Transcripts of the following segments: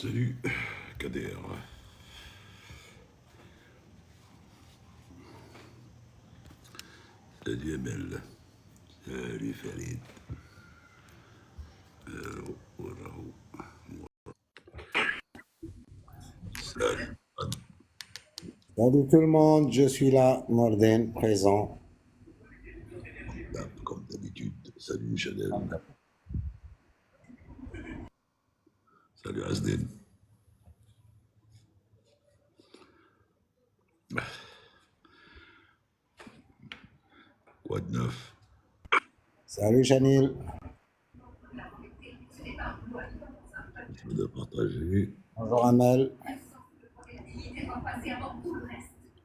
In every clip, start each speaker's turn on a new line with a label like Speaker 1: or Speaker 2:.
Speaker 1: Salut, Kader. Salut, Emel. Salut, Farid. Rahou. Salut.
Speaker 2: Salut tout le monde, je suis là, Norden, présent.
Speaker 1: Comme d'habitude. Salut, Chanel. Salut, Asden. Quoi de neuf?
Speaker 2: Salut Chanil.
Speaker 1: De partager.
Speaker 2: Bonjour Amel.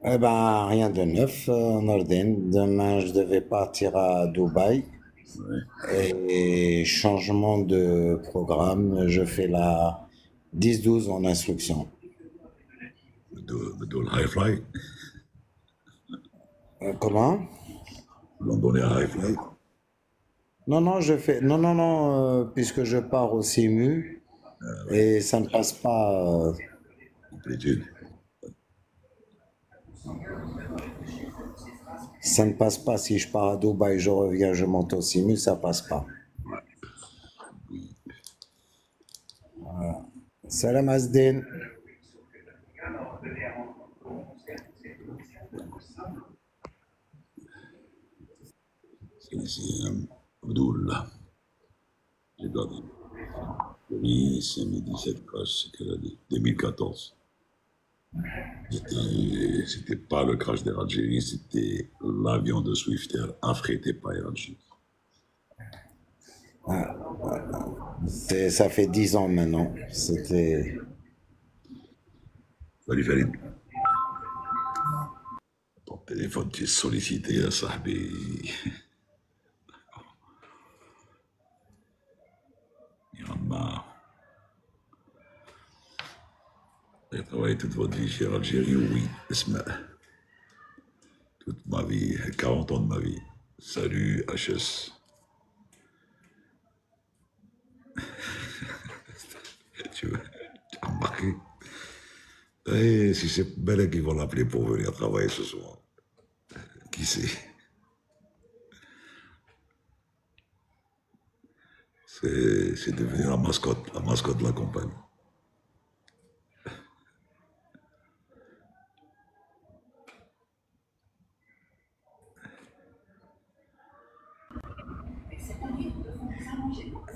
Speaker 2: Eh ben, rien de neuf, Norden. Demain, je devais partir à Dubaï.
Speaker 1: Ouais.
Speaker 2: Et changement de programme, je fais la 10-12 en instruction.
Speaker 1: De High Fly.
Speaker 2: Comment?
Speaker 1: Londonien High Fly.
Speaker 2: Non, non, je fais. Non, non, non, puisque je pars au CIMU et ça ne passe pas.
Speaker 1: Complétude.
Speaker 2: Ça ne passe pas. Si je pars à Dubaï, je reviens, je monte au CIMU, ça passe pas.
Speaker 1: Ouais. Oui.
Speaker 2: Salam Asdin.
Speaker 1: C'est ici, Abdul. J'ai gardé. Oui, c'est 17 crash, c'est quelle année? 2014. C'était pas le crash d'Air Algérie, c'était l'avion de Swifter affrété par Air Algérie.
Speaker 2: Ça fait 10 ans maintenant. C'était.
Speaker 1: Salut Farid. Ton téléphone, tu es sollicité, Sahbi. Il en a marre. J'ai travaillé toute votre vie chez Air Algérie, oui. Toute ma vie, 40 ans de ma vie. Salut HS. Tu as remarqué? Et si c'est Bella qui va l'appeler pour venir travailler ce soir, qui sait? C'est devenu la mascotte de la compagnie.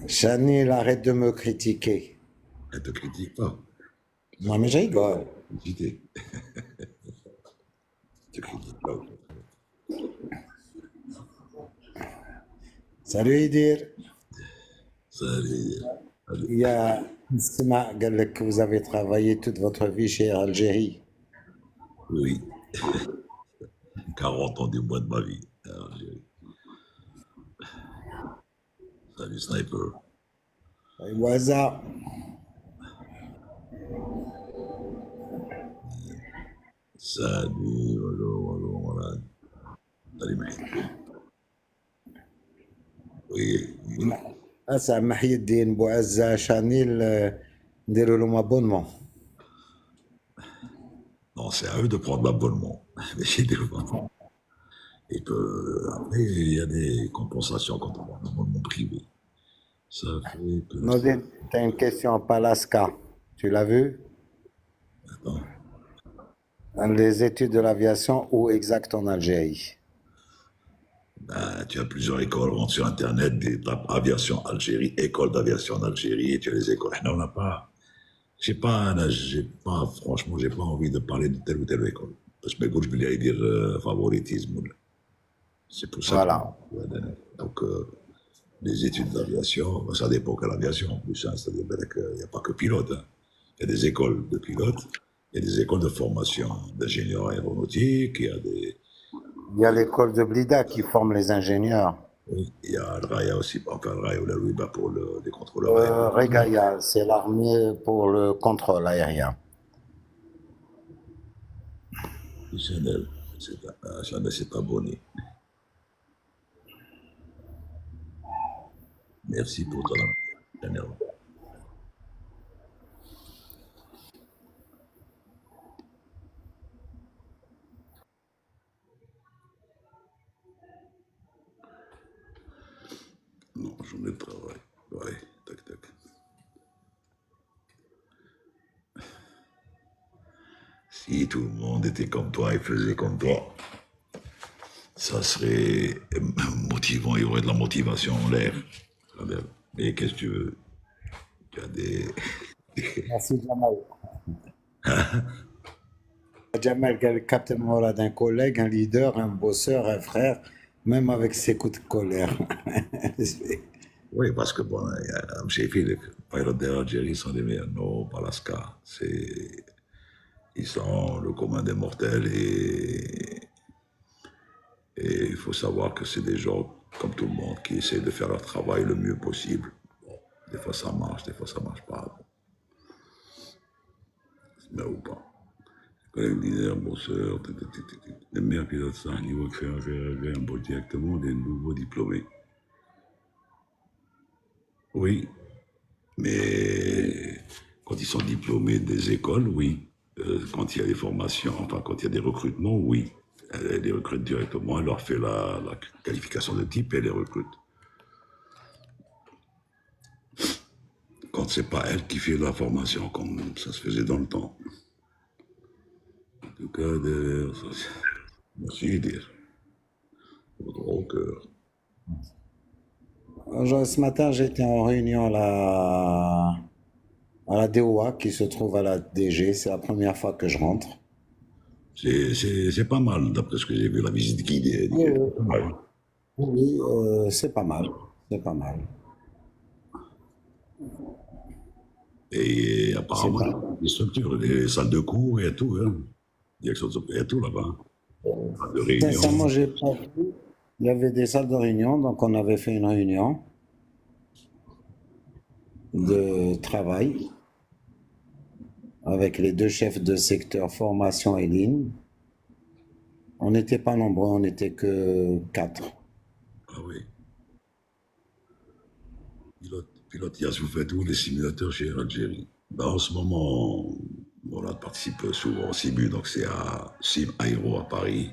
Speaker 2: Chanil, arrête de me critiquer.
Speaker 1: Elle te critique pas.
Speaker 2: Non, mais je rigole.
Speaker 1: Critiquer. Tu critiques pas.
Speaker 2: Salut Idir.
Speaker 1: Salut.
Speaker 2: Il y a Sma قال que vous avez travaillé toute votre vie chez Air Algérie.
Speaker 1: Oui. 40 ans du mois de ma vie. Salut Sniper.
Speaker 2: Waza.
Speaker 1: Salut, bonjour, voilà. Salut Mahid. Oui.
Speaker 2: Ça, Mahidine, Bouazza, Chanil, نديروا لهم abonnement.
Speaker 1: Non, c'est à eux de prendre l'abonnement. Mais j'ai des Et après, il y a des compensations quand on prend l'abonnement privé. Ça fait que.
Speaker 2: Nodine, tu as une question à Palaska. Tu l'as vu?
Speaker 1: Attends.
Speaker 2: Les études de l'aviation, où exact en Algérie?
Speaker 1: Ben, tu as plusieurs écoles, rentre sur Internet, des tapes aviation Algérie, école d'aviation en Algérie, et tu as les écoles. Non, on n'a pas. Franchement, j'ai pas envie de parler de telle ou telle école. Parce que je vais dire favoritisme. C'est pour ça que.
Speaker 2: Voilà.
Speaker 1: Donc, les études d'aviation, ben, ça dépend de l'aviation en plus. Hein, c'est-à-dire qu'il n'y a pas que pilote. Hein. Il y a des écoles de pilotes, il y a des écoles de formation d'ingénieurs aéronautiques, il y a des.
Speaker 2: Il y a l'école de Blida qui forme les ingénieurs.
Speaker 1: Oui, il y a le RAIA aussi, enfin le RAIA ou la WIBA pour les contrôleurs aériens.
Speaker 2: Regalia, c'est l'armée pour le contrôle aérien.
Speaker 1: Chanel, Chanel s'est abonné. Merci pour ton Chanel. Non, journée de travail. Ouais, tac, tac. Si tout le monde était comme toi et faisait comme toi, ça serait motivant, il y aurait de la motivation en l'air. Mais qu'est-ce que tu veux? Tu as des.
Speaker 2: Merci Jamal. Jamal, quel captain moral d'un collègue, un leader, un bosseur, un frère, même avec ses coups de colère.
Speaker 1: Oui, parce que bon, Sheffield, les pilotes d'Algérie sont les meilleurs. Non, pas l'Ascar. Ils sont le commun des mortels et il faut savoir que c'est des gens comme tout le monde qui essaient de faire leur travail le mieux possible. Bon, des fois ça marche, des fois ça marche pas. Bon, mais ou pas. Collègue leader, bosseur, les meilleurs pilotes, c'est un niveau qui fait un bon directement des nouveaux diplômés. Oui, mais quand ils sont diplômés des écoles, oui. Quand il y a des formations, enfin quand il y a des recrutements, oui. Elle les recrute directement, elle leur fait la qualification de type et elle les recrute. Quand c'est pas elle qui fait la formation, comme ça se faisait dans le temps. En tout cas, merci dire. Votre au cœur.
Speaker 2: Ce matin, j'étais en réunion à la DOA qui se trouve à la DG. C'est la première fois que je rentre.
Speaker 1: C'est pas mal, d'après ce que j'ai vu, la visite guidée.
Speaker 2: Oui, oui,
Speaker 1: Pas mal.
Speaker 2: oui, c'est pas mal. C'est pas mal.
Speaker 1: Et
Speaker 2: C'est
Speaker 1: apparemment,
Speaker 2: pas.
Speaker 1: les structures, les salles de cours, il y a tout, hein. Direction de il y a tout là-bas. Salle de
Speaker 2: Sincèrement,
Speaker 1: réunion.
Speaker 2: j'ai pas vu. Il y avait des salles de réunion, donc on avait fait une réunion de travail avec les deux chefs de secteur formation et ligne. On n'était pas nombreux, on n'était que quatre.
Speaker 1: Ah oui. Pilote IAS, vous faites où les simulateurs chez Air Algérie? Ben, en ce moment, on participe souvent au SIMU, donc c'est à Sim Aéro à Paris.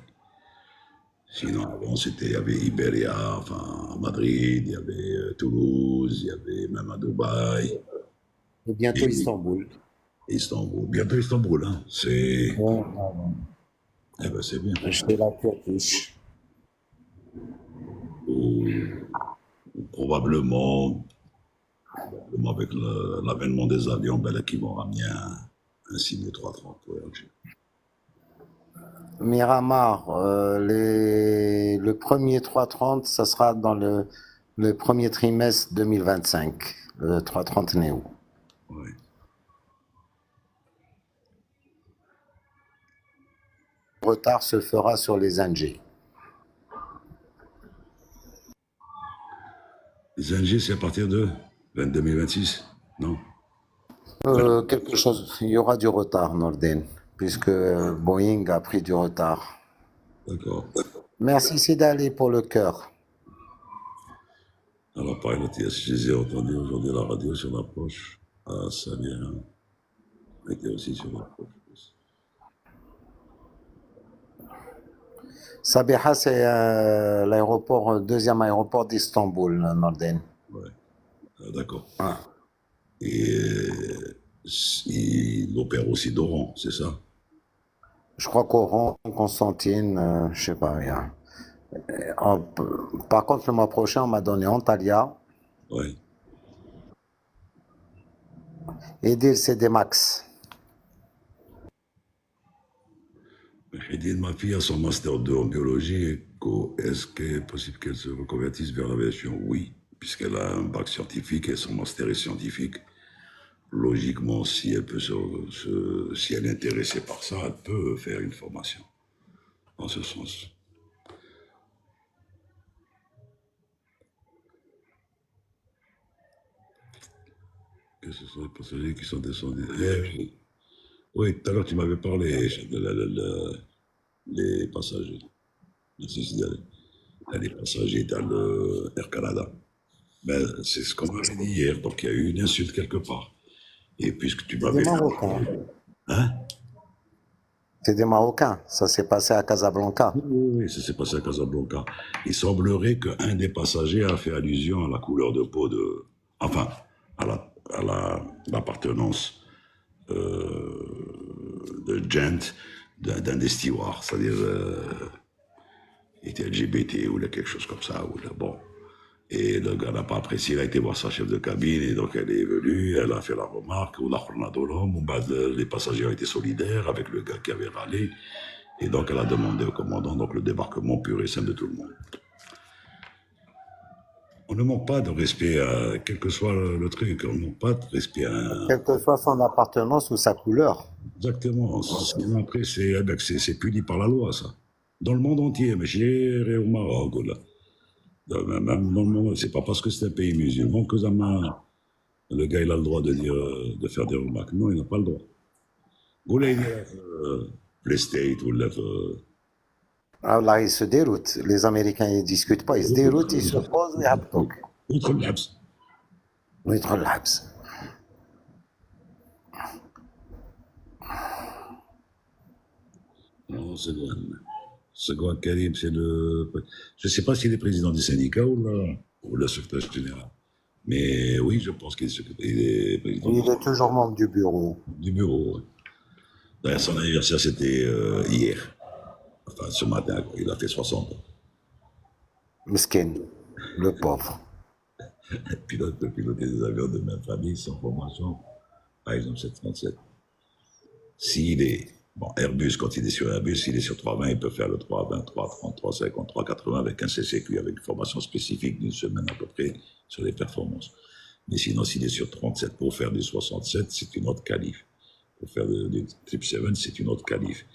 Speaker 1: Sinon, avant, il y avait Iberia, enfin, à Madrid, il y avait Toulouse, il y avait même à Dubaï,
Speaker 2: Et bientôt
Speaker 1: et
Speaker 2: Istanbul.
Speaker 1: Istanbul. Bientôt Istanbul, hein.
Speaker 2: Ouais,
Speaker 1: Eh ben, c'est bien.
Speaker 2: chez la Turkish.
Speaker 1: Ou probablement, avec l'avènement des avions, ben, là, qui vont ramener un Ciné 330 pour Alger.
Speaker 2: Miramar, le premier 330, ça sera dans le premier trimestre 2025, le 330 Neo.
Speaker 1: Ouais.
Speaker 2: Le retard se fera sur les NG.
Speaker 1: Les NG, c'est à partir de 2026, non?
Speaker 2: Quelque chose, il y aura du retard, Norden, puisque Boeing a pris du retard.
Speaker 1: D'accord.
Speaker 2: Merci Sidali pour le cœur.
Speaker 1: Alors, par exemple, je les ai entendus aujourd'hui à la radio sur l'approche. Ah, ça vient. On était aussi sur l'approche.
Speaker 2: Sabiha, c'est l'aéroport, deuxième aéroport d'Istanbul, Norden.
Speaker 1: Ouais. Ah, d'accord.
Speaker 2: Ah.
Speaker 1: Et il opère aussi d'Oran, c'est ça?
Speaker 2: Je crois qu'Oran, Constantine, je sais pas rien. Euh, Par contre, le mois prochain, on m'a donné Antalya
Speaker 1: Oui.
Speaker 2: et c'est Max.
Speaker 1: J'ai ma fille a son master 2 en biologie. Est-ce qu'il est possible qu'elle se reconvertisse vers l'aviation? Oui, puisqu'elle a un bac scientifique et son master est scientifique. Logiquement, si elle peut si elle est intéressée par ça, elle peut faire une formation dans ce sens. Que ce soit les passagers qui sont descendus. Oui, oui, tout à l'heure tu m'avais parlé les passagers. Merci Sidal. Les passagers dans le Air Canada. Ben, c'est ce qu'on m'avait dit hier, donc il y a eu une insulte quelque part. Et puisque tu
Speaker 2: C'est des
Speaker 1: m'avais.
Speaker 2: Marocains.
Speaker 1: Hein?
Speaker 2: C'est des Marocains. Ça s'est passé à Casablanca.
Speaker 1: Oui, oui, oui, ça s'est passé à Casablanca. Il semblerait qu'un des passagers a fait allusion à la couleur de peau de, enfin, l'appartenance de gent d'un des stewards, c'est-à-dire il était LGBT ou là, quelque chose comme ça. Ou là, bon. Et le gars n'a pas apprécié, il a été voir sa chef de cabine, et donc elle est venue, elle a fait la remarque, ou la Khornadolom, les passagers ont été solidaires avec le gars qui avait râlé, et donc elle a demandé au commandant donc le débarquement pur et simple de tout le monde. On ne manque pas de respect, quel que soit le truc, on ne manque pas de respect à...
Speaker 2: Quelle que soit son appartenance ou sa couleur.
Speaker 1: Exactement, ce qui après, c'est puni par la loi, ça. Dans le monde entier, mais chez au Maroc, là. Même dans le monde, c'est pas parce que c'est un pays musulman que le gars il a le droit de dire, de faire des remarques. Non, il n'a pas le droit. Vous voulez dire, PlayState ou le.
Speaker 2: Ah, là, ils se déroutent. Les Américains, ils discutent pas. Ils se déroutent, ils se posent et hop, donc.
Speaker 1: Outre le laps.
Speaker 2: ويدخل الحبس.
Speaker 1: Non, c'est quoi Karim, c'est le. Je ne sais pas s'il est président du syndicat ou le secrétaire général. Mais oui, je pense il est président
Speaker 2: Il est toujours membre du bureau.
Speaker 1: du bureau. Ouais. D'ailleurs, son anniversaire, c'était hier. Enfin, ce matin, quoi. Il a fait 60 ans.
Speaker 2: Meskin, le pauvre.
Speaker 1: Pilote peut piloter des avions de même famille sans formation, par exemple 737. S'il est, bon, Airbus, quand il est sur Airbus, s'il est sur 320, il peut faire le 320, 330, 350, 380 avec un CCQ, avec une formation spécifique d'une semaine à peu près sur les performances. Mais sinon, s'il est sur 37 pour faire du 67, c'est une autre qualif. Pour faire du 777, c'est une autre qualif.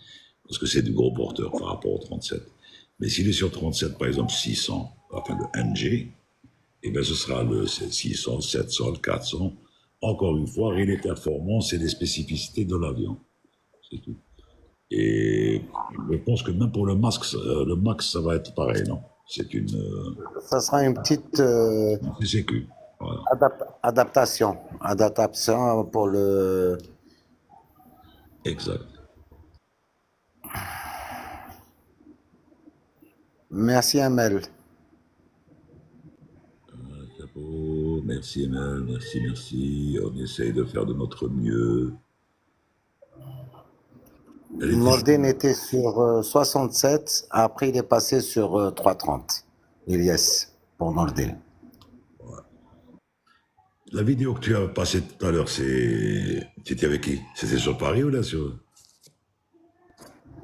Speaker 1: Parce que c'est du gros porteur par rapport au 37. Mais s'il est sur 37, par exemple 600, enfin le NG, eh bien, ce sera le 600, 700, le 400. Encore une fois, rien les performances et les spécificités de l'avion. C'est tout. Et je pense que même pour le Max, ça va être pareil, non? C'est une
Speaker 2: Ça sera une petite
Speaker 1: CCQ. Voilà.
Speaker 2: adaptation. Adaptation pour le.
Speaker 1: Exact.
Speaker 2: Merci, Amel.
Speaker 1: Chapeau. Merci, Emel. Merci, merci. On essaye de faire de notre mieux.
Speaker 2: Nordin était sur 67. Après, il est passé sur 330. Ilyes, pour Nordin.
Speaker 1: La vidéo que tu as passée tout à l'heure, tu étais avec qui? C'était sur Paris ou là sur...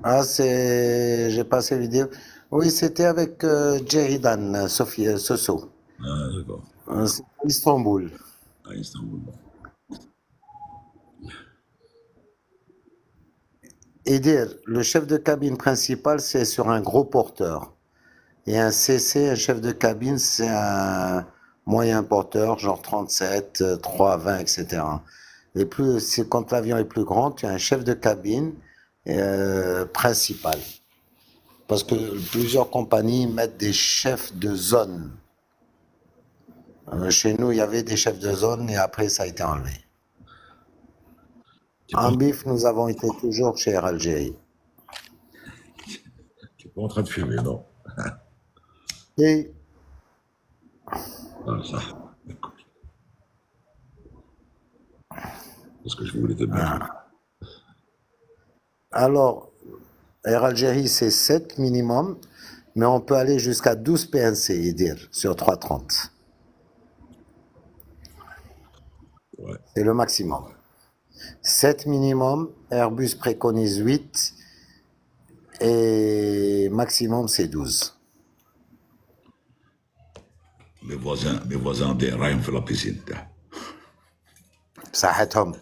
Speaker 2: Ah, c'est. J'ai passé vidéo. Oui, c'était avec Jeridan, Sophie Soso.
Speaker 1: Ah, d'accord.
Speaker 2: C'est à Istanbul.
Speaker 1: À Istanbul.
Speaker 2: Et dire, le chef de cabine principal, c'est sur un gros porteur. Et un CC, un chef de cabine, c'est un moyen porteur, genre 37, 320, etc. Et plus, quand l'avion est plus grand, tu as un chef de cabine principal. Parce que plusieurs compagnies mettent des chefs de zone. Chez nous, il y avait des chefs de zone et après, ça a été enlevé. En bif, nous avons été toujours chez Air Algérie.
Speaker 1: Tu n'es pas en train de fumer, non?
Speaker 2: Et
Speaker 1: Ah, ça. Écoute. Parce que je voulais te dire.
Speaker 2: alors, Air Algérie, c'est 7 minimum, mais on peut aller jusqu'à 12 PNC, dire, sur 330.
Speaker 1: Ouais.
Speaker 2: C'est le maximum. 7 minimum, Airbus préconise 8, et maximum, c'est 12.
Speaker 1: Mes voisins des Ryan font la piscine.
Speaker 2: بصحتهم.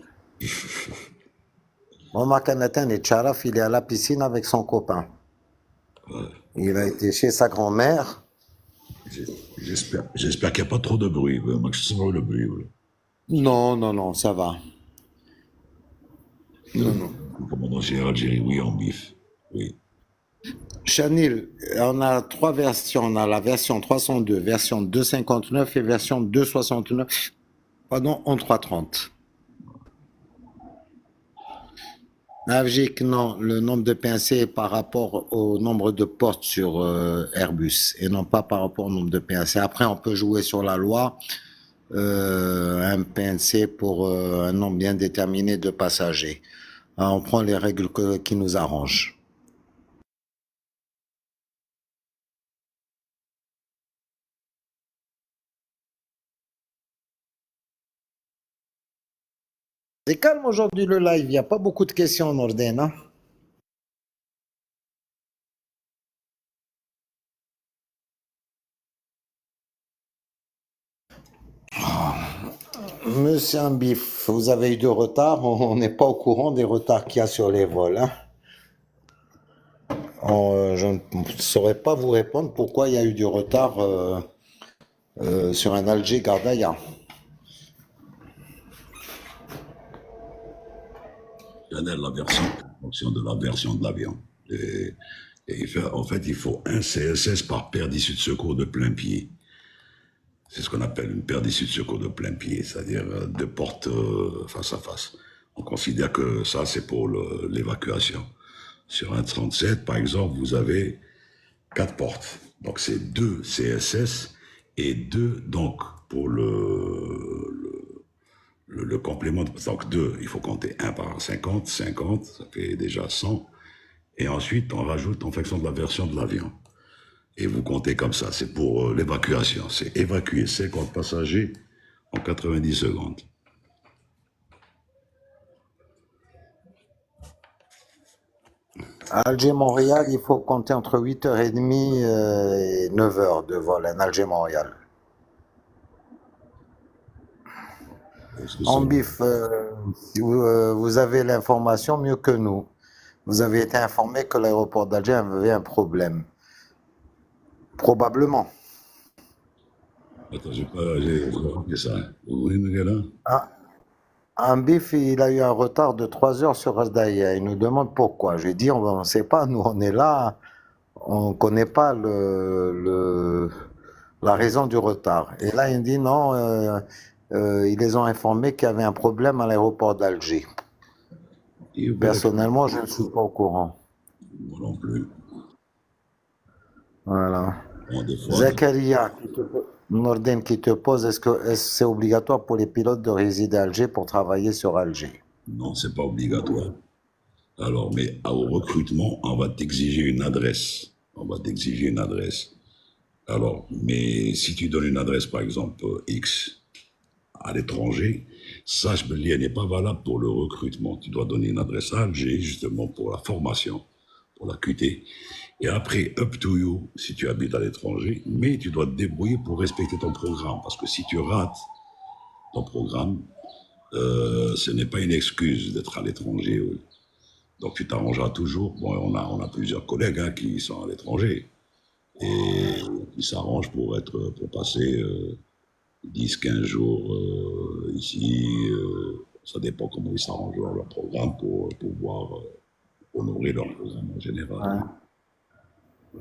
Speaker 2: Maman Kanatan et Charaf, il est à la piscine avec son copain.
Speaker 1: Ouais.
Speaker 2: Il a été chez sa grand-mère.
Speaker 1: J'espère qu'il n'y a pas trop de bruit. Maximum le bruit. Ouais.
Speaker 2: Non, non, non, ça va. Non, non.
Speaker 1: Le commandant général Algérie, oui, en bif. Oui.
Speaker 2: Chanil, on a 3 versions. On a la version 302, version 259 et version 269, pardon, en 330. Belgique, non, le nombre de PNC est par rapport au nombre de portes sur Airbus et non pas par rapport au nombre de PNC. Après, on peut jouer sur la loi, un PNC pour un nombre bien déterminé de passagers. On prend les règles qui nous arrangent. C'est calme aujourd'hui le live, il n'y a pas beaucoup de questions, Norden, hein. Monsieur Ambif, vous avez eu du retard, on n'est pas au courant des retards qu'il y a sur les vols, hein. Je ne saurais pas vous répondre pourquoi il y a eu du retard sur un Alger Gardaïa.
Speaker 1: La version, en fonction de la version de l'avion. En fait, il faut un CSS par paire d'issue de secours de plein pied. C'est ce qu'on appelle une paire d'issue de secours de plein pied, c'est-à-dire deux portes face à face. On considère que ça, c'est pour l'évacuation. Sur un 37, par exemple, vous avez 4 portes. Donc, c'est 2 CSS et 2, donc, pour le complément. Donc, 2, il faut compter 1 par 50, 50, ça fait déjà 100. Et ensuite, on rajoute en fonction de la version de l'avion. Et vous comptez comme ça, c'est pour l'évacuation. C'est évacuer 50 passagers en 90 secondes.
Speaker 2: À Alger-Montréal, il faut compter entre 8h30 et 9h de vol, en Alger-Montréal. Ambif, vous avez l'information mieux que nous. Vous avez été informé que l'aéroport d'Alger avait un problème. Probablement.
Speaker 1: Attends, j'ai remarqué ça. Vous voyez, le gars là?
Speaker 2: Ah, Ambif, il a eu un retard de 3 heures sur Asdaïa. Il nous demande pourquoi. J'ai dit, on ne sait pas, nous on est là, on ne connaît pas la raison du retard. Et là, il dit non, ils les ont informés qu'il y avait un problème à l'aéroport d'Alger. Personnellement, je ne suis pas au courant.
Speaker 1: Moi non plus.
Speaker 2: Voilà.
Speaker 1: Bon, des fois,
Speaker 2: Zakaria, Norden qui te pose, est-ce que c'est obligatoire pour les pilotes de résider à Alger pour travailler sur Alger?
Speaker 1: non, c'est pas obligatoire. Alors, mais au recrutement, on va t'exiger une adresse. On va t'exiger une adresse. Alors, mais si tu donnes une adresse, par exemple, X à l'étranger, sache que elle n'est pas valable pour le recrutement. Tu dois donner une adresse à Alger, justement, pour la formation, pour la QT. Et après, up to you, si tu habites à l'étranger, mais tu dois te débrouiller pour respecter ton programme. Parce que si tu rates ton programme, ce n'est pas une excuse d'être à l'étranger. Oui. Donc tu t'arrangeras toujours. Bon, on a plusieurs collègues hein, qui sont à l'étranger et qui s'arrangent pour passer 10-15 jours ici. Ça dépend comment ils s'arrangent dans leur programme pour pouvoir honorer leur programme en général.
Speaker 2: Ouais.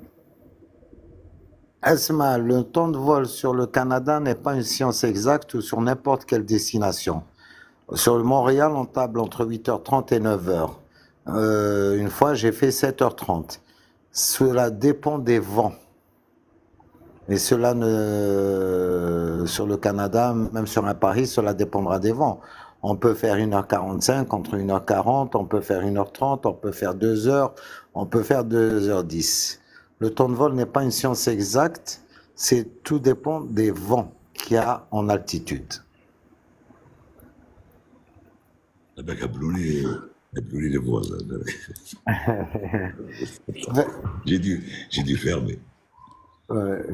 Speaker 2: Esma, le temps de vol sur le Canada n'est pas une science exacte ou sur n'importe quelle destination. Sur le Montréal, on table entre 8h30 et 9h. Une fois, j'ai fait 7h30. Cela dépend des vents. Et cela ne... Sur le Canada, même sur un Paris, cela dépendra des vents. On peut faire 1h45, entre 1h40, on peut faire 1h30, on peut faire 2h, on peut faire 2h10. Le temps de vol n'est pas une science exacte, tout dépend des vents qu'il y a en altitude.
Speaker 1: Les voisins. J'ai dû fermer.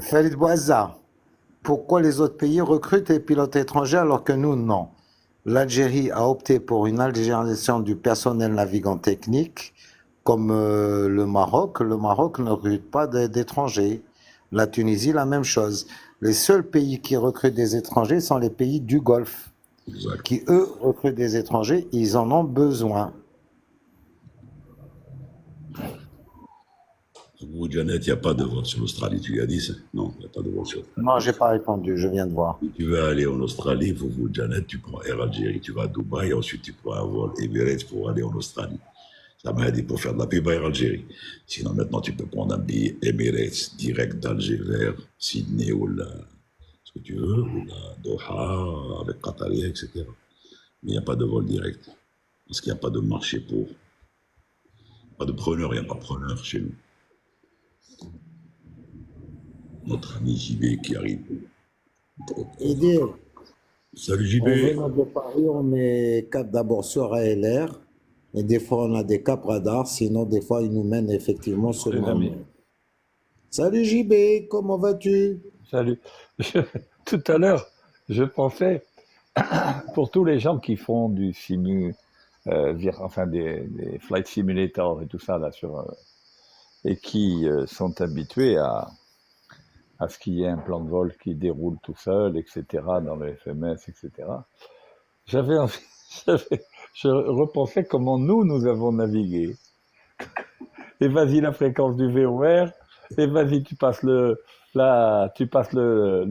Speaker 2: Farid Bouazza, pourquoi les autres pays recrutent les pilotes étrangers alors que nous, non? L'Algérie a opté pour une algérisation du personnel navigant technique, comme le Maroc. Le Maroc ne recrute pas d'étrangers. La Tunisie, la même chose. Les seuls pays qui recrutent des étrangers sont les pays du Golfe,
Speaker 1: Exact.
Speaker 2: qui, eux, recrutent des étrangers. Ils en ont besoin.
Speaker 1: Vous, Janet, il n'y a pas de vol sur l'Australie, tu lui as dit ça? Non, il n'y a pas de vol sur l'Australie.
Speaker 2: Non, j'ai pas répondu, je viens de voir.
Speaker 1: Si tu veux aller en Australie, vous, Janet, tu prends Air Algérie, tu vas à Dubaï, ensuite tu prends un vol Emirates pour aller en Australie. Ça m'a aidé pour faire de la pub à Air Algérie. Sinon, maintenant, tu peux prendre un billet Emirates direct d'Alger vers Sydney ou là, ce que tu veux, ou là, Doha, avec Qatari, etc. Mais il n'y a pas de vol direct. Parce qu'il n'y a pas de marché pour. Pas de preneur, il n'y a pas de preneur chez nous. Notre ami JB qui arrive.
Speaker 2: Et dire,
Speaker 1: Salut
Speaker 2: en
Speaker 1: JB.
Speaker 2: venant de Paris, on met cap d'abord sur ALR. Et des fois, on a des caps radars. Sinon, des fois, ils nous mènent effectivement sur
Speaker 3: Les
Speaker 2: le
Speaker 3: amis,
Speaker 2: Salut JB, comment vas-tu?
Speaker 3: salut. Tout à l'heure, je pensais, pour tous les gens qui font du enfin des flight simulators et tout ça, là, et qui sont habitués à ce qu'il y ait un plan de vol qui déroule tout seul, etc., dans le FMS, etc. J'avais envie, je repensais comment nous avons navigué. Et vas-y la fréquence du VOR, et vas-y tu passes le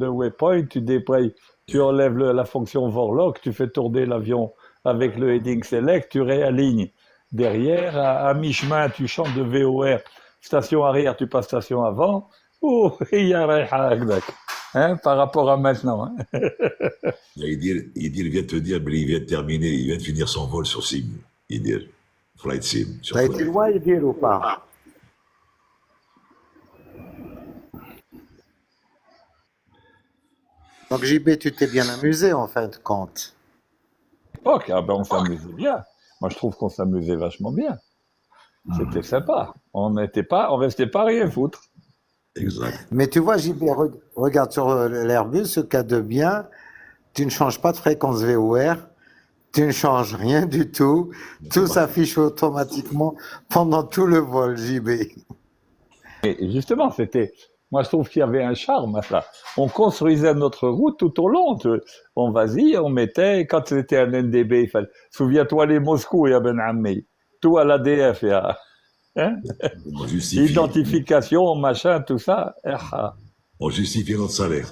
Speaker 3: waypoint, tu déploies, tu enlèves la fonction Vorlock, tu fais tourner l'avion avec le heading select, tu réalignes derrière, à mi-chemin tu changes de VOR, station arrière, tu passes station avant, oh, il y a hein, par rapport à maintenant. Hein.
Speaker 1: Il vient de te dire, mais il vient de terminer, il vient de finir son vol sur Sim. Il dit, Flight Sim. Sur
Speaker 2: T'as été loin, Idir, ou pas? Donc JB, tu t'es bien amusé en fin de compte.
Speaker 3: Époque, ah ben on s'amusait bien. Moi je trouve qu'on s'amusait vachement bien. C'était sympa. On restait pas rien foutre.
Speaker 1: Exact.
Speaker 2: Mais tu vois, JB, regarde sur l'Airbus, ce cas de bien, tu ne changes pas de fréquence VOR, tu ne changes rien du tout, tout s'affiche automatiquement pendant tout le vol, JB.
Speaker 3: Et justement, moi je trouve qu'il y avait un charme à ça. On construisait notre route tout au long. On vas-y, on mettait, quand c'était un NDB, souviens-toi les Moscou, ya Ben Ammi, tout à l'ADF, hein?
Speaker 1: On justifie,
Speaker 3: Identification, machin, tout ça.
Speaker 1: on justifie notre salaire.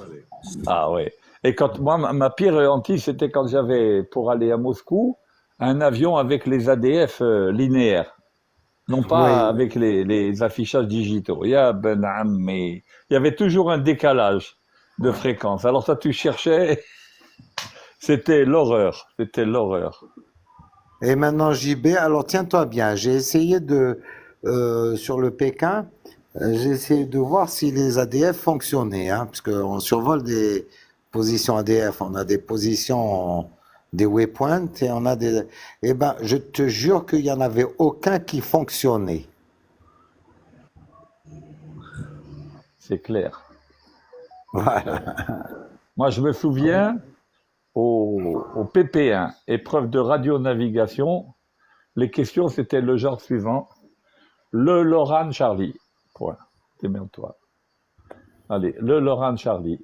Speaker 3: Ah ouais. Et quand moi, ma pire hantise, c'était quand j'avais, pour aller à Moscou, un avion avec les ADF linéaires. Non pas
Speaker 2: Oui.
Speaker 3: avec les affichages digitaux. Mais il y avait toujours un décalage de fréquence. Alors ça, tu cherchais, c'était l'horreur. C'était l'horreur.
Speaker 2: Et maintenant, JB, alors tiens-toi bien, j'ai essayé sur le Pékin, j'ai essayé de voir si les ADF fonctionnaient, hein, parce qu'on survole des positions ADF, on a des positions, des waypoints, et on a des... Eh ben, je te jure qu'il n'y en avait aucun qui fonctionnait.
Speaker 3: C'est clair.
Speaker 2: Voilà.
Speaker 3: Moi, je me souviens au PP1, épreuve de radionavigation, les questions c'était le genre suivant. Le Loran Charlie. Point. Démerde-toi. Allez, le Loran Charlie.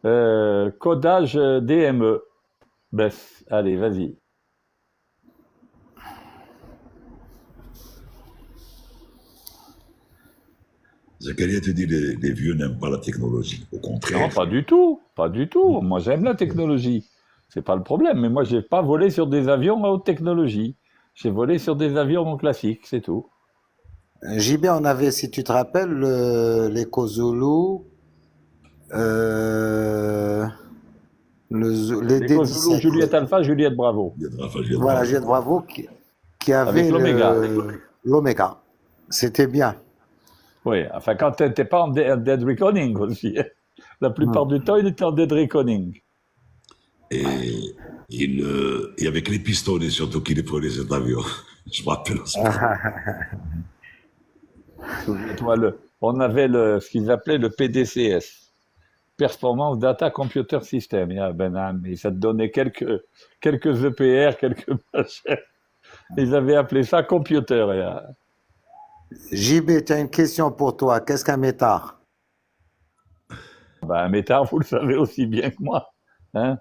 Speaker 3: Codage DME. Bref, allez, vas-y.
Speaker 1: Zakaria te dit les vieux n'aiment pas la technologie. Au
Speaker 3: Non,
Speaker 1: contraire.
Speaker 3: pas du tout. Pas du tout. Moi, j'aime la technologie. C'est pas le problème. Mais moi, j'ai pas volé sur des avions à haute technologie. J'ai volé sur des avions classiques, c'est tout.
Speaker 2: JB, on avait, si tu te rappelles, l'Eco Zulu, euh, les
Speaker 3: Les Zulu, Juliette
Speaker 2: D17.
Speaker 3: Alpha, Juliette Bravo.
Speaker 2: Voilà, Juliette Bravo qui
Speaker 3: Avec
Speaker 2: avait
Speaker 3: l'Oméga.
Speaker 2: l'Oméga. C'était bien.
Speaker 3: Oui, enfin, quand tu n'étais pas en dead reckoning aussi. La plupart du temps, il était en dead reckoning.
Speaker 1: Et, et avec les pistolets, surtout qu'il prenait cet avion. Je me rappelle.
Speaker 3: Souviens-toi, on avait ce qu'ils appelaient le PDCS, Performance Data Computer System. Et ça te donnait quelques EPR, quelques machins. Ils avaient appelé ça computer.
Speaker 2: JB, tu as une question pour toi. Qu'est-ce qu'un métard?
Speaker 3: Un métard, vous le savez aussi bien que moi. Hein,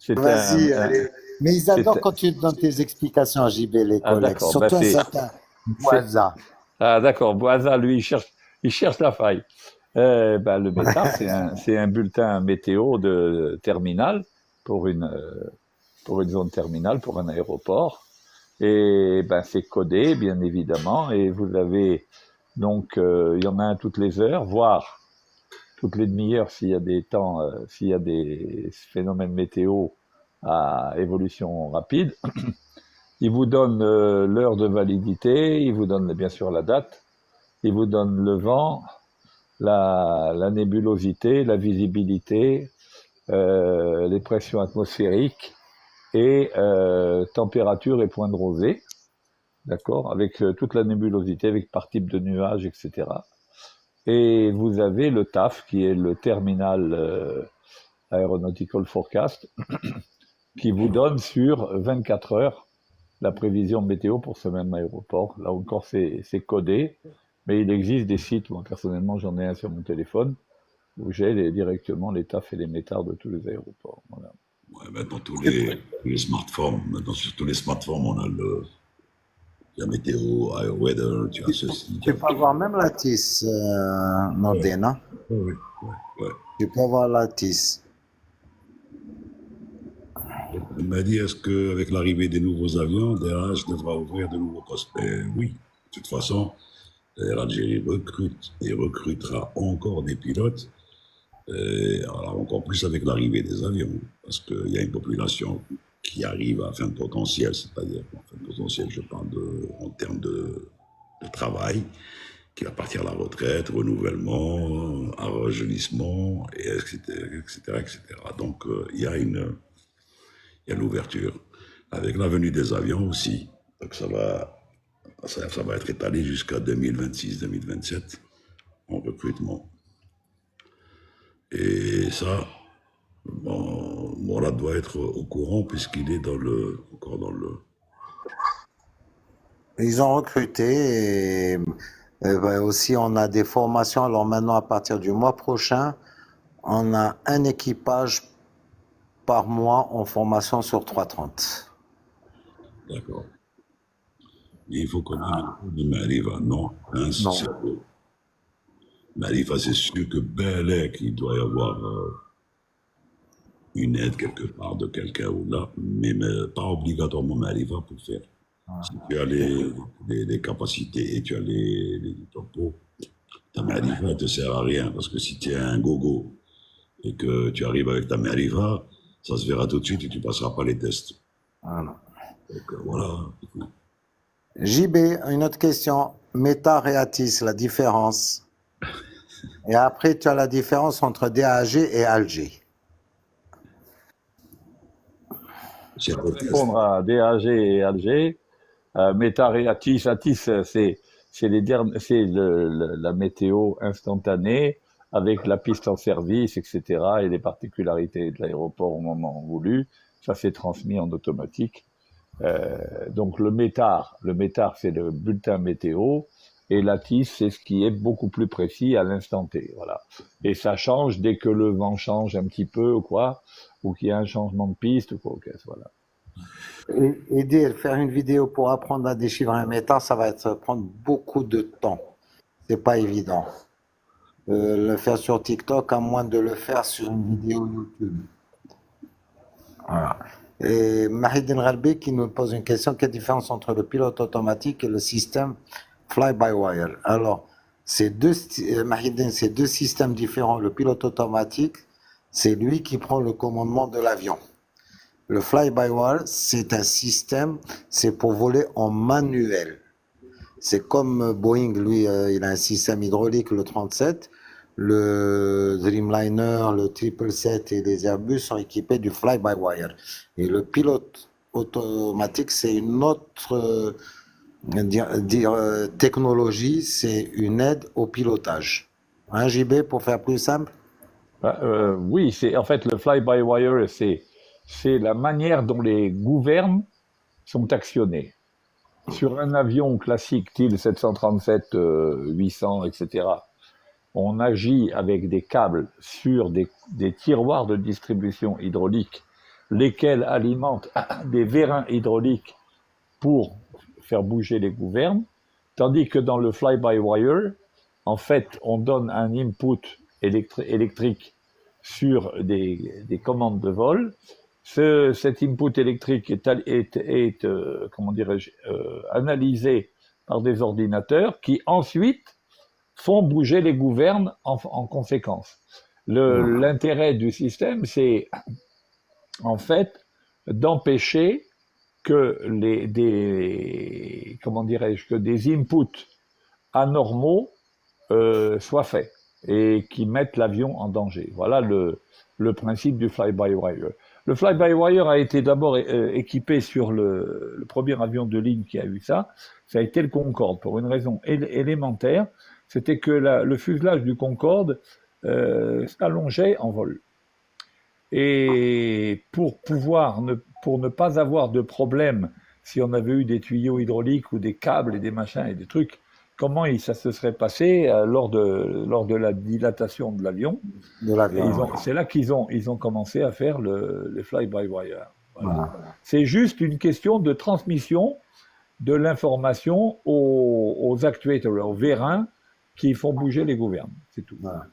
Speaker 2: Vas-y, allez. Mais ils adorent quand tu donnes tes explications, JB, les collègues. Surtout un certain Boisa.
Speaker 3: Ah d'accord, Boisa, lui, il cherche la faille. Le métard, c'est un bulletin météo de terminal pour une zone terminale, pour un aéroport. Et ben, c'est codé, bien évidemment, et vous avez donc, il y en a un toutes les heures, voire toutes les demi-heures s'il y a des temps, s'il y a des phénomènes météo à évolution rapide. Il vous donne l'heure de validité, il vous donne bien sûr la date, il vous donne le vent, la nébulosité, la visibilité, les pressions atmosphériques et température et point de rosée, d'accord, avec toute la nébulosité, avec par type de nuage, etc. Et vous avez le TAF, qui est le Terminal Aeronautical Forecast, qui vous donne sur 24 heures la prévision météo pour ce même aéroport. Là encore, c'est codé, mais il existe des sites, moi personnellement j'en ai un sur mon téléphone, où j'ai directement les TAF et les métards de tous les aéroports. Voilà.
Speaker 1: Ouais, maintenant, tous les smartphones, maintenant, sur tous les smartphones, on a la météo, weather, tu as ceci.
Speaker 2: Tu peux avoir même la TIS, Nordena.
Speaker 1: Oui, oui, oui.
Speaker 2: Tu peux avoir la TIS.
Speaker 1: Il m'a dit, est-ce qu'avec l'arrivée des nouveaux avions, DRH devra ouvrir de nouveaux postes? Oui, de toute façon, Air Algérie recrute et recrutera encore des pilotes, alors encore plus avec l'arrivée des avions, parce qu'il y a une population qui arrive à fin de potentiel, c'est-à-dire en fin de potentiel, je parle en termes de travail, qui va partir à la retraite, renouvellement, à rajeunissement, etc., etc., etc. Donc, il y a l'ouverture. Avec la venue des avions aussi. Donc ça va être étalé jusqu'à 2026-2027 en recrutement. Et ça, bon, Morad doit être au courant puisqu'il est encore dans le...
Speaker 2: Ils ont recruté et ben, aussi on a des formations. Alors maintenant, à partir du mois prochain, on a un équipage par mois en formation sur 330.
Speaker 1: D'accord. Mais il faut connaître le Mariva, non, hein,
Speaker 2: Non.
Speaker 1: Mariva, c'est sûr que Belek, il doit y avoir une aide quelque part de quelqu'un ou là, mais pas obligatoirement Mariva pour faire. Si tu as les capacités et tu as les topos, ta Mariva ne te sert à rien parce que si tu es un gogo et que tu arrives avec ta Mariva, ça se verra tout de suite et tu ne passeras pas les tests.
Speaker 2: Voilà.
Speaker 1: Donc voilà.
Speaker 2: JB, une autre question. Métard et Atis, la différence. Et après, tu as la différence entre DAG et Alger.
Speaker 3: Pour répondre à DAG et Alger, Métard et Atis, c'est la météo instantanée avec la piste en service, etc. et les particularités de l'aéroport au moment voulu. Ça, c'est transmis en automatique. Donc le métard, c'est le bulletin météo, et l'ATIS, c'est ce qui est beaucoup plus précis à l'instant T. Voilà. Et ça change dès que le vent change un petit peu ou quoi, ou qu'il y a un changement de piste ou quoi. Okay, voilà.
Speaker 2: Et dire, faire une vidéo pour apprendre à déchiffrer un métard, ça va prendre beaucoup de temps. C'est pas évident. Le faire sur TikTok, à moins de le faire sur une vidéo YouTube. Voilà. Et Mahidine Ghalbi qui nous pose une question, quelle différence entre le pilote automatique et le système fly-by-wire? Alors, Mahidine, c'est deux systèmes différents. Le pilote automatique, c'est lui qui prend le commandement de l'avion. Le fly-by-wire, c'est un système, c'est pour voler en manuel. C'est comme Boeing, lui, il a un système hydraulique, le 37. Le Dreamliner, le 777 et les Airbus sont équipés du fly-by-wire. Et le pilote automatique, c'est une autre technologie, c'est une aide au pilotage. Hein, JB, pour faire plus simple?
Speaker 3: Oui, en fait le fly-by-wire, c'est la manière dont les gouvernes sont actionnés. Sur un avion classique, TIL 737, 800, etc., on agit avec des câbles sur des tiroirs de distribution hydraulique, lesquels alimentent des vérins hydrauliques pour faire bouger les gouvernes, tandis que dans le fly-by-wire, en fait, on donne un input électrique sur des commandes de vol, cet input électrique comment dirais-je, analysé par des ordinateurs qui ensuite font bouger les gouvernes en conséquence. L'intérêt du système, c'est en fait d'empêcher que comment dirais-je, que des inputs anormaux soient faits et qui mettent l'avion en danger. Voilà le principe du fly-by-wire. Le fly-by-wire a été d'abord équipé sur le premier avion de ligne qui a eu ça. Ça a été le Concorde pour une raison élémentaire. C'était que le fuselage du Concorde s'allongeait en vol. Et pour ne pas avoir de problème, si on avait eu des tuyaux hydrauliques ou des câbles et des machins et des trucs, comment ça se serait passé lors de la dilatation de l'avion. C'est là qu'ils ont commencé à faire les fly-by-wire. Voilà. C'est juste une question de transmission de l'information aux actuators, aux vérins qui font bouger les gouvernes. C'est tout.
Speaker 2: Voilà.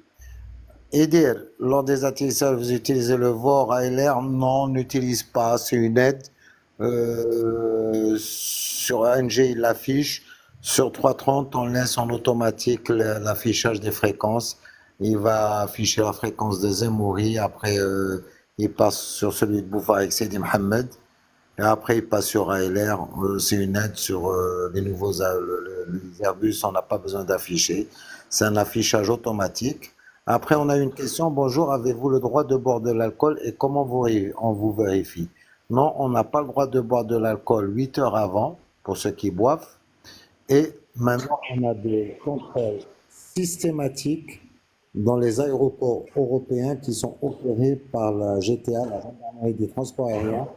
Speaker 2: Et dire, lors des atterrissages, vous utilisez le VOR ALR? Non, on n'utilise pas, c'est une aide. Sur ANG, il l'affiche. Sur 330, on laisse en automatique l'affichage des fréquences. Il va afficher la fréquence de Zemouri. Après, il passe sur celui de Boufa avec Sidi Mohamed. Et après, il passe sur ALR. C'est une aide sur les nouveaux les Airbus. On n'a pas besoin d'afficher. C'est un affichage automatique. Après, on a une question. Bonjour, avez-vous le droit de boire de l'alcool et comment on vous vérifie? Non, on n'a pas le droit de boire de l'alcool 8 heures avant, pour ceux qui boivent. Et maintenant, on a des contrôles systématiques dans les aéroports européens qui sont opérés par la GTA, la Gendarmerie des Transports Aériens.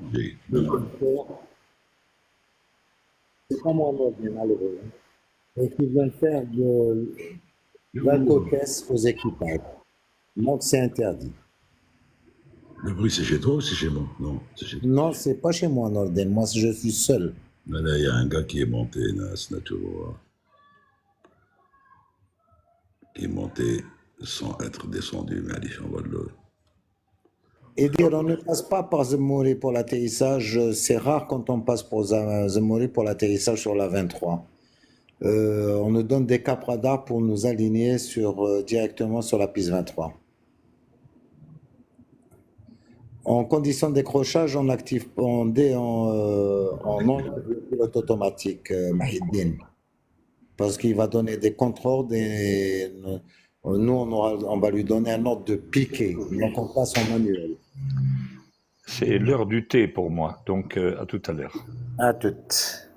Speaker 2: C'est pas moi, malheureux. Et qui veulent faire de l'alcotest aux équipages. Donc, c'est interdit.
Speaker 1: Le bruit, c'est chez toi ou c'est chez moi? Non, c'est chez toi.
Speaker 2: Non, c'est pas chez moi, Norden. Moi, je suis seul.
Speaker 1: Mais là, il y a un gars qui est monté, là, ce nature, qui est monté sans être descendu, mais allez, on va le...
Speaker 2: Et dire, on ne passe pas par Zemouri pour l'atterrissage. C'est rare quand on passe pour Zemouri pour l'atterrissage sur la 23. On nous donne des cap radars pour nous aligner directement sur la piste 23. En condition de décrochage, on active le pilote automatique, Mahiddin, parce qu'il va donner des contrôles et nous, on va lui donner un ordre de piquer, donc on passe en manuel.
Speaker 3: C'est l'heure du thé pour moi, donc à tout à l'heure.
Speaker 2: À toutes.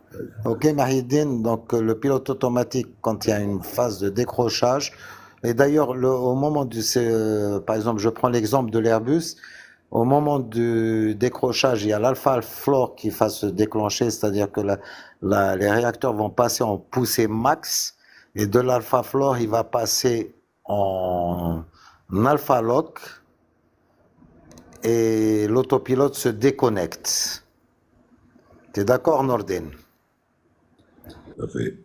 Speaker 2: Ok, Mahiddin, donc le pilote automatique, quand il y a une phase de décrochage, et d'ailleurs, au moment par exemple, je prends l'exemple de l'Airbus, au moment du décrochage, il y a l'alpha floor qui va se déclencher, c'est-à-dire que les réacteurs vont passer en poussée max, et de l'alpha floor, il va passer en alpha lock, et l'autopilote se déconnecte. Tu es d'accord, Norden?
Speaker 1: Tout à fait.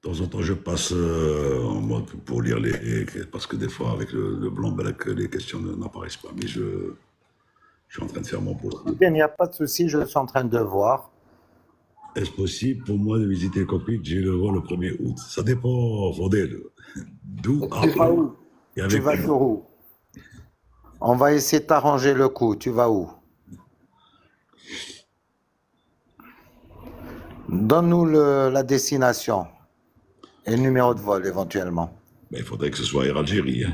Speaker 1: De temps en temps, je passe en mode pour lire parce que des fois, avec le blanc-bec, les questions n'apparaissent pas. Mais je suis en train de faire mon poste.
Speaker 2: Il n'y a pas de souci, je suis en train de voir.
Speaker 1: Est-ce possible pour moi de visiter le cockpit? J'ai le vol le 1er août. Ça dépend, Faudel. D'où
Speaker 2: Tu vas où? Tu vas sur où? On va essayer de t'arranger le coup. Tu vas où? Donne-nous la destination et le numéro de vol éventuellement.
Speaker 1: Ben, il faudrait que ce soit Air Algérie, hein,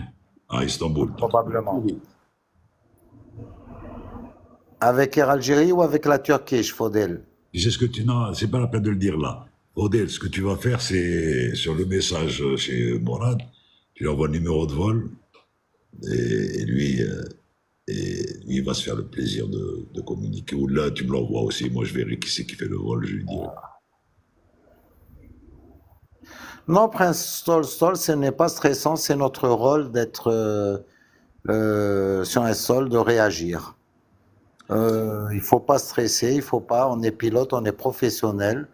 Speaker 1: à Istanbul.
Speaker 2: Probablement. Avec Air Algérie ou avec la Turquie, Faudel?
Speaker 1: C'est ce que tu n'as, c'est pas la peine de le dire là. Faudel, ce que tu vas faire, c'est sur le message chez Morad, tu lui envoies le numéro de vol et lui, il va se faire le plaisir de communiquer. Ou là, tu me l'envoies aussi. Moi, je verrai qui c'est qui fait le vol, je lui dis.
Speaker 2: Non, Prince Stoll, ce n'est pas stressant, c'est notre rôle d'être sur un sol, de réagir. Il ne faut pas stresser, il faut pas, on est pilote, on est professionnel,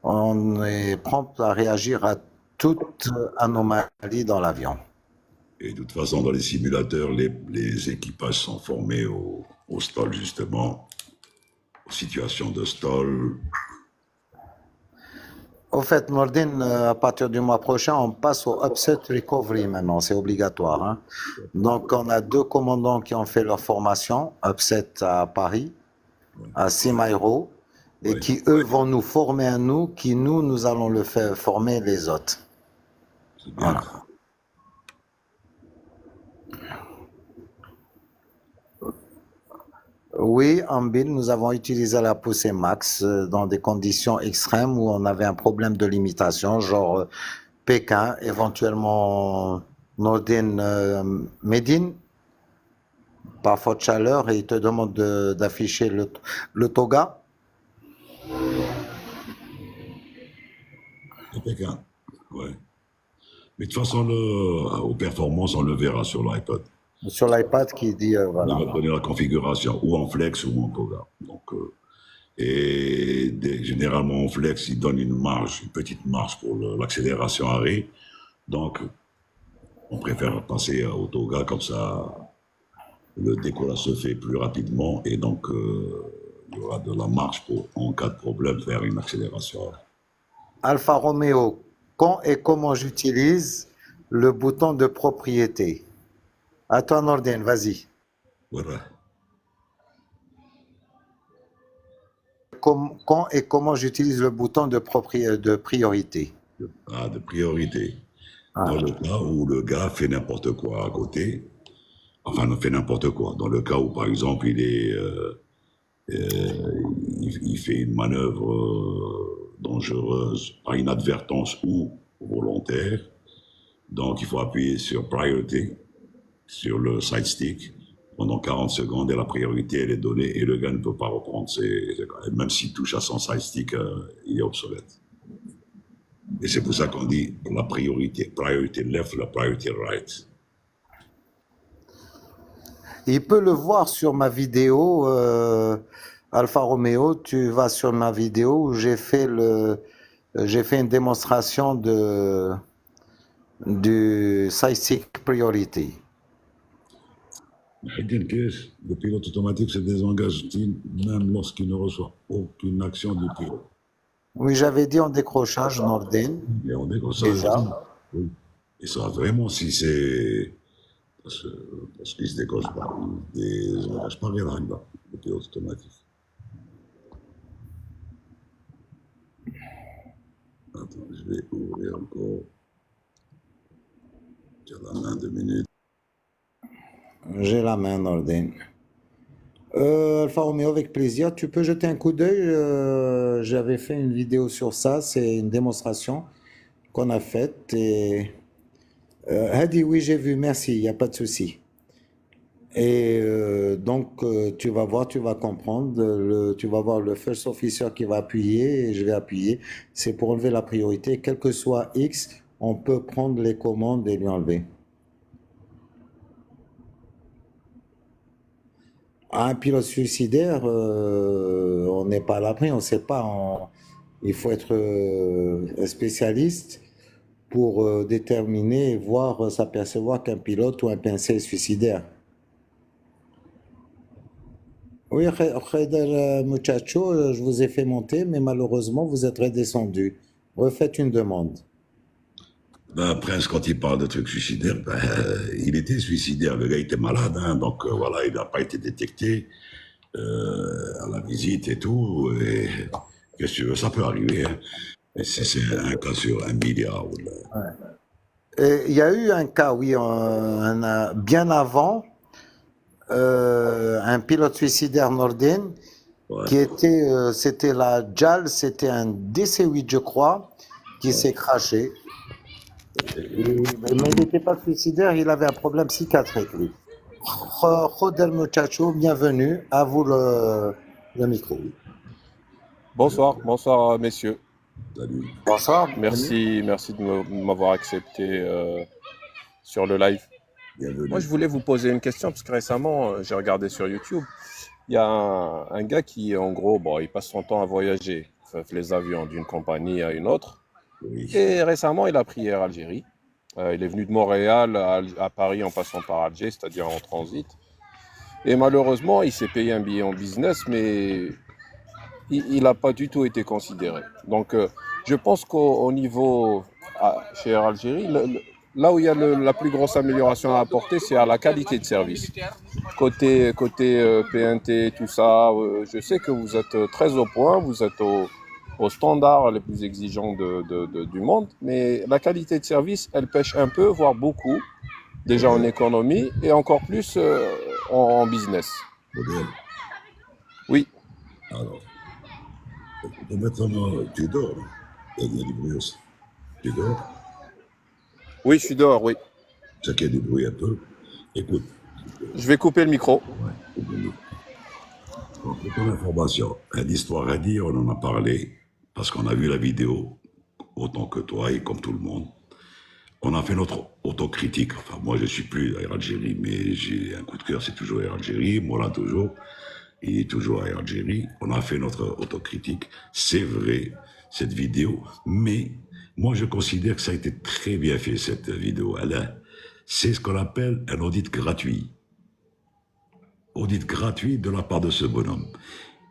Speaker 2: on est prompt à réagir à toute anomalie dans l'avion.
Speaker 1: Et de toute façon, dans les simulateurs, les équipages sont formés au stall, justement, aux situations de stall.
Speaker 2: Au fait, Nordin, à partir du mois prochain, on passe au upset recovery maintenant, c'est obligatoire, hein. Donc, on a 2 commandants qui ont fait leur formation, upset à Paris,
Speaker 1: Ouais,
Speaker 2: à Simairo, et
Speaker 1: ouais.
Speaker 2: qui, eux, vont nous former à nous, qui, nous allons le faire former les autres.
Speaker 1: C'est bien.
Speaker 2: Voilà. Oui, en Bill, nous avons utilisé la poussée max dans des conditions extrêmes où on avait un problème de limitation, genre Pékin, éventuellement Nordin, Médine, par faute de chaleur, et il te demande d'afficher le toga.
Speaker 1: C'est Pékin. Ouais. Mais de toute façon, aux performances, on le verra sur l'iPad.
Speaker 2: Sur l'iPad qui dit,
Speaker 1: Il
Speaker 2: voilà.
Speaker 1: va te donner la configuration, ou en flex ou en toga. Donc, généralement, en flex, il donne une marge, une petite marge pour l'accélération arrêt. Donc, on préfère passer au toga, comme ça, le décollage se fait plus rapidement et donc il y aura de la marge pour, en cas de problème, faire une accélération.
Speaker 2: Alfa Romeo, quand et comment j'utilise le bouton de propriété? À toi, Nordin, vas-y.
Speaker 1: Voilà.
Speaker 2: Quand et comment j'utilise le bouton de priorité?
Speaker 1: Ah, de priorité. Dans
Speaker 2: Ah.
Speaker 1: le cas où le gars fait n'importe quoi à côté, enfin, ne fait n'importe quoi. Dans le cas où, par exemple, il fait une manœuvre dangereuse par inadvertance ou volontaire, donc il faut appuyer sur priority, sur le side stick, pendant 40 secondes et la priorité elle est donnée et le gars ne peut pas reprendre même s'il touche à son side stick, il est obsolète. Et c'est pour ça qu'on dit la priorité left, la priorité right.
Speaker 2: Il peut le voir sur ma vidéo, Alfa Romeo. Tu vas sur ma vidéo où j'ai fait une démonstration du side stick priority.
Speaker 1: Le pilote automatique se désengage-t-il même lorsqu'il ne reçoit aucune action du pilote?
Speaker 2: Oui, j'avais dit en décrochage, Nordin,
Speaker 1: Et on est comme ça,
Speaker 2: déjà.
Speaker 1: oui. Et ça, vraiment, si c'est. Parce qu'il se décoche pas. Il ne désengage pas rien là, le pilote automatique. Attends, je vais ouvrir encore. J'ai la main 2 minutes.
Speaker 2: J'ai la main, Nordin. Alfa Romeo, avec plaisir. Tu peux jeter un coup d'œil. J'avais fait une vidéo sur ça. C'est une démonstration qu'on a faite. Et Hadi, oui, j'ai vu. Merci. Il n'y a pas de souci. Et donc, tu vas voir, tu vas comprendre. Tu vas voir le first officer qui va appuyer et je vais appuyer. C'est pour enlever la priorité. Quel que soit X, on peut prendre les commandes et lui enlever. Un pilote suicidaire, on n'est pas à l'abri, on ne sait pas. Il faut être un spécialiste pour déterminer, voir, s'apercevoir qu'un pilote ou un pincé est suicidaire. Oui, Khader Muchacho, je vous ai fait monter, mais malheureusement, vous êtes redescendu. Refaites une demande.
Speaker 1: Ben, Prince, quand il parle de trucs suicidaires, ben, il était suicidaire. Le gars était malade, hein, donc voilà, il n'a pas été détecté à la visite et tout. Et qu'est-ce que tu veux, ça peut arriver. Hein. Et c'est un cas sur 1 milliard.
Speaker 2: Et il y a eu un cas, oui, bien avant, un pilote suicidaire nordien
Speaker 1: Ouais,
Speaker 2: qui était, c'était la JAL, c'était un DC-8, je crois, qui s'est craché. Mais il n'était pas suicidaire, il avait un problème psychiatrique, lui. Joder muchacho, bienvenue, à vous le micro.
Speaker 4: Bonsoir, bonsoir messieurs.
Speaker 1: salut.
Speaker 2: Bonsoir.
Speaker 4: Merci de m'avoir accepté sur le live.
Speaker 1: Bienvenue.
Speaker 4: Moi, je voulais vous poser une question parce que récemment, j'ai regardé sur YouTube. Il y a un gars qui, en gros, bon, il passe son temps à voyager, les avions d'une compagnie à une autre.
Speaker 1: Oui.
Speaker 4: Et récemment, il a pris Air Algérie. Il est venu de Montréal à Paris en passant par Alger, c'est-à-dire en transit. Et malheureusement, il s'est payé un billet en business, mais il n'a pas du tout été considéré. Donc, je pense qu'au niveau chez Air Algérie, là où il y a la plus grosse amélioration à apporter, c'est à la qualité de service. Côté PNT, tout ça, je sais que vous êtes très au point, vous êtes aux standards les plus exigeants du monde, mais la qualité de service, elle pêche un peu, voire beaucoup, déjà en économie et encore plus en business.
Speaker 1: Modèle.
Speaker 4: Oui,
Speaker 1: Alors, maintenant, tu dors. Il y a du bruit aussi. Tu dors.
Speaker 4: oui, je suis dehors, oui.
Speaker 1: C'est qu'il y a du bruit un peu. Écoute.
Speaker 4: Je vais couper le micro.
Speaker 1: Ouais, donc, pour ton information, une histoire à dire, on en a parlé, parce qu'on a vu la vidéo, autant que toi et comme tout le monde. On a fait notre autocritique. Enfin, moi, je suis plus à Air Algérie, mais j'ai un coup de cœur, c'est toujours Air Algérie. Moi, là, toujours. Il est toujours à Air Algérie. On a fait notre autocritique. C'est vrai, cette vidéo. Mais moi, je considère que ça a été très bien fait, cette vidéo. C'est ce qu'on appelle un audit gratuit. Audit gratuit de la part de ce bonhomme,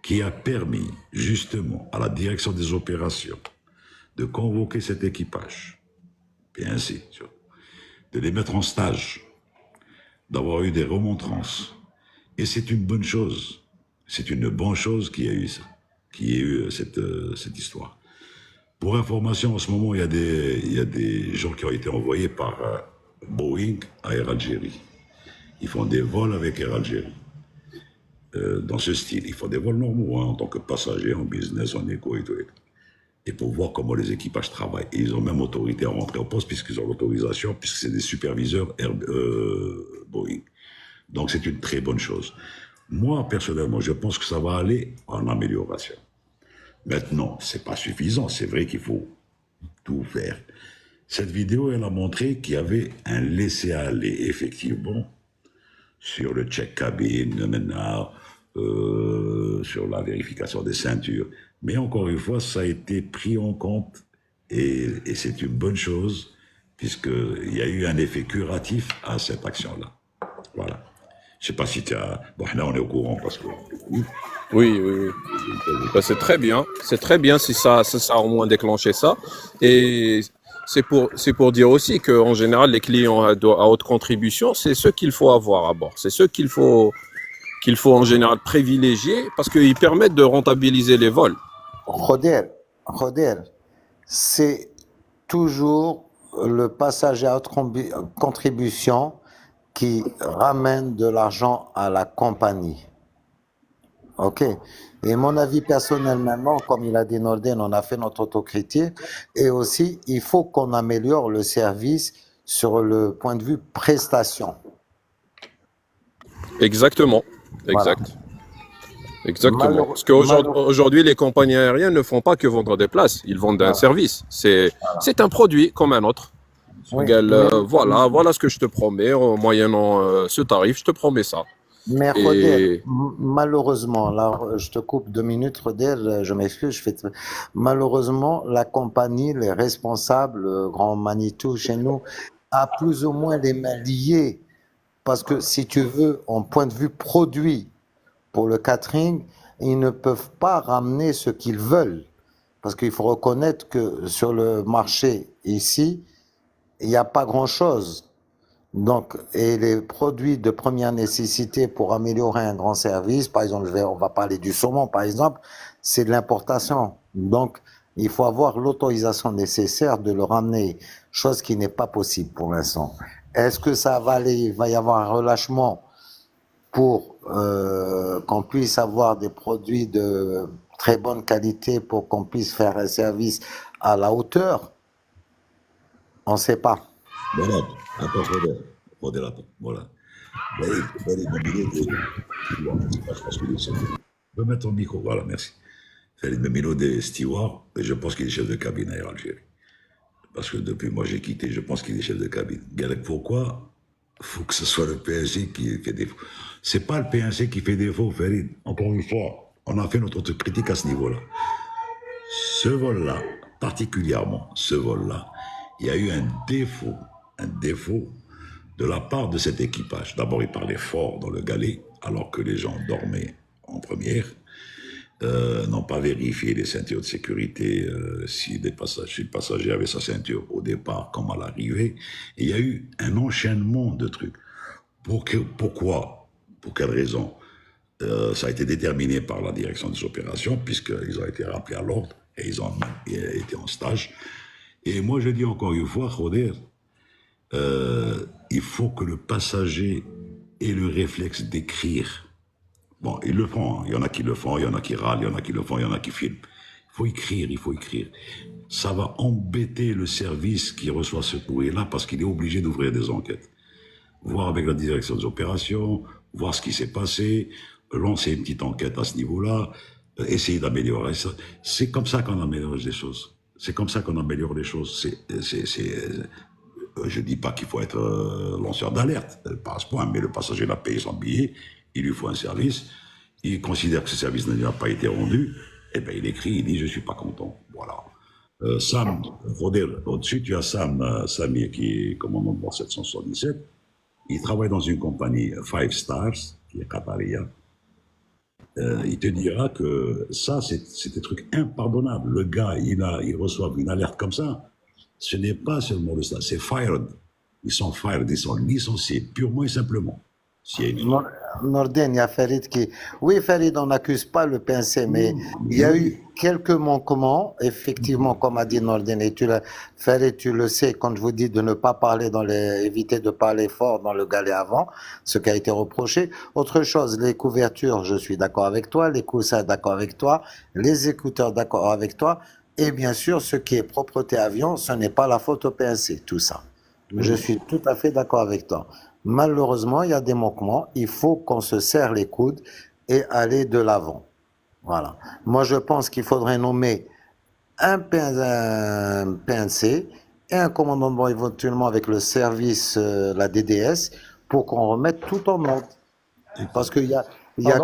Speaker 1: qui a permis, justement, à la direction des opérations, de convoquer cet équipage, et ainsi, de les mettre en stage, d'avoir eu des remontrances. Et c'est une bonne chose. C'est une bonne chose qu'il y a eu ça, qu'il y ait eu cette histoire. Pour information, en ce moment, il y a des gens qui ont été envoyés par Boeing à Air Algérie. Ils font des vols avec Air Algérie. Dans ce style, ils font des vols normaux, hein, en tant que passagers, en business, en éco et tout. Et pour voir comment les équipages travaillent. Et ils ont même autorité à rentrer au poste, puisqu'ils ont l'autorisation, puisque c'est des superviseurs Boeing. Donc c'est une très bonne chose. Moi, personnellement, je pense que ça va aller en amélioration. Maintenant, c'est pas suffisant. C'est vrai qu'il faut tout faire. Cette vidéo, elle a montré qu'il y avait un laisser-aller, effectivement, sur le check cabine, maintenant, sur la vérification des ceintures. Mais encore une fois, ça a été pris en compte et c'est une bonne chose, puisqu'il y a eu un effet curatif à cette action-là. Voilà. Je ne sais pas si tu as... Bon, là, on est au courant parce que...
Speaker 4: Oui. Ben, c'est très bien. C'est très bien si ça a au moins déclenché ça. Et c'est pour dire aussi qu'en général, les clients à haute contribution, c'est ceux qu'il faut avoir à bord. C'est ceux qu'il faut en général privilégier parce qu'ils permettent de rentabiliser les vols.
Speaker 2: Roder, c'est toujours le passager à haute contribution qui ramène de l'argent à la compagnie. Ok. Et mon avis personnel maintenant, comme il a dit Norden, on a fait notre autocritique. Et aussi, il faut qu'on améliore le service sur le point de vue prestation.
Speaker 4: Exactement.
Speaker 2: Voilà.
Speaker 4: Exactement. Parce qu'aujourd'hui, les compagnies aériennes ne font pas que vendre des places. Ils vendent un service. C'est un produit comme un autre.
Speaker 2: Oui,
Speaker 4: Voilà ce que je te promets, moyennant ce tarif, je te promets ça.
Speaker 2: Mais Roder, malheureusement, là, je te coupe 2 minutes, Roder, je m'excuse, malheureusement, la compagnie, les responsables, Grand Manitou chez nous, a plus ou moins les mains liées. Parce que si tu veux, en point de vue produit, pour le catering, ils ne peuvent pas ramener ce qu'ils veulent. Parce qu'il faut reconnaître que sur le marché ici, il n'y a pas grand-chose. Donc, et les produits de première nécessité pour améliorer un grand service, par exemple, on va parler du saumon, par exemple, c'est de l'importation. Donc, il faut avoir l'autorisation nécessaire de le ramener, chose qui n'est pas possible pour l'instant. Est-ce que ça va aller, il va y avoir un relâchement pour qu'on puisse avoir des produits de très bonne qualité pour qu'on puisse faire un service à la hauteur? On ne sait pas.
Speaker 1: Voilà. Attends, Roder, attends. Voilà. Je peux mettre ton micro, voilà, merci. Khalid Memino des stewards, et je pense qu'il est chef de cabine à Air Algérie. Parce que depuis moi j'ai quitté, je pense qu'il est chef de cabine. Pourquoi il faut que ce soit le PNC qui fait défaut? C'est pas le PNC qui fait défaut, Farid. Encore une fois, on a fait notre critique à ce niveau-là. Ce vol-là, particulièrement ce vol-là, il y a eu un défaut un défaut de la part de cet équipage. D'abord, il parlait fort dans le galet, alors que les gens dormaient en première. N'ont pas vérifié les ceintures de sécurité, si le passager avait sa ceinture au départ comme à l'arrivée. Et il y a eu un enchaînement de trucs. Pourquoi? Pour quelle raison? Ça a été déterminé par la direction des opérations, puisqu'ils ont été rappelés à l'ordre et ils ont été en stage. Et moi, je dis encore une fois, Khoder, il faut que le passager ait le réflexe d'écrire. Bon, ils le font, hein. Il y en a qui le font, il y en a qui râlent, il y en a qui le font, il y en a qui filment. Il faut écrire, il faut écrire. Ça va embêter le service qui reçoit ce courrier-là parce qu'il est obligé d'ouvrir des enquêtes. Voir avec la direction des opérations, voir ce qui s'est passé, lancer une petite enquête à ce niveau-là, essayer d'améliorer ça. C'est comme ça qu'on améliore les choses. C'est comme ça qu'on améliore les choses. Je dis pas qu'il faut être lanceur d'alerte, pas à ce point, mais le passager l'a payé son billet, il lui faut un service, il considère que ce service n'a pas été rendu, et bien il écrit, il dit je suis pas content. Voilà. Sam, au-dessus tu as Samir qui est commandant de bord 777, il travaille dans une compagnie Five Stars, qui est qataria. Il te dira que ça, c'est des trucs impardonnables. Le gars, il reçoit une alerte comme ça. Ce n'est pas seulement ça, c'est fired. Ils sont fired, ils sont licenciés, purement et simplement. S'il y a une...
Speaker 2: Norden, il y a Farid qui... Oui, Farid, on n'accuse pas le PNC, mais il y a eu quelques manquements, effectivement, comme a dit Norden, et Farid, tu le sais, quand je vous dis de ne pas parler éviter de parler fort dans le galet avant, ce qui a été reproché. Autre chose, les couvertures, je suis d'accord avec toi, les coussins, d'accord avec toi, les écouteurs, d'accord avec toi, et bien sûr, ce qui est propreté avion, ce n'est pas la faute au PNC, tout ça. Je suis tout à fait d'accord avec toi. Malheureusement, il y a des manquements. Il faut qu'on se serre les coudes et aller de l'avant. Voilà. Moi, je pense qu'il faudrait nommer un PNC et un commandant de bord éventuellement avec le service, la DDS, pour qu'on remette tout en ordre. Parce qu'il y a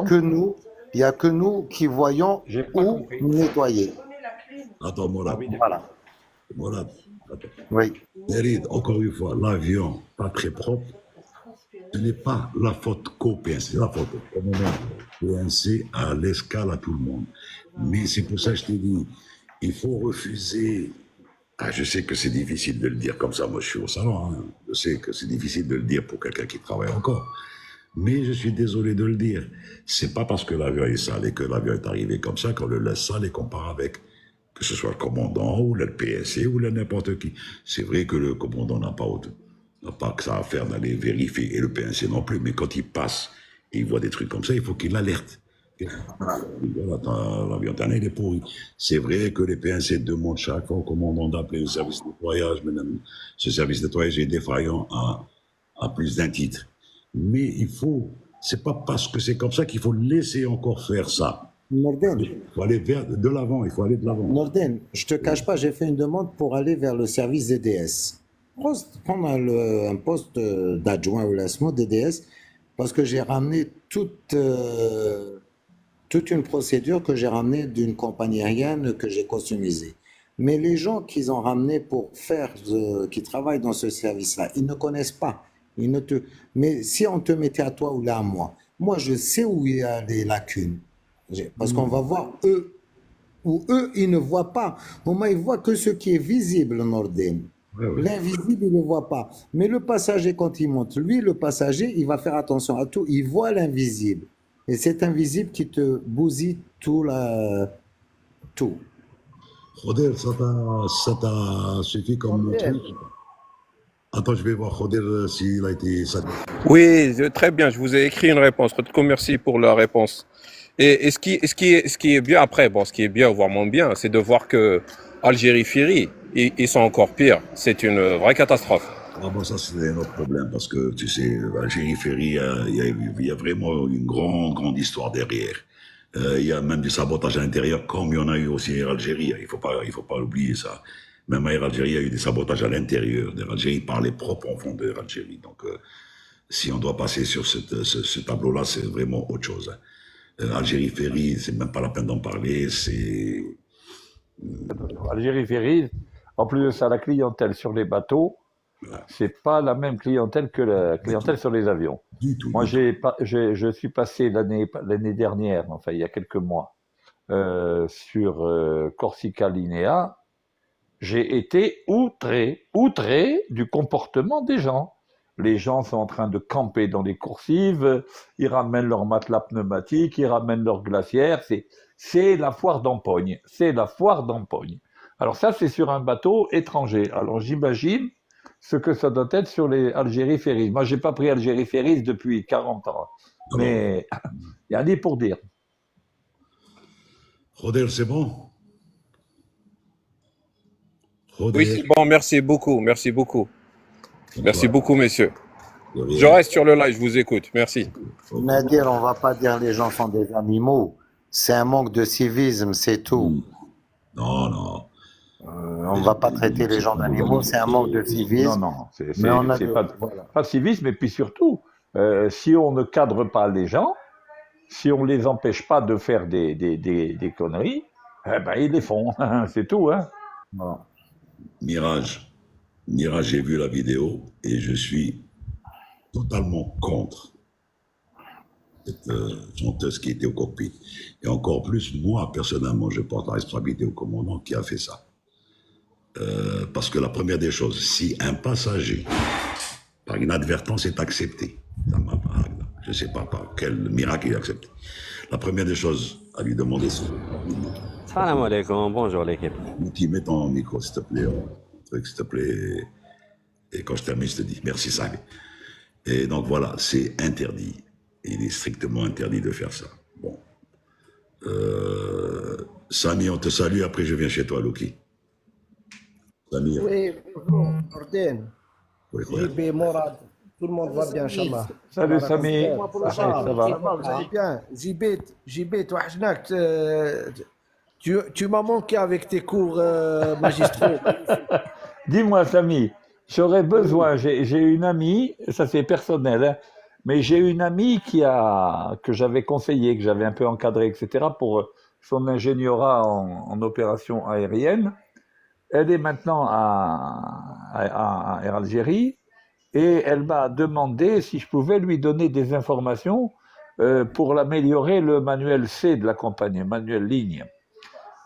Speaker 2: que nous qui voyons où nettoyer.
Speaker 1: Attends, Mourad.
Speaker 2: Voilà.
Speaker 1: Mourad, attends.
Speaker 2: Oui.
Speaker 1: Merid, encore une fois, l'avion pas très propre, ce n'est pas la faute qu'au PNC, c'est la faute au PNC à l'escale à tout le monde. Mais c'est pour ça que je t'ai dit, il faut refuser. Ah, je sais que c'est difficile de le dire comme ça, moi je suis au salon, hein. Je sais que c'est difficile de le dire pour quelqu'un qui travaille encore. Mais je suis désolé de le dire. C'est pas parce que l'avion est sale et que l'avion est arrivé comme ça qu'on le laisse sale et qu'on part avec. Que ce soit le commandant ou le PSC ou n'importe qui. C'est vrai que le commandant n'a pas que ça à faire d'aller vérifier, et le PNC non plus, mais quand il passe et il voit des trucs comme ça, il faut qu'il alerte. Voilà, l'avion il est pourri. C'est vrai que les PNC demandent chaque fois au commandant d'appeler le service de nettoyage, mais même ce service de nettoyage est défaillant à plus d'un titre. Mais c'est pas parce que c'est comme ça qu'il faut laisser encore faire ça.
Speaker 2: Norden.
Speaker 1: Il faut aller de l'avant, il faut aller de l'avant.
Speaker 2: Norden, je te cache pas, j'ai fait une demande pour aller vers le service DDS. Prendre un poste d'adjoint au lancement DDS, parce que j'ai ramené toute une procédure que j'ai ramenée d'une compagnie aérienne que j'ai customisée. Mais les gens qu'ils ont ramenés pour qui travaillent dans ce service-là, ils ne connaissent pas. Mais si on te mettait à toi ou là à moi je sais où il y a des lacunes. Parce qu'on va voir eux, ils ne voient pas. Au moins, ils voient que ce qui est visible, Norden.
Speaker 1: Ouais.
Speaker 2: L'invisible, il ne le voit pas. Mais le passager, quand il monte, lui, le passager, il va faire attention à tout. Il voit l'invisible. Et c'est invisible qui te bousille tout.
Speaker 1: Khoder, ça t'a suffi comme truc? Attends, je vais voir Khoder s'il a été satisfait.
Speaker 4: Oui, très bien. Je vous ai écrit une réponse. Merci pour la réponse. Et ce qui est bien après, ce qui est bien, voire moins bien, c'est de voir que Algérie Ferry, ils sont encore pires. C'est une vraie catastrophe.
Speaker 1: Ah bon, ça c'est un autre problème parce que tu sais, Algérie Ferry, il y a vraiment une grande histoire derrière. Il y a même du sabotage à l'intérieur, comme il y en a eu aussi à Air Algérie. Il faut pas l'oublier ça. Même à Air Algérie, il y a eu des sabotages à l'intérieur d'Air Algérie par les propres enfants d'Air Algérie. Donc, si on doit passer sur ce tableau-là, c'est vraiment autre chose. Algérie Ferry, c'est même pas la peine d'en parler.
Speaker 3: Algérie Ferry, en plus de ça, la clientèle sur les bateaux, C'est pas la même clientèle que la
Speaker 1: Du
Speaker 3: clientèle
Speaker 1: tout,
Speaker 3: sur les avions.
Speaker 1: du tout,
Speaker 3: Moi,
Speaker 1: du tout.
Speaker 3: je suis passé l'année dernière, enfin il y a quelques mois, sur Corsica Linea. J'ai été outré du comportement des gens. Les gens sont en train de camper dans les coursives, ils ramènent leur matelas pneumatique, ils ramènent leur glacière. C'est la foire d'empoigne. C'est la foire d'empoigne. Alors ça, c'est sur un bateau étranger. Alors j'imagine ce que ça doit être sur les Algérie Ferries. Moi, j'ai pas pris Algérie Ferries depuis 40 ans.
Speaker 1: Alors,
Speaker 3: Mais il y a des pour dire.
Speaker 1: Roder, c'est bon?
Speaker 4: Oui,
Speaker 1: Roder,
Speaker 4: c'est bon, merci beaucoup, merci beaucoup. Merci
Speaker 1: voilà,
Speaker 4: beaucoup, messieurs.
Speaker 1: de
Speaker 4: Je
Speaker 1: rien.
Speaker 4: reste sur le live, je vous écoute. Merci.
Speaker 1: Ok.
Speaker 2: Nadir, on va pas dire les gens sont des animaux. C'est un manque de civisme, c'est tout.
Speaker 1: Non, non.
Speaker 2: On va pas traiter les gens d'animaux, c'est un manque de
Speaker 3: Non,
Speaker 2: civisme.
Speaker 3: non,
Speaker 2: Mais on a
Speaker 3: c'est
Speaker 2: des,
Speaker 3: pas,
Speaker 2: voilà.
Speaker 3: pas de civisme. Et puis surtout, si on ne cadre pas les gens, si on les empêche pas de faire des conneries, eh ben, ils les font. C'est tout, hein.
Speaker 2: Bon.
Speaker 1: Mirage. Mirage, j'ai vu la vidéo et je suis totalement contre cette chanteuse qui était au cockpit. Et encore plus, moi, personnellement, je porte la responsabilité au commandant qui a fait ça. Parce que la première des choses, si un passager, par inadvertance, est accepté, je ne sais pas par quel miracle il est accepté, la première des choses à lui demander, c'est
Speaker 5: Salam alaikum, bonjour l'équipe.
Speaker 1: mets ton micro, s'il te plaît, truc, s'il te plaît. Et quand je termine, je te dis merci, Sag. Et donc voilà, c'est interdit. Il est strictement interdit de faire ça. Bon. Samy, on te salue, après je viens chez toi, Loki. Samir,
Speaker 6: Oui, bonjour, Ordine,
Speaker 1: oui, oui.
Speaker 6: JB, Morad, tout le monde va bien, Inch'Allah.
Speaker 3: Salut
Speaker 6: Voilà,
Speaker 3: Samy, ça va?
Speaker 6: vous allez bien. JB, toi, Hajnak, tu m'as manqué avec tes cours magistraux.
Speaker 3: Dis-moi, Samy, j'aurais besoin, j'ai une amie, ça c'est personnel, hein, mais j'ai une amie que j'avais conseillé, que j'avais un peu encadré, etc., pour son ingénierat en opération aérienne. Elle est maintenant à Air Algérie et elle m'a demandé si je pouvais lui donner des informations pour l'améliorer le manuel C de la compagnie, manuel ligne.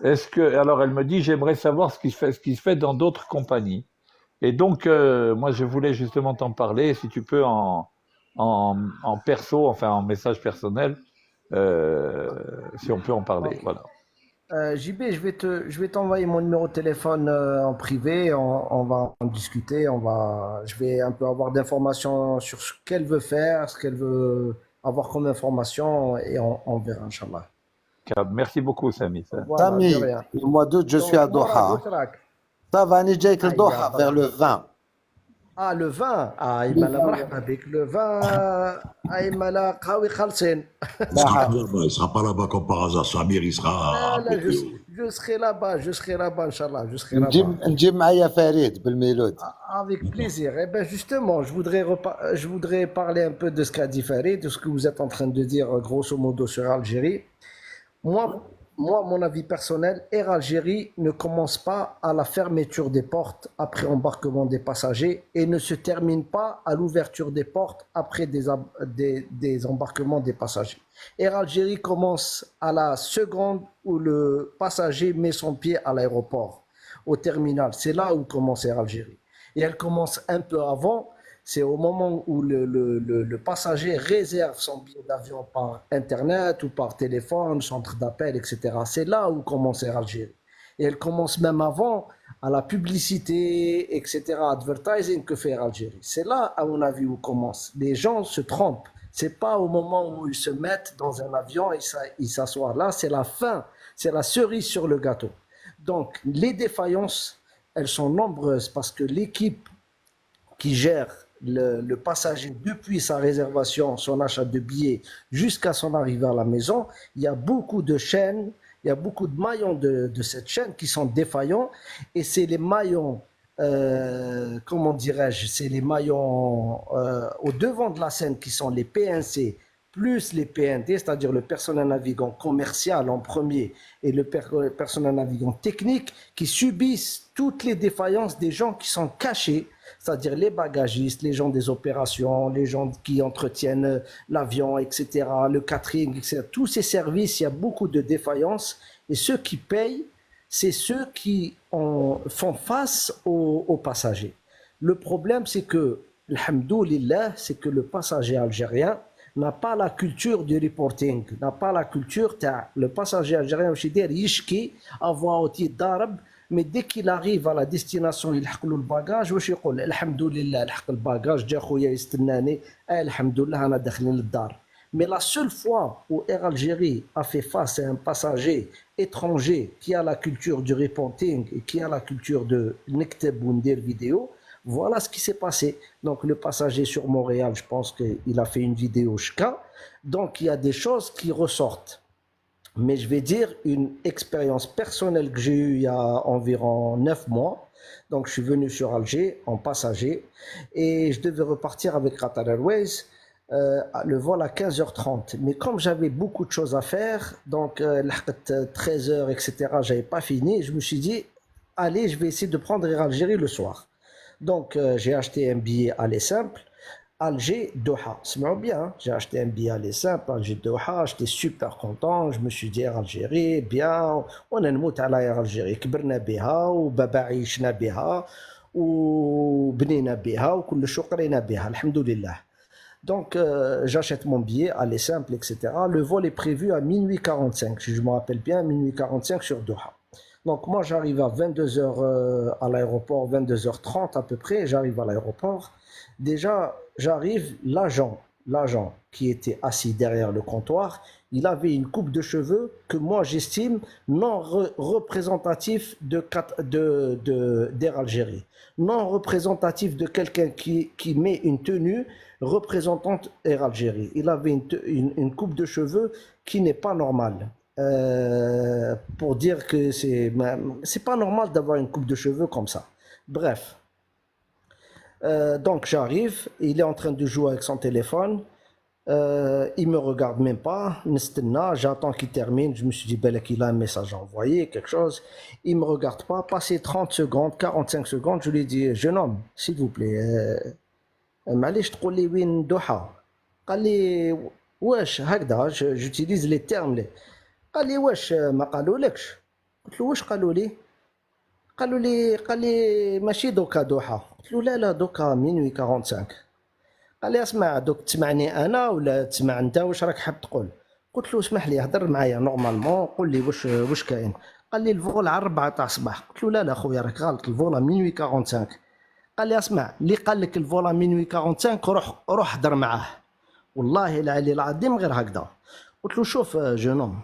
Speaker 3: Alors elle me dit, j'aimerais savoir ce qui se fait dans d'autres compagnies. Et donc, moi, je voulais justement t'en parler, si tu peux, en perso, enfin en message personnel, si on peut en parler. Voilà.
Speaker 6: JB, je vais t'envoyer mon numéro de téléphone en privé. On va en discuter. Je vais un peu avoir d'informations sur ce qu'elle veut faire, ce qu'elle veut avoir comme information, et on verra, Inch'Allah.
Speaker 3: Merci beaucoup, Samy.
Speaker 6: Voilà, de
Speaker 2: Samy,
Speaker 6: rien.
Speaker 2: le mois d'août, je suis à
Speaker 6: Donc, Morad,
Speaker 2: Doha.
Speaker 6: où تراك؟
Speaker 2: Ça va, Nidjek le
Speaker 6: Ah,
Speaker 2: Doha, vers le 20.
Speaker 6: Ah, le vin. Ah, il m'a la marhaba avec le vin. Ah, il m'a la qawi khalsin.
Speaker 1: Il ne sera pas là-bas comme par hasard. Samir, il sera à
Speaker 6: Là,
Speaker 1: Tokyo.
Speaker 6: je serai là-bas, Inch'Allah, je serai là-bas.
Speaker 2: نجيب معايا فريد بالميلود.
Speaker 6: Avec plaisir. Eh bien, justement, je voudrais parler un peu de ce qu'a dit Farid, de ce que vous êtes en train de dire, grosso modo, sur Algérie. Mon avis personnel, Air Algérie ne commence pas à la fermeture des portes après embarquement des passagers et ne se termine pas à l'ouverture des portes après des embarquements des passagers. Air Algérie commence à la seconde où le passager met son pied à l'aéroport, au terminal. C'est là où commence Air Algérie. Et elle commence un peu avant. C'est au moment où le passager réserve son billet d'avion par Internet ou par téléphone, centre d'appel, etc. C'est là où commence Air Algérie. Et elle commence même avant à la publicité, etc., advertising que fait Air Algérie. C'est là, à mon avis, où commence. Les gens se trompent. C'est pas au moment où ils se mettent dans un avion et ils s'assoient. Là, c'est la fin. C'est la cerise sur le gâteau. Donc, les défaillances, elles sont nombreuses parce que l'équipe qui gère le passager depuis sa réservation, son achat de billets jusqu'à son arrivée à la maison, il y a beaucoup de chaînes, il y a beaucoup de maillons de cette chaîne qui sont défaillants et c'est les maillons, comment dirais-je, c'est les maillons au devant de la scène qui sont les PNC plus les PNT, c'est-à-dire le personnel navigant commercial en premier et le personnel navigant technique, qui subissent toutes les défaillances des gens qui sont cachés, c'est-à-dire les bagagistes, les gens des opérations, les gens qui entretiennent l'avion, etc., le catering, etc. Tous ces services, il y a beaucoup de défaillances et ceux qui payent, c'est ceux qui font face aux passagers. Le problème, c'est que, alhamdoulilah, c'est que le passager algérien n'a pas la culture du reporting, n'a pas la culture, le passager algérien, yishki, à voix haute, darab, mais dès qu'il arrive à la destination, il a le bagage, il dit alhamdoulilah, il a le bagage, j'ai khouya yistennani, alhamdoulilah, ana dakhlin l'dar. Mais la seule fois où Air Algérie a fait face à un passager étranger qui a la culture du reporting et qui a la culture de Nekteb Wundir vidéo, voilà ce qui s'est passé. Donc le passager sur Montréal, je pense qu'il a fait une vidéo chka. Donc il y a des choses qui ressortent. Mais je vais dire une expérience personnelle que j'ai eue il y a environ 9 mois. Donc je suis venu sur Alger en passager et je devais repartir avec Qatar Airways. Le vol à 15h30. Mais comme j'avais beaucoup de choses à faire, donc 13h, etc., j'avais pas fini, je me suis dit, allez, je vais essayer de prendre Air Algérie le soir. Donc j'ai acheté un billet aller simple, Alger-Doha. C'est bien, hein? J'ai acheté un billet aller simple, Alger-Doha, j'étais super content, je me suis dit Air Algérie, bien, on a une moute à Air Algérie, كبرنا بها وبابا عيشنا بها وبنينا بها وكل شيء قرينا بها الحمد لله. Donc, j'achète mon billet, aller simple, etc. Le vol est prévu à minuit 45, si je me rappelle bien, minuit 45 sur Doha. Donc, moi, j'arrive à 22h à l'aéroport, 22h30 à peu près, j'arrive à l'aéroport. Déjà, j'arrive, l'agent qui était assis derrière le comptoir, il avait une coupe de cheveux que moi, j'estime non représentatif d'Air Algérie. Non représentatif de quelqu'un qui met une tenue représentante Air Algérie. Il avait une coupe de cheveux qui n'est pas normale. Pour dire que c'est pas normal d'avoir une coupe de cheveux comme ça. Bref. Donc j'arrive, il est en train de jouer avec son téléphone. Il me regarde même pas. J'attends qu'il termine. Je me suis dit, qu'il a un message à envoyer, quelque chose. Il me regarde pas. Passé 30 secondes, 45 secondes, je lui ai dit, jeune homme, s'il vous plaît, معليش تقول لي وين دوحة؟ قال لي واش هكذا، j'utilise les termes لي. قال لي واش ما قالولكش؟ قلت له واش قالوا لي؟ قال لي ماشي دوكا دوحة. قلت له لا دوكا minuit 45. قال لي اسمع دوك تسمعني انا ولا تسمع انت واش راك حاب تقول؟ قلت له اسمح لي هضر معايا نورمالمون، قول لي واش كاين. قال لي الفول على 4 تاع الصباح. قلت له لا خويا راك غلط، الفول minuit 45. قال لي اسمع اللي قال لك الفول minuit 45 روح هضر معاه، والله العلي العظيم غير هكذا. قلت له شوف جونوم،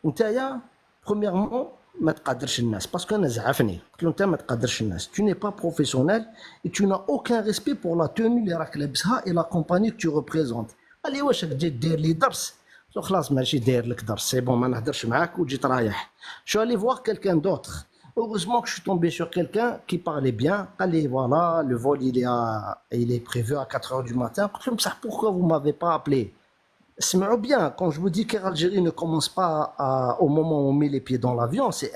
Speaker 6: نتايا برومييرمون ما تقدرش الناس باسكو انا زعفني. قلت له انت ما تقدرش الناس، tu n'es pas professionnel et tu n'as aucun respect pour la tenue اللي راك لابسها et la compagnie que tu représentes. قال لي واش تجي دير لي درس؟ قلت له خلاص ماشي داير لك درس، سي بون ما نهضرش معاك وجيت رايح. Je suis allé voir quelqu'un d'autre. Heureusement que je suis tombé sur quelqu'un qui parlait bien. Allez, voilà, le vol il est prévu à 4h du matin. Pourquoi vous ne m'avez pas appelé? C'est bien, quand je vous dis qu'Air Algérie ne commence pas au moment où on met les pieds dans l'avion, c'est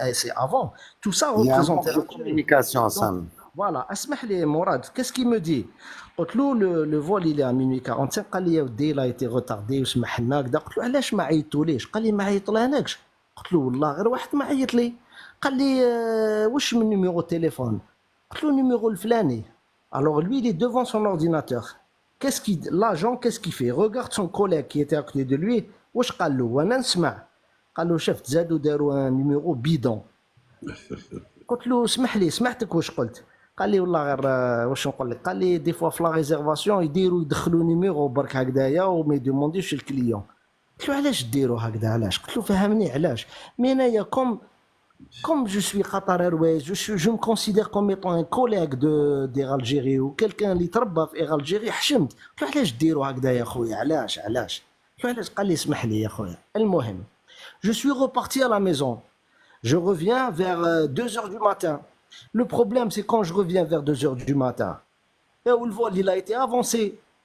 Speaker 6: avant. Tout ça représente
Speaker 2: la communication, Sam.
Speaker 6: Voilà, اسمح لي Mourad, qu'est-ce qu'il me dit? قلت له le vol il est à minuit 45. قال لي يا ودي il a été retardé وسمح لنا كذا. قلت له علاش ما عيطتوليش؟ قال لي ما عيطلانكش. قلت له والله غير واحد ما عيط لي. قال لي واش من numéro de téléphone؟ قلت له numéro الفلاني. Alors lui il est devant son ordinateur. L'agent qu'est-ce qu'il fait? Regarde son collègue qui était à côté de lui. واش قال له؟ وانا نسمع. قال له شفت زادوا داروا un numéro bidon. قلت له اسمح لي سمعتك واش قلت؟ قال لي والله غير واش نقول لك؟ قال لي دي فوا في لا ريزيرفاسيون يدخلوا نيميرو برك هكذايا وما يدومونديوش الكليون. قلت له علاش ديروا هكذا علاش؟ قلت له فهمني علاش. مي انايا comme je suis Qatar Airways, je me considère comme étant un collègue d'Air Algérie ou quelqu'un qui travaille في Air Algérie. حشمت قلت له علاش ديروا هكذا يا خويا؟ علاش قلت له علاش؟ قال لي اسمح لي يا خويا. المهم je suis reparti à la maison. Je reviens vers 2h du matin. Le problème c'est quand je reviens vers 2h du matin, le vol il a été avancé.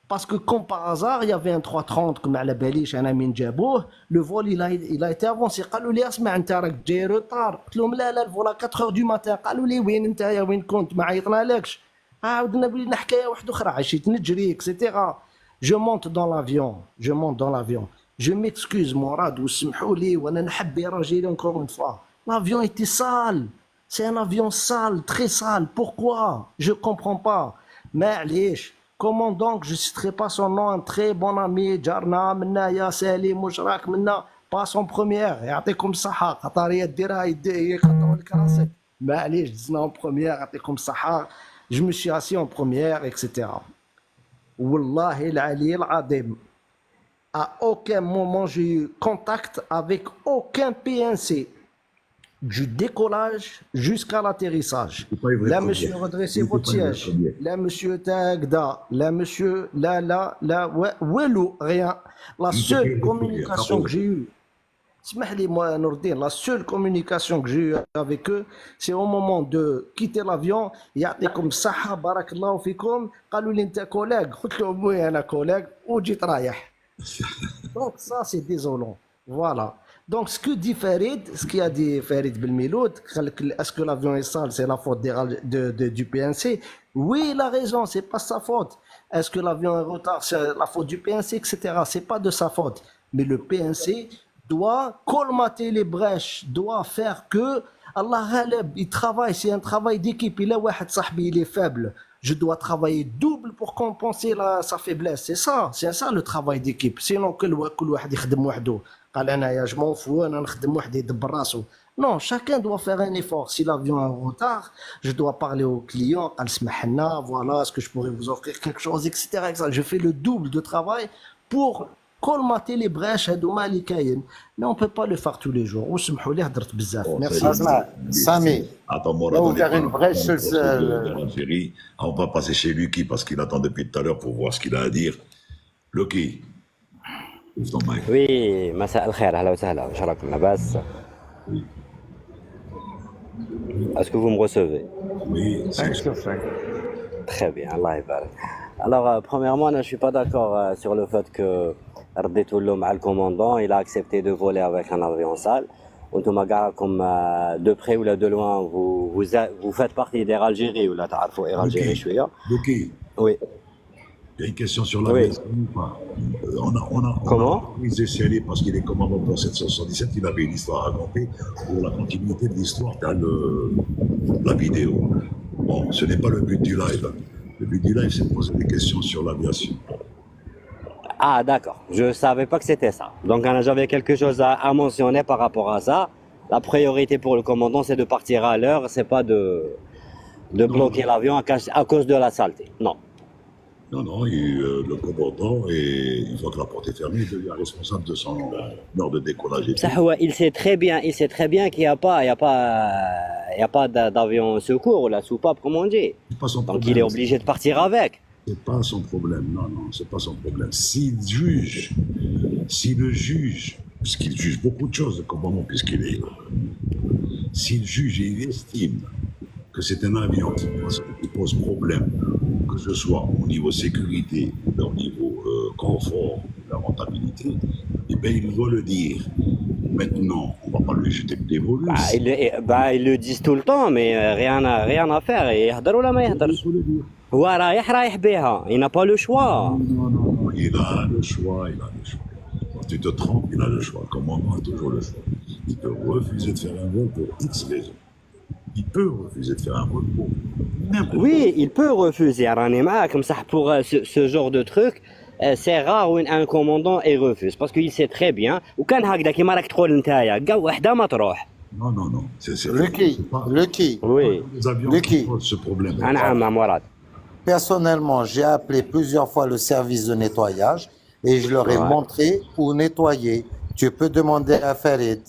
Speaker 6: Parce que comme par hasard, il y avait un 330 comme à la Baliche, un ami Djabouh, le vol il a été avancé. قالوا لي اسمع انت راك جاي روطار. قلت لهم لا الفول 4 du matin. قالوا لي وين انت يا وين كنت ما عيطنالكش. عاودنا بلينا حكايه واحده اخرى عشيت نجري اكسيتيرا. Je monte dans l'avion, je monte dans l'avion. Je m'excuse Mourad وسمحوا لي وانا نحب راجلي encore une fois. L'avion était sale. C'est un avion sale, très sale. Pourquoi? Je comprends pas. معليش. Comment donc je ne citerai pas son nom, un très bon ami, Jarna, Minna, Ya Salim, Mouchrak, Minna, passe en première, يعطيكم الصحة، قطرية ديرها يقطعوا لك راسك. معليش دزنا en première, يعطيكم الصحة. Je me suis assis en première, etc. والله العلي العظيم. À aucun moment j'ai eu contact avec aucun PNC. Du décollage jusqu'à l'atterrissage. Là, monsieur, redressez votre siège. Là, monsieur, Tagda. Là, monsieur, là, Welou, rien. La seule communication que j'ai eue, moi, Nourdine, la seule communication que j'ai eue avec eux, c'est au moment de quitter l'avion. يعطيكم الصحة بارك الله فيكم. قالوا لي أنت collègue. قلت لهم وي أنا collègue وجيت رايح. Donc ça, c'est désolant. Voilà. Donc, ce que dit Farid, ce qu'il a dit Farid Belmiloud, est-ce que l'avion est sale, c'est la faute du PNC? Oui, il a raison, c'est pas sa faute. Est-ce que l'avion est en retard, c'est la faute du PNC, etc. C'est pas de sa faute. Mais le PNC doit colmater les brèches, doit faire que Allah ghaleb, il travaille, c'est un travail d'équipe. Il a واحد صاحبي, il est faible. Je dois travailler double pour compenser sa faiblesse. C'est ça le travail d'équipe. Sinon, كل واحد يخدم وحده. قال أنا je m'en fous, أنا نخدم وحدي يدبر راسه. Non, chacun doit faire un effort. Si l'avion est en retard, je dois parler au client. قال سمح لنا, voilà, est-ce que je pourrais vous offrir quelque chose, etc. Je fais le double de travail pour colmater les brèches هذوما اللي كاين. Mais on peut pas le faire tous les jours. وسمحوا لي هضرت بزاف. Merci.
Speaker 2: Sami,
Speaker 1: attends, moi,
Speaker 2: on va faire une brèche
Speaker 1: Algérie. On va passer chez Lucky parce qu'il attend depuis tout à l'heure pour voir ce qu'il a à dire. Lucky, ouvre ton mic.
Speaker 5: Oui, مساء الخير, أهلا وسهلا, واش راكم لاباس؟ Est-ce que vous me recevez?
Speaker 1: Oui,
Speaker 5: Très bien, Allah يبارك. Alors, premièrement, je ne suis pas d'accord sur le fait que رديتوا مع le commandant, il a accepté de voler avec un avion sale. وانتم كاع comme de près ou de loin, vous faites partie d'Air Algérie ou là تعرفوا Air Algérie شوية.
Speaker 1: Lucky,
Speaker 5: Oui.
Speaker 1: il y a une question sur l'aviation ou pas? On a pris Chéri parce qu'il est commandant pour 777, il avait une histoire à raconter pour la continuité de l'histoire dans la vidéo. Bon, ce n'est pas le but du live. Le but du live, c'est de poser des questions sur l'aviation.
Speaker 5: Ah, d'accord. Je ne savais pas que c'était ça. Donc, j'avais quelque chose à mentionner par rapport à ça. La priorité pour le commandant, c'est de partir à l'heure, c'est pas de bloquer l'avion à cause de la saleté. Non.
Speaker 1: Non, le commandant, une fois que la porte est fermée, il devient responsable de son heure de décollage.
Speaker 5: Il sait très bien qu'il n'y a pas d'avion secours ou la soupape, comme on dit. Donc, il est obligé de partir avec.
Speaker 1: C'est pas son problème, non, c'est pas son problème. Si le juge, parce qu'il juge beaucoup de choses, le commandant, s'il juge et il estime que c'est un avion qui pose problème, que ce soit au niveau sécurité, au niveau confort, la rentabilité, eh bien, il doit le dire. Maintenant, on ne va pas lui jeter le dévolu.
Speaker 5: Ils le disent tout le temps, mais rien à faire. يهدر ولا ما يهدرش. هو رايح بها. Il n'a pas le choix.
Speaker 1: Non, il a le choix. Quand tu te trompes, il a le choix. Le commandant a toujours le choix. Il peut refuser de faire un vol pour X raisons. Il peut refuser de faire un vol pour n'importe quoi.
Speaker 5: Oui, il peut refuser. Comme ça, pour ce genre de truc, c'est rare où un commandant refuse. Parce qu'il sait très bien. وكان هكذا كيما راك تقول نتايا كاع وحده ما تروح.
Speaker 1: Non. C'est
Speaker 2: Lucky.
Speaker 1: Oui. Les avions qui posent ce problème.
Speaker 5: نعم مراد.
Speaker 2: Personnellement, j'ai appelé plusieurs fois le service de nettoyage et je leur ai montré où nettoyer. Tu peux demander à Farid.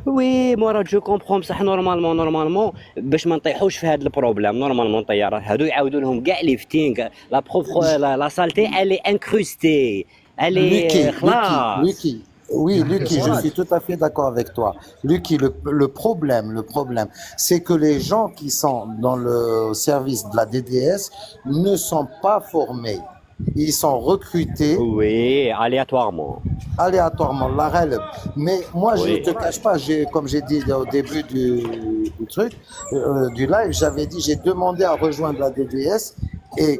Speaker 5: Oui, Morad, je comprends بصح normalement باش ما نطيحوش في هذا البروبليم normalement الطيارات هادو يعاودوا لهم كاع لي فتين la saleté elle est incrustée elle est خلاص.
Speaker 2: Lucky, je suis tout à fait d'accord avec toi. Lucky, le problème, c'est que les gens qui sont dans le service de la DDS ne sont pas formés. ils sont recrutés
Speaker 5: Oui, aléatoirement.
Speaker 2: aléatoirement, la relève. Mais moi, je ne
Speaker 5: Oui.
Speaker 2: te cache pas, comme j'ai dit au début du truc, du live, j'avais dit, j'ai demandé à rejoindre la DDS et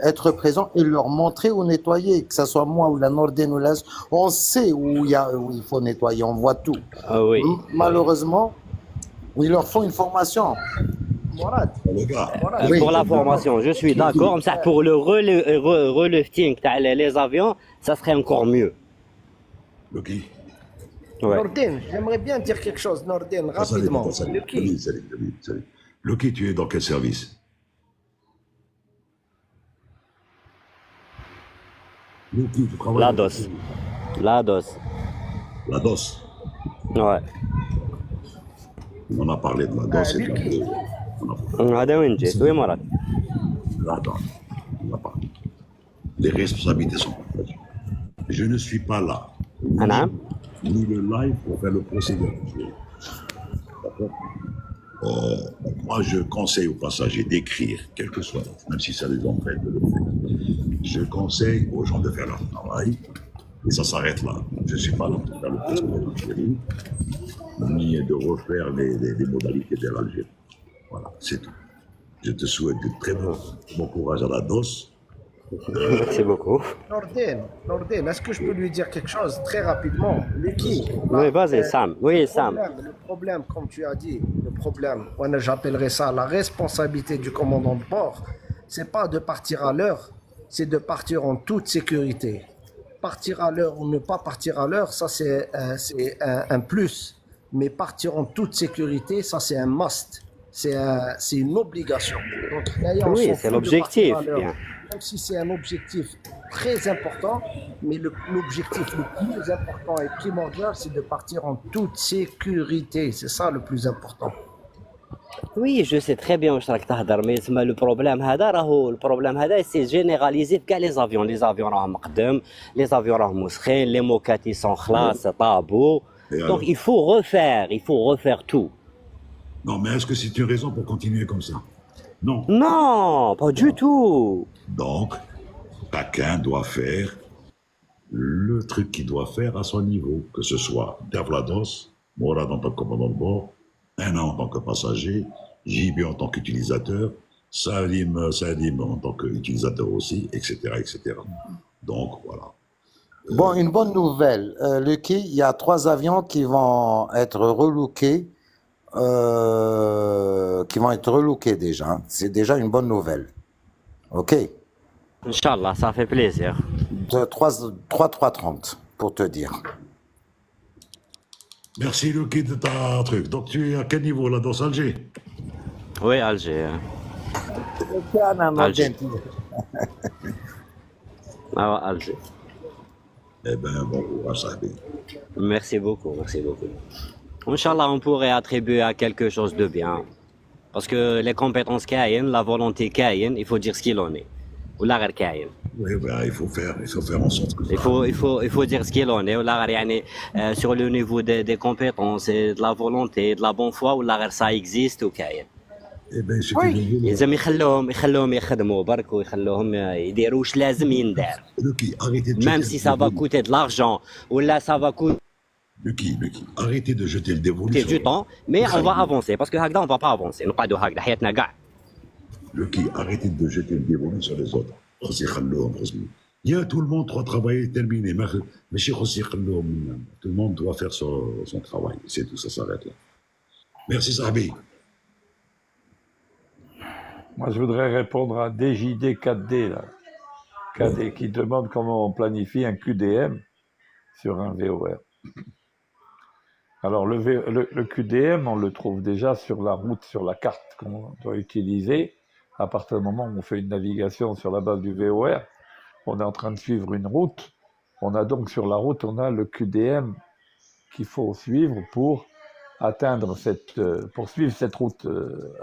Speaker 2: être présent et leur montrer où nettoyer, que ce soit moi ou la Norden ou la... On sait où il faut nettoyer, on voit tout.
Speaker 5: Oui.
Speaker 2: Malheureusement, il leur faut une formation.
Speaker 6: Mourad,
Speaker 1: Les gars,
Speaker 6: Mourad,
Speaker 2: Oui.
Speaker 5: Pour la formation, je suis d'accord. Mais ça, pour le relifting les avions, ça serait encore mieux.
Speaker 1: Loki,
Speaker 5: Ouais.
Speaker 6: Nordin, j'aimerais bien dire quelque chose, Nordin, rapidement.
Speaker 1: salut.
Speaker 6: Le qui
Speaker 1: Salut. Loki, tu es dans quel service? Loki, tu travailles
Speaker 5: La
Speaker 1: dans
Speaker 5: DOS. La DOS.
Speaker 1: la DOS.
Speaker 5: Ouais.
Speaker 1: On a parlé de la DOS et de la
Speaker 6: Lucky.
Speaker 1: on a
Speaker 5: هذا وين جيت؟ وين مرات؟
Speaker 1: la DOS. On a parlé. Les responsabilités sont partagées. Je ne suis pas là,
Speaker 5: نعم.
Speaker 1: ni le live pour faire le procédé. D'accord. Moi, je conseille aux passagers d'écrire, quel que soit, même si ça les empêche de le faire. Je conseille aux gens de faire leur travail, et ça s'arrête là. Je ne suis pas là pour faire le procédé d'Algérie, ni de refaire les modalités de l'Algérie. Voilà, c'est tout. Je te souhaite de très bon courage à la DOS.
Speaker 5: Merci beaucoup.
Speaker 6: Nordin, est-ce que je peux lui dire quelque chose très rapidement? Lucky.
Speaker 5: Oui, vas-y, Sam. Oui, Sam.
Speaker 6: Le problème, comme tu as dit, le problème, j'appellerais ça la responsabilité du commandant de bord, c'est pas de partir à l'heure, c'est de partir en toute sécurité. Partir à l'heure ou ne pas partir à l'heure, ça c'est un plus. Mais partir en toute sécurité, ça c'est un must. C'est une obligation. Donc, d'ailleurs, on
Speaker 5: Oui,
Speaker 6: s'en
Speaker 5: c'est
Speaker 6: fout de
Speaker 5: l'objectif,
Speaker 6: partir à l'heure.
Speaker 5: bien.
Speaker 6: Même si c'est un objectif très important, mais l'objectif le plus important et primordial, c'est de partir en toute sécurité. C'est ça le plus important.
Speaker 5: Oui, je sais très bien واش راك تهضر مي تسمى لو بروبليم هذا راهو البروبليم هذا سي جينيراليزي في كاع لي زافيون راهم مقدم لي زافيون راهم مسخين لي موكاتي سون خلاص طابو دونك il faut refaire tout.
Speaker 1: Non, mais est-ce que c'est une raison pour continuer comme ça? Non.
Speaker 5: Non, pas du tout.
Speaker 1: Donc, chacun doit faire le truc qu'il doit faire à son niveau, que ce soit Davlados, Morad en tant que commandant de bord, Anna en tant que passager, JB en tant qu'utilisateur, Salim en tant qu'utilisateur aussi, etc., etc. Donc, voilà.
Speaker 2: Bon, une bonne nouvelle. Lucky, il y a 3 avions qui vont être relookés. Déjà. C'est déjà une bonne nouvelle. Ok.
Speaker 5: Inch'Allah, ça fait plaisir.
Speaker 2: De 3-3-30, pour te dire.
Speaker 1: Merci, Lucky, de ta truc. Donc, tu es à quel niveau, là, dans Alger?
Speaker 5: Oui, Alger.
Speaker 2: Alger.
Speaker 5: Ah, Alger.
Speaker 1: Eh bien, bon courage, Sahbi.
Speaker 5: Merci beaucoup, merci beaucoup. Inch'Allah, on pourrait attribuer à quelque chose de bien. Parce que les compétences kayen, la volonté kayen, il faut dire ce qu'il en est. Ou la غير kayen.
Speaker 1: Oui, ben, il faut faire en sorte que ça.
Speaker 5: Il faut dire ce qu'il en est. Ou la غير يعني, sur le niveau des compétences et de la volonté, de la bonne foi, ou la غير ça existe ou kayen.
Speaker 1: Eh bien, ce que je veux
Speaker 5: لازم يخلوهم يخدموا برك ويخلوهم يديروا واش لازم يندار.
Speaker 1: Lucky, arrêtez de
Speaker 5: Même
Speaker 1: jeter
Speaker 5: si
Speaker 1: le
Speaker 5: ça va
Speaker 1: dévolu.
Speaker 5: coûter de l'argent ou là ça va coûter
Speaker 1: Lucky, arrêtez de jeter le dévolu.
Speaker 5: du temps, mais on va avancer parce que هكذا on va pas avancer. نقعدوا هكذا حياتنا كاع.
Speaker 1: Lucky, arrêtez de jeter le dévolu sur les autres. خلاص يخلوهم غصبي. Il y a tout le monde doit travailler, terminer. ماشي خلاص يخلوهم منا. Tout le monde doit faire son travail. C'est tout, ça s'arrête là. Merci, Sahbi.
Speaker 3: Moi, je voudrais répondre à DJD 4D, là. 4D qui demande comment on planifie un QDM sur un VOR. Alors, le QDM, on le trouve déjà sur la route, sur la carte qu'on doit utiliser. À partir du moment où on fait une navigation sur la base du VOR, on est en train de suivre une route. On a donc sur la route, on a le QDM qu'il faut suivre pour atteindre pour suivre cette route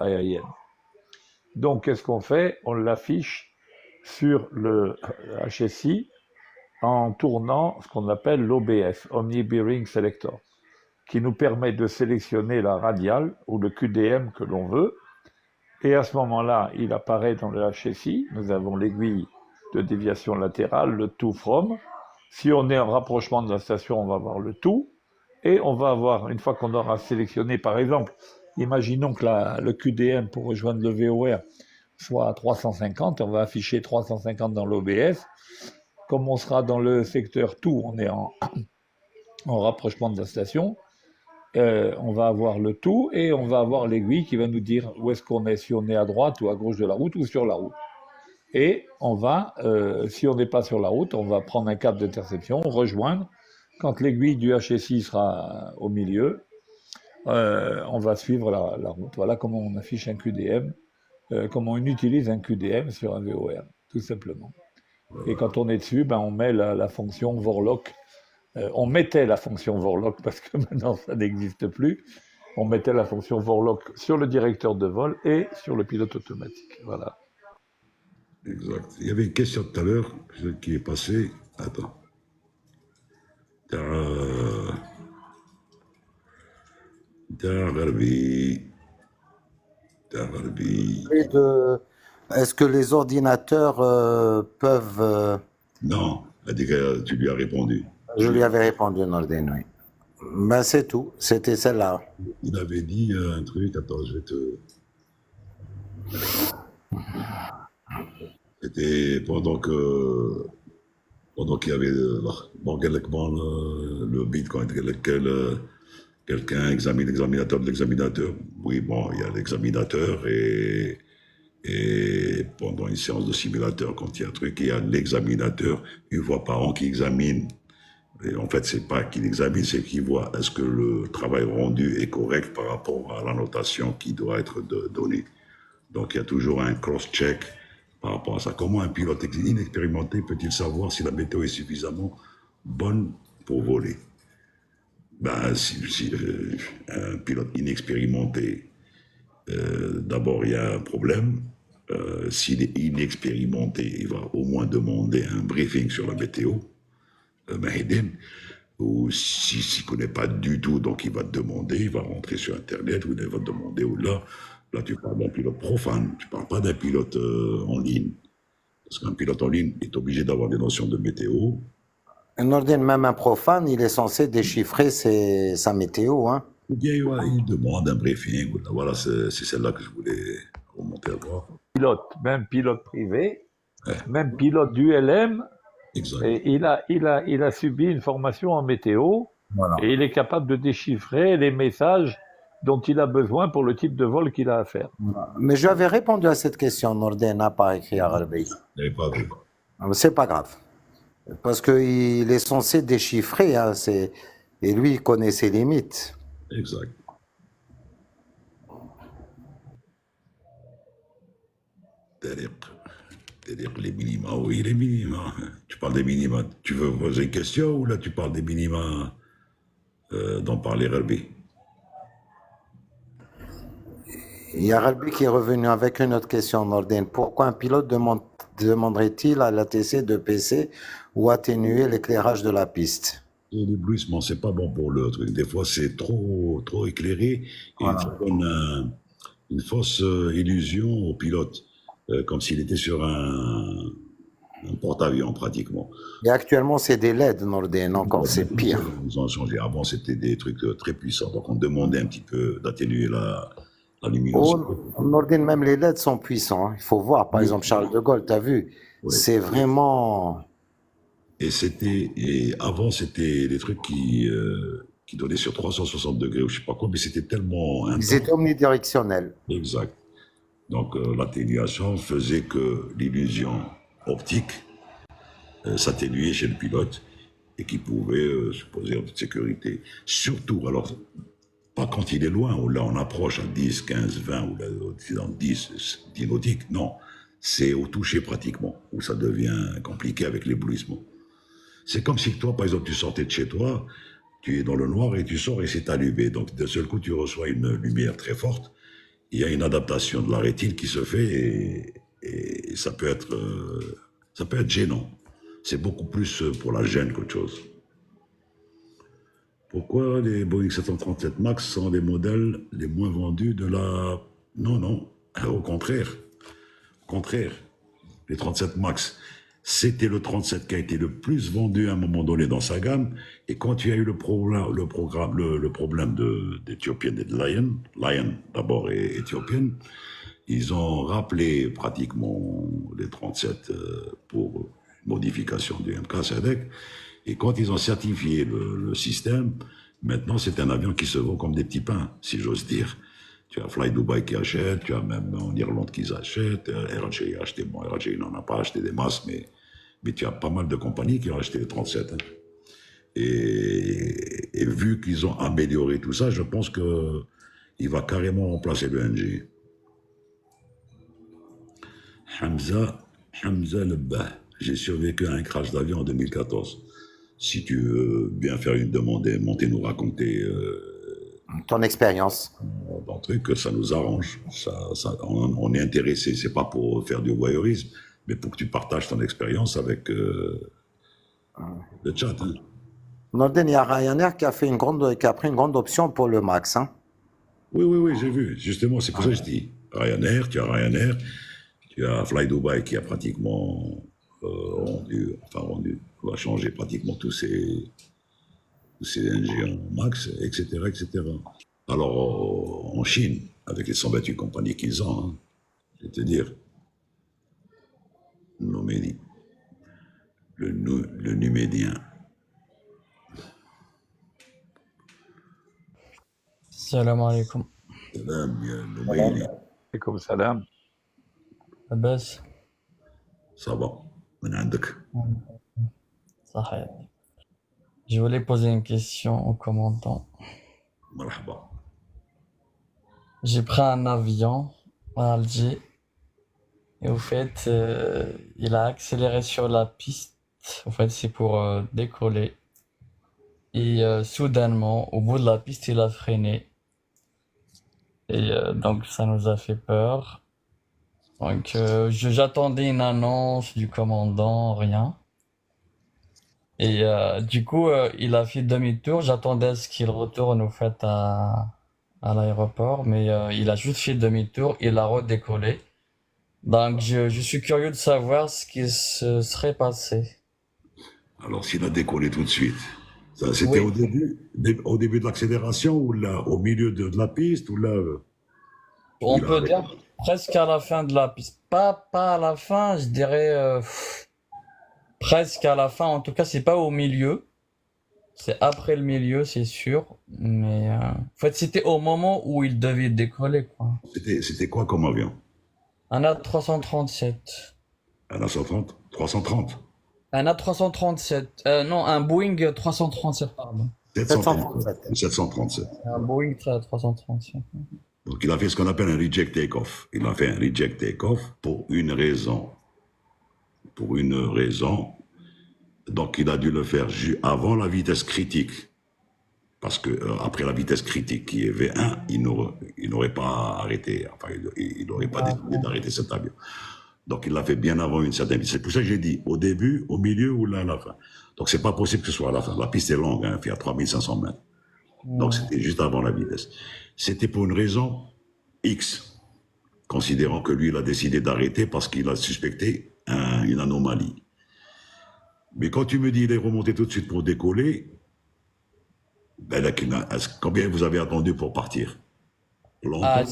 Speaker 3: aérienne. Donc, qu'est-ce qu'on fait? On l'affiche sur le HSI en tournant ce qu'on appelle l'OBS, Omni Bearing Selector, qui nous permet de sélectionner la radiale ou le QDM que l'on veut. Et à ce moment-là, il apparaît dans le HSI. Nous avons l'aiguille de déviation latérale, le to from. Si on est en rapprochement de la station, on va avoir le to. Et on va avoir, une fois qu'on aura sélectionné, par exemple, imaginons que le QDM pour rejoindre le VOR soit à 350, on va afficher 350 dans l'OBS. Comme on sera dans le secteur to, on est en rapprochement de la station, on va avoir le tout et on va avoir l'aiguille qui va nous dire où est-ce qu'on est, si on est à droite ou à gauche de la route ou sur la route. Et on va, si on n'est pas sur la route, on va prendre un câble d'interception, rejoindre. Quand l'aiguille du HSI sera au milieu, on va suivre la route. Voilà comment on affiche un QDM, comment on utilise un QDM sur un VOR, tout simplement. Et quand on est dessus, ben, on met la fonction Vorlock. On mettait la fonction Vorlock parce que maintenant ça n'existe plus. On mettait la fonction Vorlock sur le directeur de vol et sur le pilote automatique. Voilà.
Speaker 1: Exact. Il y avait une question tout à l'heure qui est passée. Attends.
Speaker 2: Est-ce que les ordinateurs peuvent...
Speaker 1: Non, elle dit que tu lui as répondu.
Speaker 2: Je lui avais répondu, Nordin, oui. Ben, c'est tout. C'était celle-là.
Speaker 1: Il avait dit un truc. Attends, je vais te... C'était pendant qu'il y avait le bit, quand quelqu'un examine l'examinateur de l'examinateur. Oui, bon, il y a l'examinateur et pendant une séance de simulateur, quand il y a un truc, il y a l'examinateur, une fois par an, qui examine. Et en fait, c'est pas qu'il examine, c'est qu'il voit est-ce que le travail rendu est correct par rapport à la notation qui doit être donnée. Donc, il y a toujours un cross-check par rapport à ça. Comment un pilote inexpérimenté peut-il savoir si la météo est suffisamment bonne pour voler? Ben, si un pilote inexpérimenté, d'abord, il y a un problème. S'il est inexpérimenté, il va au moins demander un briefing sur la météo, ou s'il ne connaît pas du tout, donc il va te demander, il va rentrer sur Internet, ou il va te demander, ou là tu parles d'un pilote profane, tu ne parles pas d'un pilote en ligne. Parce qu'un pilote en ligne est obligé d'avoir des notions de météo.
Speaker 2: Nordin, même un profane, il est censé déchiffrer sa météo, hein.
Speaker 1: Ou bien il demande un briefing, voilà, c'est celle-là que je voulais remonter à voir.
Speaker 3: Même pilote privé, même pilote d'ULM, et il a subi une formation en météo, voilà. Et il est capable de déchiffrer les messages dont il a besoin pour le type de vol qu'il a à faire.
Speaker 2: Mais je avais répondu à cette question, Nordin, par écrit à Gharbi.
Speaker 1: Pas vu.
Speaker 2: C'est pas grave. Parce qu'il est censé déchiffrer, hein, et lui, il connaît ses limites.
Speaker 1: Exact. C'est-à-dire les minima, oui, les minima. Tu parles des minima. Tu veux poser une question ou là tu parles des minima dont parlait Gharbi?
Speaker 2: Il y a Gharbi qui est revenu avec une autre question, Nordin. Pourquoi un pilote demanderait-il à l'ATC de baisser ou atténuer l'éclairage de la piste?
Speaker 1: L'éblouissement, c'est pas bon pour le truc. Des fois, c'est trop éclairé et voilà. Ça donne une fausse illusion au pilote, comme s'il était sur un porte-avions pratiquement.
Speaker 2: Et actuellement, c'est des LED, Nordin, encore, c'est pire.
Speaker 1: Ils ont changé. Avant, c'était des trucs très puissants. Donc, on demandait un petit peu d'atténuer la luminosité.
Speaker 2: Oh, Nordin, même les LED sont puissants. Hein. Il faut voir, par exemple, Charles de Gaulle, tu as vu, c'est vraiment...
Speaker 1: Et avant, c'était des trucs qui donnaient sur 360 degrés ou je sais pas quoi, mais c'était tellement intense.
Speaker 2: Ils étaient omnidirectionnels.
Speaker 1: Exact. Donc, l'atténuation faisait que l'illusion optique s'atténuait chez le pilote et qui pouvait se poser en toute sécurité. Surtout, alors, pas quand il est loin, ou là on approche à 10, 15, 20, ou là dans 10 nautiques, non. C'est au toucher pratiquement, où ça devient compliqué avec l'éblouissement. C'est comme si toi, par exemple, tu sortais de chez toi, tu es dans le noir et tu sors et c'est allumé. Donc, d'un seul coup, tu reçois une lumière très forte. Il y a une adaptation de la rétine qui se fait et ça peut être gênant. C'est beaucoup plus pour la gêne qu'autre chose. Pourquoi les Boeing 737 MAX sont les modèles les moins vendus de la... Non, au contraire. Les 37 MAX, c'était le 37 qui a été le plus vendu à un moment donné dans sa gamme. Et quand il y a eu le problème d'Ethiopian et de Lion d'abord et Ethiopian, ils ont rappelé pratiquement les 37 pour modification du MK SADC. Et quand ils ont certifié le système, maintenant c'est un avion qui se vend comme des petits pains, si j'ose dire. Tu as Fly Dubai qui achète, tu as même en Irlande qui achètent, RJ a acheté, bon RJ n'en a pas acheté des masses, mais tu as pas mal de compagnies qui ont acheté les 37. Hein. Et vu qu'ils ont amélioré tout ça, je pense qu'il va carrément remplacer le NG. Hamza Lebah, j'ai survécu à un crash d'avion en 2014. Si tu veux bien faire une demande et monter nous raconter
Speaker 2: Ton expérience.
Speaker 1: un truc, ça nous arrange. On est intéressé, c'est pas pour faire du voyeurisme, mais pour que tu partages ton expérience avec le chat. Hein.
Speaker 2: Norden, il y a Ryanair qui a pris une grande option pour le Max. Hein.
Speaker 1: Oui, j'ai vu. Justement, c'est pour ça que je dis Ryanair, tu as Fly Dubai qui a pratiquement rendu, va changer pratiquement tous ces NG en max, etc., etc. Alors, en Chine, avec les 128 compagnies qu'ils ont, hein, je vais te dire, le Numédien.
Speaker 7: السلام عليكم.
Speaker 1: Salam, ya Numéli.
Speaker 3: Alaykoum salam.
Speaker 7: لاباس؟
Speaker 1: Ça va, من عندك.
Speaker 7: صحيح. Je voulais poser une question au commandant.
Speaker 1: مرحبا.
Speaker 7: J'ai pris un avion à Alger et au fait, il a accéléré sur la piste. En fait, c'est pour décoller. Et soudainement, au bout de la piste, il a freiné. Et donc, ça nous a fait peur. Donc, j'attendais une annonce du commandant, rien. Et du coup, il a fait demi-tour. J'attendais à ce qu'il retourne au fait à l'aéroport, mais il a juste fait demi-tour. Il a redécollé. Donc, je suis curieux de savoir ce qui se serait passé.
Speaker 1: Alors, s'il a décollé tout de suite, c'était
Speaker 7: Oui.
Speaker 1: au début de l'accélération ou là, au milieu de la piste ou là
Speaker 7: On
Speaker 1: il a
Speaker 7: peut
Speaker 1: arrêté.
Speaker 7: dire presque à la fin de la piste. Pas à la fin, je dirais presque à la fin. En tout cas, c'est pas au milieu. C'est après le milieu, c'est sûr. Mais en fait, c'était au moment où il devait décoller, quoi.
Speaker 1: C'était quoi comme avion?
Speaker 7: Un A337.
Speaker 1: Un A130 330
Speaker 7: Un A337. Non, un Boeing 337, pardon.
Speaker 2: 737.
Speaker 1: 737.
Speaker 7: Un Boeing 337.
Speaker 1: Donc, il a fait ce qu'on appelle un reject take-off. Il a fait un reject take-off pour une raison. Pour une raison. Donc, il a dû le faire avant la vitesse critique. Parce que après la vitesse critique qui est V1, il n'aurait pas arrêté. Enfin, il n'aurait pas décidé d'arrêter cet avion. Donc, il l'a fait bien avant une certaine vitesse. C'est pour ça que j'ai dit au début, au milieu ou là à la fin. Donc, c'est pas possible que ce soit à la fin. La piste est longue, hein, elle fait à 3500 mètres. Donc, c'était juste avant la vitesse. C'était pour une raison X, considérant que lui, il a décidé d'arrêter parce qu'il a suspecté une anomalie. Mais quand tu me dis qu'il est remonté tout de suite pour décoller, ben là, combien vous avez attendu pour partir?
Speaker 7: Ah,
Speaker 1: Longtemps?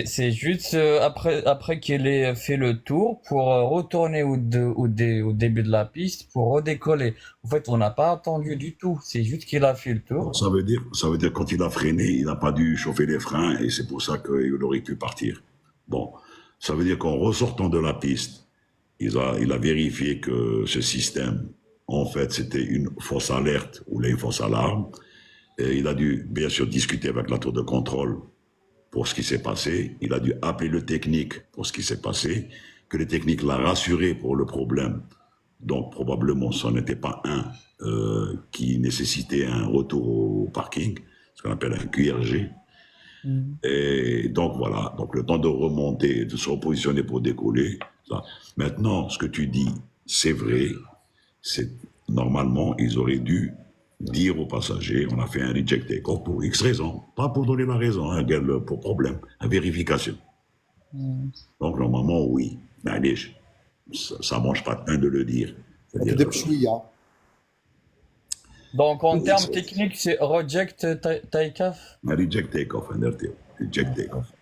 Speaker 7: c'est juste après qu'il ait fait le tour pour retourner au début de la piste pour redécoller. En fait, on n'a pas attendu du tout. C'est juste qu'il a fait le tour.
Speaker 1: Ça veut dire quand il a freiné, il n'a pas dû chauffer les freins et c'est pour ça qu'il aurait pu partir. Bon, ça veut dire qu'en ressortant de la piste, il a vérifié que ce système, en fait, c'était une fausse alerte ou une fausse alarme. Et il a dû, bien sûr, discuter avec la tour de contrôle pour ce qui s'est passé. Il a dû appeler le technique pour ce qui s'est passé, que le technique l'a rassuré pour le problème. Donc, probablement, ce n'était pas un qui nécessitait un retour au parking, ce qu'on appelle un QRG. Et donc, voilà. Donc, le temps de remonter, de se repositionner pour décoller. Ça. Maintenant, ce que tu dis, c'est vrai. Normalement, ils auraient dû dire aux passagers, on a fait un reject take-off pour X raison, pas pour donner la raison, hein, pour problème, à vérification. Donc, normalement, oui. Mais allez, ça mange pas de pain de le dire. C'est-à-dire,
Speaker 8: كذب شويه.
Speaker 7: Donc, en termes techniques, c'est reject takeoff.
Speaker 1: reject take-off, reject take-off.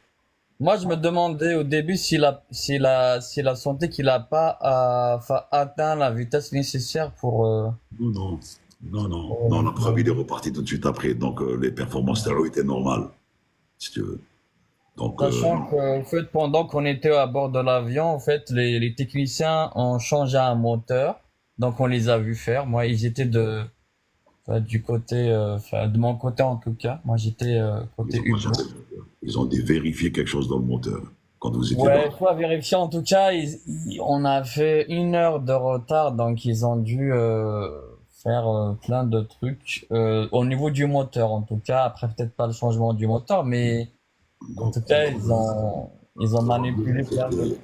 Speaker 7: Moi, je me demandais au début si la santé qu'il a pas atteint la vitesse nécessaire pour.
Speaker 1: Non, la preuve, il est reparti tout de suite après. Donc, les performances stéréo étaient normales, si tu veux. Donc,
Speaker 7: Sachant que, en fait, pendant qu'on était à bord de l'avion, en fait, les techniciens ont changé un moteur. Donc, on les a vus faire. Moi, ils étaient du côté, de mon côté en tout cas. Moi, j'étais côté Hugo.
Speaker 1: ils ont dû vérifier quelque chose dans le moteur quand vous étiez
Speaker 7: Ouais,
Speaker 1: là.
Speaker 7: il faut vérifier. En tout cas, on a fait 1 heure de retard, donc ils ont dû faire plein de trucs au niveau du moteur. En tout cas, après peut-être pas le changement du moteur, mais en tout cas, ils ont manipulé plein de trucs.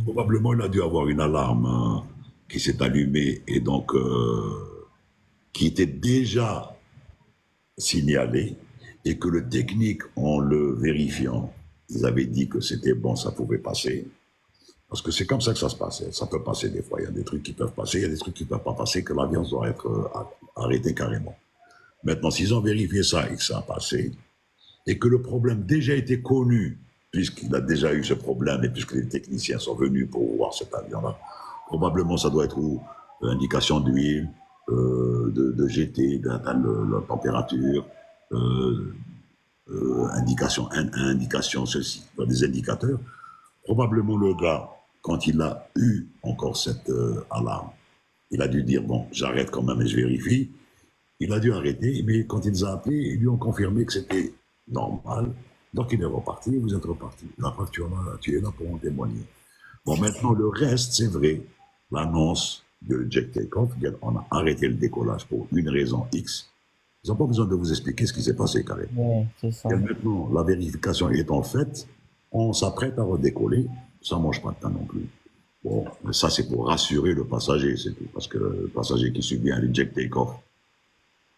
Speaker 1: Probablement, il a dû avoir une alarme qui s'est allumée et donc qui était déjà signalée et que le technique, en le vérifiant, ils avaient dit que c'était bon, ça pouvait passer. Parce que c'est comme ça que ça se passe. Ça peut passer des fois. Il y a des trucs qui peuvent passer, il y a des trucs qui ne peuvent pas passer, que l'avion doit être arrêté carrément. Maintenant, s'ils ont vérifié ça et que ça a passé, et que le problème déjà était connu, puisqu'il a déjà eu ce problème et puisque les techniciens sont venus pour voir cet avion-là, probablement ça doit être indication d'huile, de GT, d'atteindre la température, indication ceci, des indicateurs. Probablement le gars, quand il a eu encore cette alarme, il a dû dire, bon, j'arrête quand même et je vérifie. Il a dû arrêter, mais quand ils ont appelé, ils lui ont confirmé que c'était normal. Donc il est reparti, vous êtes reparti. La preuve, tu es là pour en témoigner. Bon, maintenant, le reste, c'est vrai. L'annonce de Jack Takeoff, on a arrêté le décollage pour une raison X. Ils n'ont pas besoin de vous expliquer ce qui s'est passé, carrément.
Speaker 7: Ouais, c'est ça.
Speaker 1: Et maintenant, la vérification étant faite, on s'apprête à redécoller. Ça ne mange pas de pain non plus. Bon, mais ça, c'est pour rassurer le passager, c'est tout. Parce que le passager qui subit un reject take-off,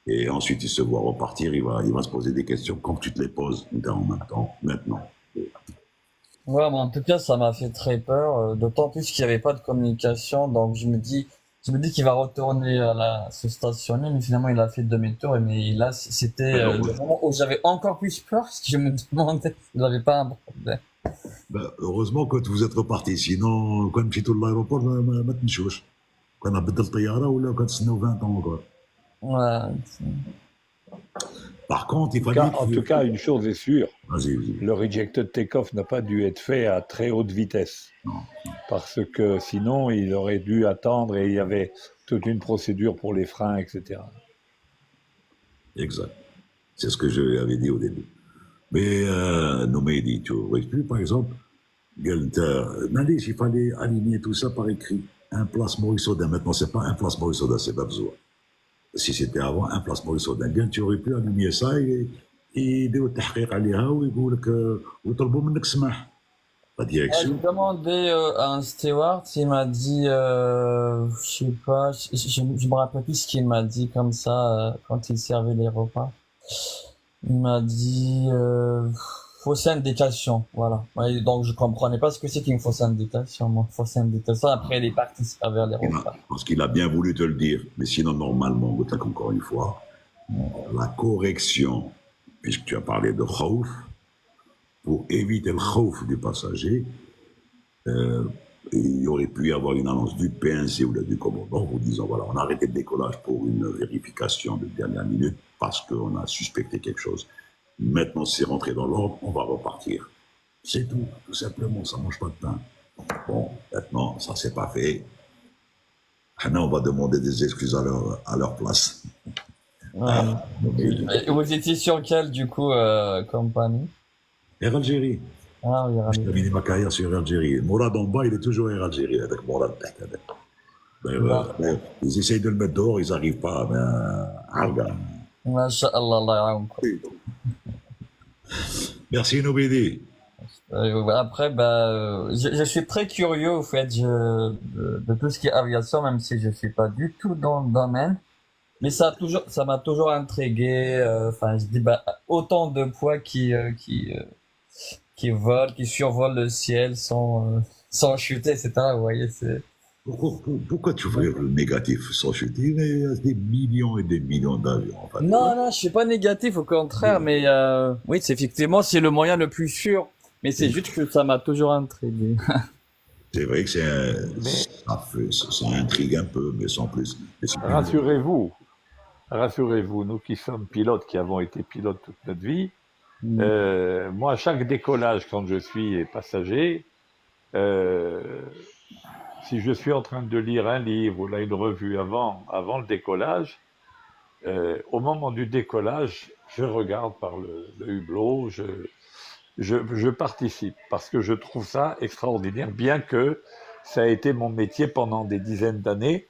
Speaker 1: et ensuite il se voit repartir, il va se poser des questions comme tu te les poses en même temps, maintenant.
Speaker 7: Ouais, mais en tout cas, ça m'a fait très peur, d'autant plus qu'il n'y avait pas de communication. Donc, je me dis qu'il va retourner se stationner, mais finalement, il a fait demi-tour. Mais là, c'était le moment où j'avais encore plus peur, parce que je me demandais s'il n'avait pas un problème.
Speaker 1: Ben, heureusement que vous êtes reparti, sinon, quand tu es à l'aéroport, ما تمشوش. كنا بدل الطيارة ولا كان تستناو 20 ans encore.
Speaker 7: Ouais.
Speaker 1: Par contre, il
Speaker 3: En
Speaker 1: fallait.
Speaker 3: tout cas, une chose est sûre,
Speaker 1: Vas-y.
Speaker 3: le rejected takeoff n'a pas dû être fait à très haute vitesse.
Speaker 1: Non.
Speaker 3: Parce que sinon, il aurait dû attendre et il y avait toute une procédure pour les freins, etc.
Speaker 1: Exact. C'est ce que je lui avais dit au début. Mais Nomédi, tu aurais pu, par exemple, il fallait aligner tout ça par écrit. Un place Maurice Audin. Maintenant, c'est pas un place Maurice Audin, c'est Babzoua. Si c'était avant un place Maurice Audin, bien tu aurais pu aligner ça et يديروا التحقيق عليها ويقول لك ويطلبوا منك سماح. La direction.
Speaker 7: J'ai demandé à un steward, il m'a dit, je sais pas, je me rappelle plus ce qu'il m'a dit comme ça quand il servait les repas. Il m'a dit fausse indication, voilà. Ouais, donc je comprenais pas ce que c'est qu'une fausse indication, moi. Fausse indication. Après, il est parti servir les repas.
Speaker 1: Parce qu'il a bien voulu te le dire, mais sinon normalement, encore une fois, la correction, puisque tu as parlé de khaouf, pour éviter le khaouf du passager, il y aurait pu y avoir une annonce du PNC ou du commandant vous disant voilà, on a arrêté le décollage pour une vérification de dernière minute parce qu'on a suspecté quelque chose. Maintenant, c'est rentré dans l'ordre, on va repartir. C'est tout simplement, ça ne mange pas de pain. Bon, maintenant, ça s'est pas fait. Maintenant, on va demander des excuses à leur place.
Speaker 7: Et vous étiez sur quelle, du coup, compagnie?
Speaker 1: Air Algérie.
Speaker 7: Ah oui,
Speaker 1: J'ai terminé ma carrière sur Air Algérie. Mourad en bas, il est toujours Air Algérie, avec Mourad. Ils essayent de le mettre dehors, ils n'arrivent pas.
Speaker 7: Masha'Allah, Allah yaoum.
Speaker 1: Merci Nobédi.
Speaker 7: Après, je suis très curieux, au fait, de tout ce qui est aviation, même si je suis pas du tout dans le domaine. Mais ça m'a toujours intrigué. Enfin, je dis, autant de poids qui volent, qui survolent le ciel sans chuter, etc. Vous voyez,
Speaker 1: Pourquoi tu veux le négatif sans chuter? Il y a des millions et des millions d'avions. En fait,
Speaker 7: Non, non, je suis pas négatif, au contraire, mais oui, c'est effectivement, c'est le moyen le plus sûr. Mais c'est juste que ça m'a toujours intrigué.
Speaker 1: c'est vrai que
Speaker 3: Mais
Speaker 1: ça intrigue un peu, mais sans plus. Mais c'est plus
Speaker 3: rassurez-vous, rassurez-vous, nous qui sommes pilotes, qui avons été pilotes toute notre vie,
Speaker 7: Mm.
Speaker 3: moi, à chaque décollage, quand je suis passager, euh, si je suis en train de lire un livre ou là une revue avant le décollage, au moment du décollage, je regarde par le hublot, je participe parce que je trouve ça extraordinaire, bien que ça a été mon métier pendant des dizaines d'années,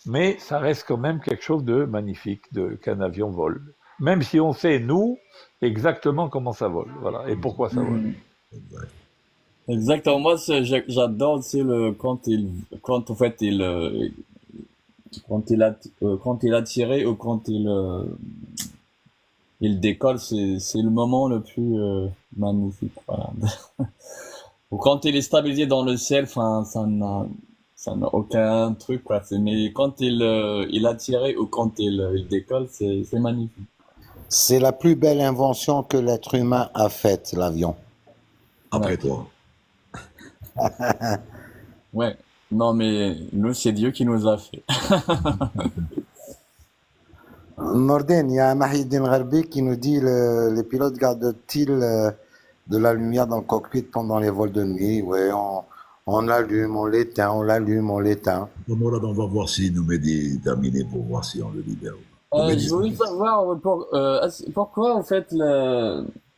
Speaker 3: mais ça reste quand même quelque chose de magnifique qu'un avion vole. Même si on sait, nous, exactement comment ça vole, voilà, et pourquoi ça vole.
Speaker 7: Mm.
Speaker 1: exact.
Speaker 7: Exactement. Moi, j'adore, c'est quand en fait quand il a tiré ou quand il décolle, c'est le moment le plus magnifique. Voilà. Ou quand il est stabilisé dans le ciel, enfin, ça n'a aucun truc, quoi. Mais quand il a tiré ou quand il décolle, c'est magnifique.
Speaker 2: C'est la plus belle invention que l'être humain a faite, l'avion.
Speaker 1: Après
Speaker 7: Ouais.
Speaker 1: toi,
Speaker 7: Ouais. Non, mais nous, c'est Dieu qui nous a fait.
Speaker 2: Nordin, il y a Mahidine Gharbi qui nous dit les pilotes gardent-ils de la lumière dans le cockpit pendant les vols de nuit? Ouais, on allume, on l'éteint, on l'allume, on l'éteint.
Speaker 1: Mourad, on va voir si nous met terminé pour voir si on le libère.
Speaker 7: Je voulais savoir pourquoi, en fait,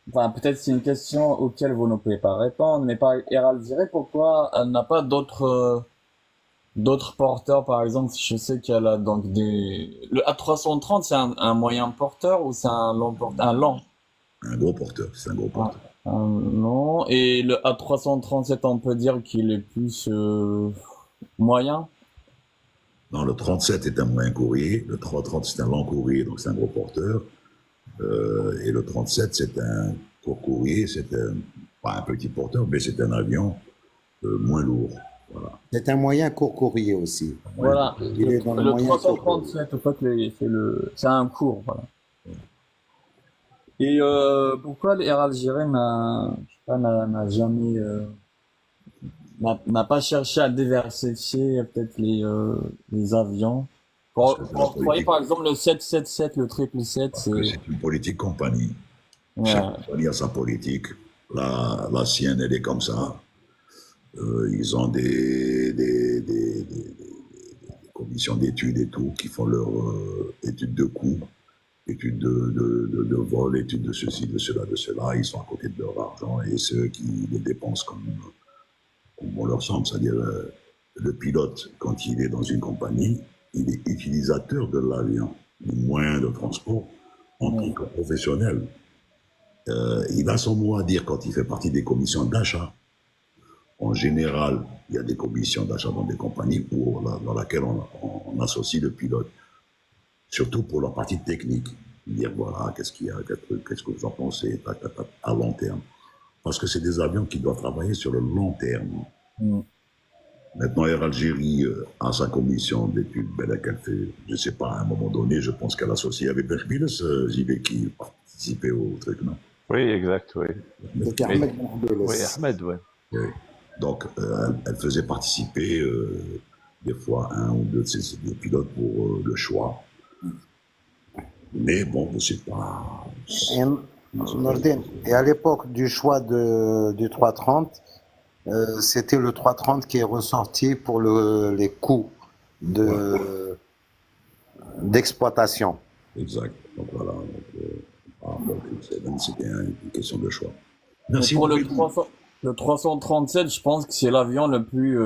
Speaker 7: enfin, peut-être c'est une question auquel vous ne pouvez pas répondre, mais par Herald Ziré, pourquoi elle n'a pas d'autres porteurs, par exemple, je sais qu'elle a donc le A330, c'est un moyen porteur ou c'est un long porteur? Un long.
Speaker 1: Un gros porteur, c'est un gros porteur.
Speaker 7: Un long. Et le A337, on peut dire qu'il est plus moyen.
Speaker 1: Non, le 37 est un moyen courrier, le 330 c'est un long courrier, donc c'est un gros porteur. Et le 37 c'est un court courrier, pas un petit porteur, mais c'est un avion moins lourd. Voilà.
Speaker 2: C'est un moyen court courrier aussi.
Speaker 7: Voilà.
Speaker 2: Il est dans le
Speaker 7: Le
Speaker 2: moyen court courrier.
Speaker 7: 337, en fait, c'est un court, voilà. Et pourquoi l'Air Algérien n'a jamais n'a pas cherché à diversifier peut-être les avions?
Speaker 1: Parce que c'est la
Speaker 7: Vous voyez
Speaker 1: politique,
Speaker 7: par exemple le 777, le 777,
Speaker 1: parce que c'est une politique compagnie.
Speaker 7: ouais,
Speaker 1: Chaque compagnie a sa politique. La sienne, elle est comme ça. Ils ont des commissions d'études et tout qui font leur études de coûts, études de vol, études de ceci, de cela, de cela. Ils sont à côté de leur argent et ceux qui les dépensent comme on leur semble. C'est-à-dire, le pilote, quand il est dans une compagnie, il est utilisateur de l'avion, du moyen de transport, en tant que professionnel. Il a son mot à dire quand il fait partie des commissions d'achat. En général, il y a des commissions d'achat dans des compagnies dans laquelle on associe le pilote, surtout pour la partie technique. Dire voilà, qu'est-ce qu'il y a, qu'est-ce que vous en pensez, à long terme. Parce que c'est des avions qui doivent travailler sur le long terme.
Speaker 7: Mm.
Speaker 1: Maintenant, Air Algérie a sa commission d'études qu'elle fait, je ne sais pas, à un moment donné, je pense qu'elle associe avec Berbiles, JB qui participait au truc, non?
Speaker 3: Oui, exact, oui.
Speaker 2: C'était
Speaker 3: Oui,
Speaker 2: Ahmed Mourbeles.
Speaker 3: oui, Ahmed, oui.
Speaker 1: Oui. Donc, elle faisait participer des fois un ou deux de ses pilotes pour le choix. Mais bon, c'est pas.
Speaker 2: Et, Nordin, et à l'époque du choix du 330, c'était le 330 qui est ressorti pour les coûts d'exploitation.
Speaker 1: Exact. Donc voilà. Donc, c'était une question de choix.
Speaker 7: Mais
Speaker 1: Merci.
Speaker 7: pour
Speaker 1: Louis.
Speaker 7: le 337, je pense que c'est l'avion le plus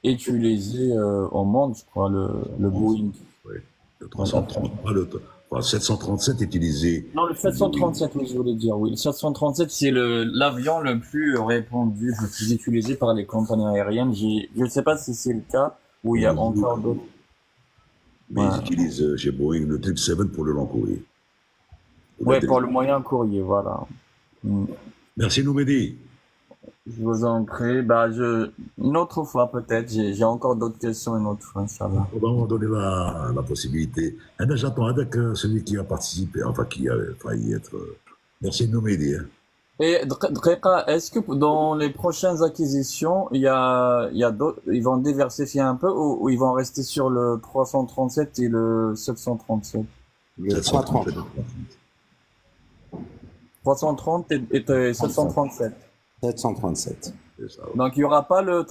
Speaker 7: utilisé au monde, je crois, le Boeing.
Speaker 1: Oui. Le 330, pas le. Enfin, 737 utilisé.
Speaker 7: Non, le 737, oui, je voulais dire, oui. Le 737, c'est l'avion le plus répandu, le plus utilisé par les compagnies aériennes. Je ne sais pas si c'est le cas, ou il y a encore d'autres.
Speaker 1: Mais ils utilisent chez Boeing le 777 pour le long courrier.
Speaker 7: Ouais, pour le moyen courrier, voilà. Mm.
Speaker 1: Merci, Noumedi.
Speaker 7: Je vous en prie. Bah, une autre fois peut-être. J'ai encore d'autres questions une autre fois, Inch'Allah.
Speaker 1: On va m'en donner la possibilité. Et là, j'attends avec celui qui a participé, enfin qui a failli être. Merci de nous m'aider. Hein.
Speaker 7: Et Dreka, est-ce que dans les prochaines acquisitions, il y a d'autres, ils vont diversifier un peu ou ils vont rester sur le 337 et le 737?
Speaker 2: Le 330.
Speaker 7: 330 et 737.
Speaker 2: 737.
Speaker 1: C'est ça.
Speaker 7: Donc il y aura pas le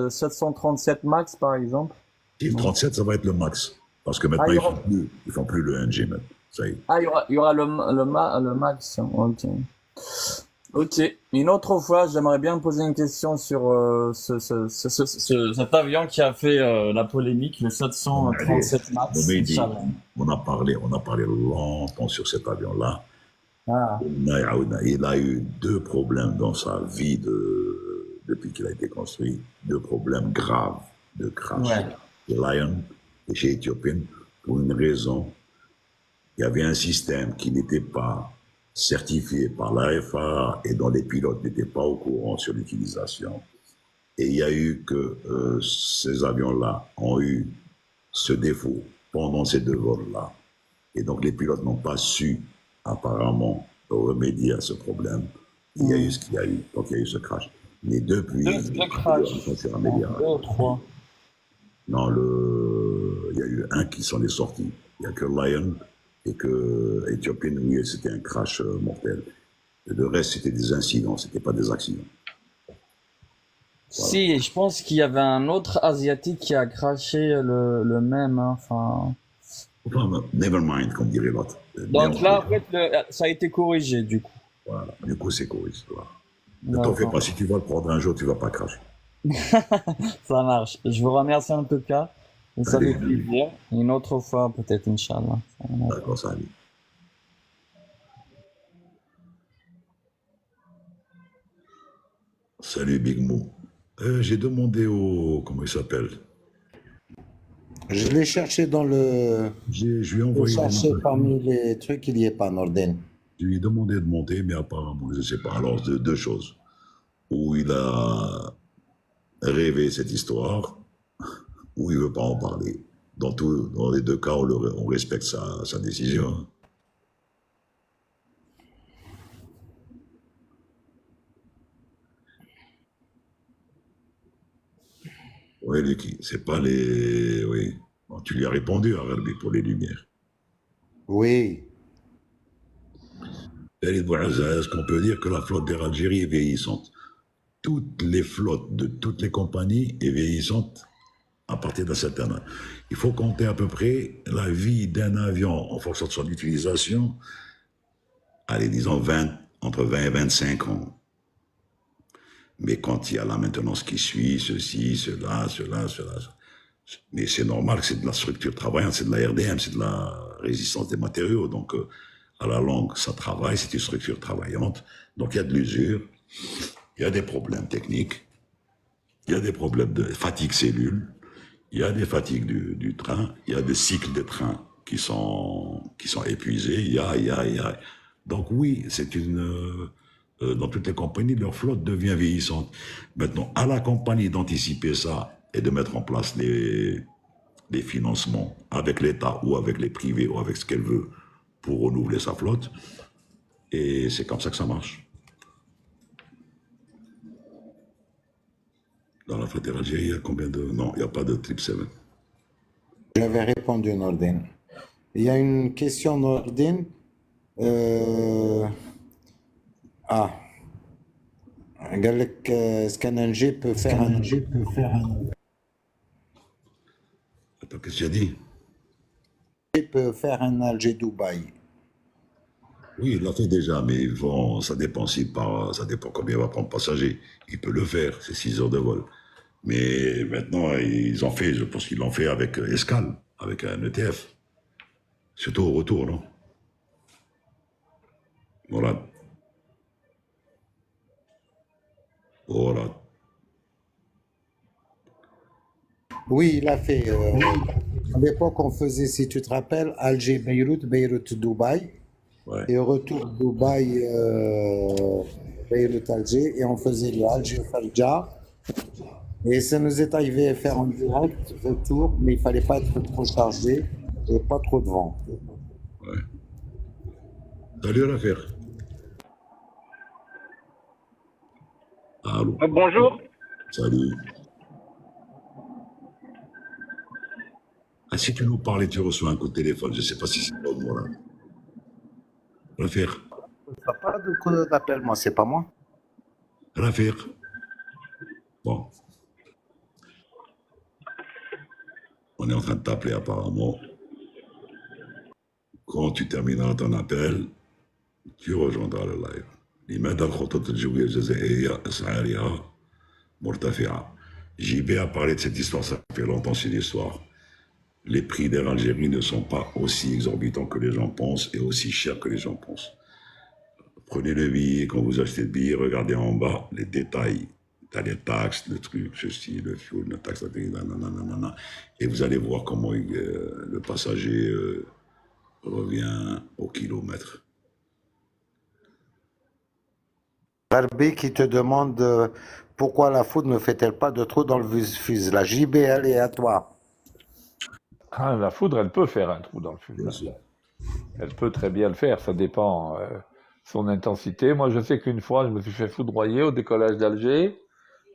Speaker 7: 737 Max par exemple?
Speaker 1: Si, le 37, ça va être le max. Parce que maintenant,
Speaker 7: Ah, il y
Speaker 1: ils
Speaker 7: aura,
Speaker 1: font plus le 1G maintenant. Ça y est.
Speaker 7: il y aura le Max. Ok. Ok. Une autre fois, j'aimerais bien poser une question sur cet avion qui a fait la polémique, le 737 Max.
Speaker 1: Mais dit,
Speaker 7: Inch'Allah.
Speaker 1: on a parlé longtemps sur cet avion-là.
Speaker 7: Ah,
Speaker 1: Il a eu deux problèmes dans sa vie depuis qu'il a été construit. Deux problèmes graves de crash.
Speaker 7: ouais.
Speaker 1: Chez Lion et chez Ethiopian, pour une raison. Il y avait un système qui n'était pas certifié par l'AFA et dont les pilotes n'étaient pas au courant sur l'utilisation. Et il y a eu que ces avions-là ont eu ce défaut pendant ces deux vols-là. Et donc les pilotes n'ont pas su apparemment remédier à ce problème. Il y a eu ce qu'il y a eu, donc il y a eu ce crash. Mais depuis,
Speaker 7: Deux crashs.
Speaker 1: c'est
Speaker 7: Non,
Speaker 1: amélioré.
Speaker 7: deux ou trois.
Speaker 1: Non, il y a eu un qui s'en est sorti. Il n'y a que Lion et que Ethiopian, oui, c'était un crash mortel. Et le reste, c'était des incidents, c'était pas des accidents. Voilà.
Speaker 7: Si, je pense qu'il y avait un autre Asiatique qui a craché le même, hein, enfin.
Speaker 1: Enfin, never mind, comme dirait l'autre.
Speaker 7: Donc là, en fait, ça a été corrigé, du coup.
Speaker 1: Voilà, du coup, c'est corrigé. Voilà. Ne t'en fais
Speaker 7: D'accord.
Speaker 1: pas, si tu vas le prendre un jour, tu vas pas cracher.
Speaker 7: Ça marche. Je vous remercie en tout cas. Et ça
Speaker 1: Allez,
Speaker 7: fait plaisir. Une autre fois, peut-être, Inch'Allah.
Speaker 1: d'accord, ça arrive. Salut Big Mo. J'ai demandé au... Comment il s'appelle?
Speaker 2: Je l'ai cherché dans le.
Speaker 1: Je lui ai
Speaker 2: Je l'ai
Speaker 1: envoyé
Speaker 2: cherché parmi les trucs, il n'y est pas, Norden.
Speaker 1: Je lui ai demandé de monter, mais apparemment, je ne sais pas. Alors, deux choses. Ou il a rêvé cette histoire, ou il ne veut pas en parler. Dans les deux cas, on respecte sa décision. Hein. Oui, Lucky, c'est pas les... Oui. Bon, tu lui as répondu, Arabi, pour les lumières.
Speaker 2: Oui.
Speaker 1: Khalid Bouazza, est-ce qu'on peut dire que la flotte d'Air Algérie est vieillissante? Toutes les flottes de toutes les compagnies est vieillissante à partir d'un certain âge. Il faut compter à peu près la vie d'un avion en fonction de son utilisation, allez, disons entre 20 et 25 ans. Mais quand il y a la maintenance qui suit, ceci, cela. Mais c'est normal que c'est de la structure travaillante, c'est de la RDM, c'est de la résistance des matériaux. Donc, à la longue, ça travaille, c'est une structure travaillante. Donc, il y a de l'usure, il y a des problèmes techniques, il y a des problèmes de fatigue cellule, il y a des fatigues du train, il y a des cycles de train qui sont épuisés, il y a. Donc, oui, c'est une... dans toutes les compagnies, leur flotte devient vieillissante. Maintenant, à la compagnie d'anticiper ça et de mettre en place les financements avec l'État ou avec les privés ou avec ce qu'elle veut pour renouveler sa flotte. Et c'est comme ça que ça marche. Dans la flotte d'Algérie, il y a combien de... Non, il n'y a pas de 777.
Speaker 2: J'avais répondu, Norden. Il y a une question, Norden. Ah. قال لك est-ce qu'un Alger peut faire un
Speaker 1: Attends, qu'est-ce que tu as dit?
Speaker 2: peut faire un Alger-Dubaï?
Speaker 1: Oui, il l'a fait déjà, mais ça dépend ça dépend combien il va prendre passager. Il peut le faire, c'est 6 heures de vol. Mais maintenant, je pense qu'ils l'ont fait avec escale, avec un ETF. Surtout au retour, non? Voilà. Voilà.
Speaker 2: Oui, il a fait. À l'époque, on faisait, si tu te rappelles, Alger-Beyrouth, Beyrouth-Dubaï.
Speaker 1: Ouais.
Speaker 2: Et au retour Dubaï, Beyrouth Alger, et on faisait le Alger Farja. Et ça nous est arrivé de faire en direct retour, mais il fallait pas être trop chargé et pas trop de vent.
Speaker 1: Ouais. Salut l'affaire. Allô.
Speaker 8: Bonjour.
Speaker 1: Salut. Ah, si tu nous parles et tu reçois un coup de téléphone, je ne sais pas si c'est pas moi là. L'affaire.
Speaker 2: Ça pas de coup d'appel, moi, c'est pas moi.
Speaker 1: L'affaire. Bon. On est en train de t'appeler apparemment. Quand tu termineras ton appel, tu rejoindras le live. لماذا الخطط الجوية الجزائرية أسعارها مرتفعة؟ JB a parlé de cette histoire, ça fait longtemps cette histoire. Les prix d'Air Algérie ne sont pas aussi exorbitants que les gens pensent et aussi chers que les gens pensent. Prenez le billet, quand vous achetez le billet, regardez en bas les détails. T'as les taxes, le truc, ceci, le fuel, la taxe, nanana, et vous allez voir comment le passager revient au kilomètre.
Speaker 2: Barbie qui te demande pourquoi la foudre ne fait-elle pas de trou dans le fuselage. JBL et à toi.
Speaker 3: Ah, la foudre, elle peut faire un trou dans le
Speaker 1: Bien
Speaker 3: fuselage.
Speaker 1: sûr.
Speaker 3: Elle peut très bien le faire, ça dépend son intensité. Moi, je sais qu'une fois, je me suis fait foudroyer au décollage d'Alger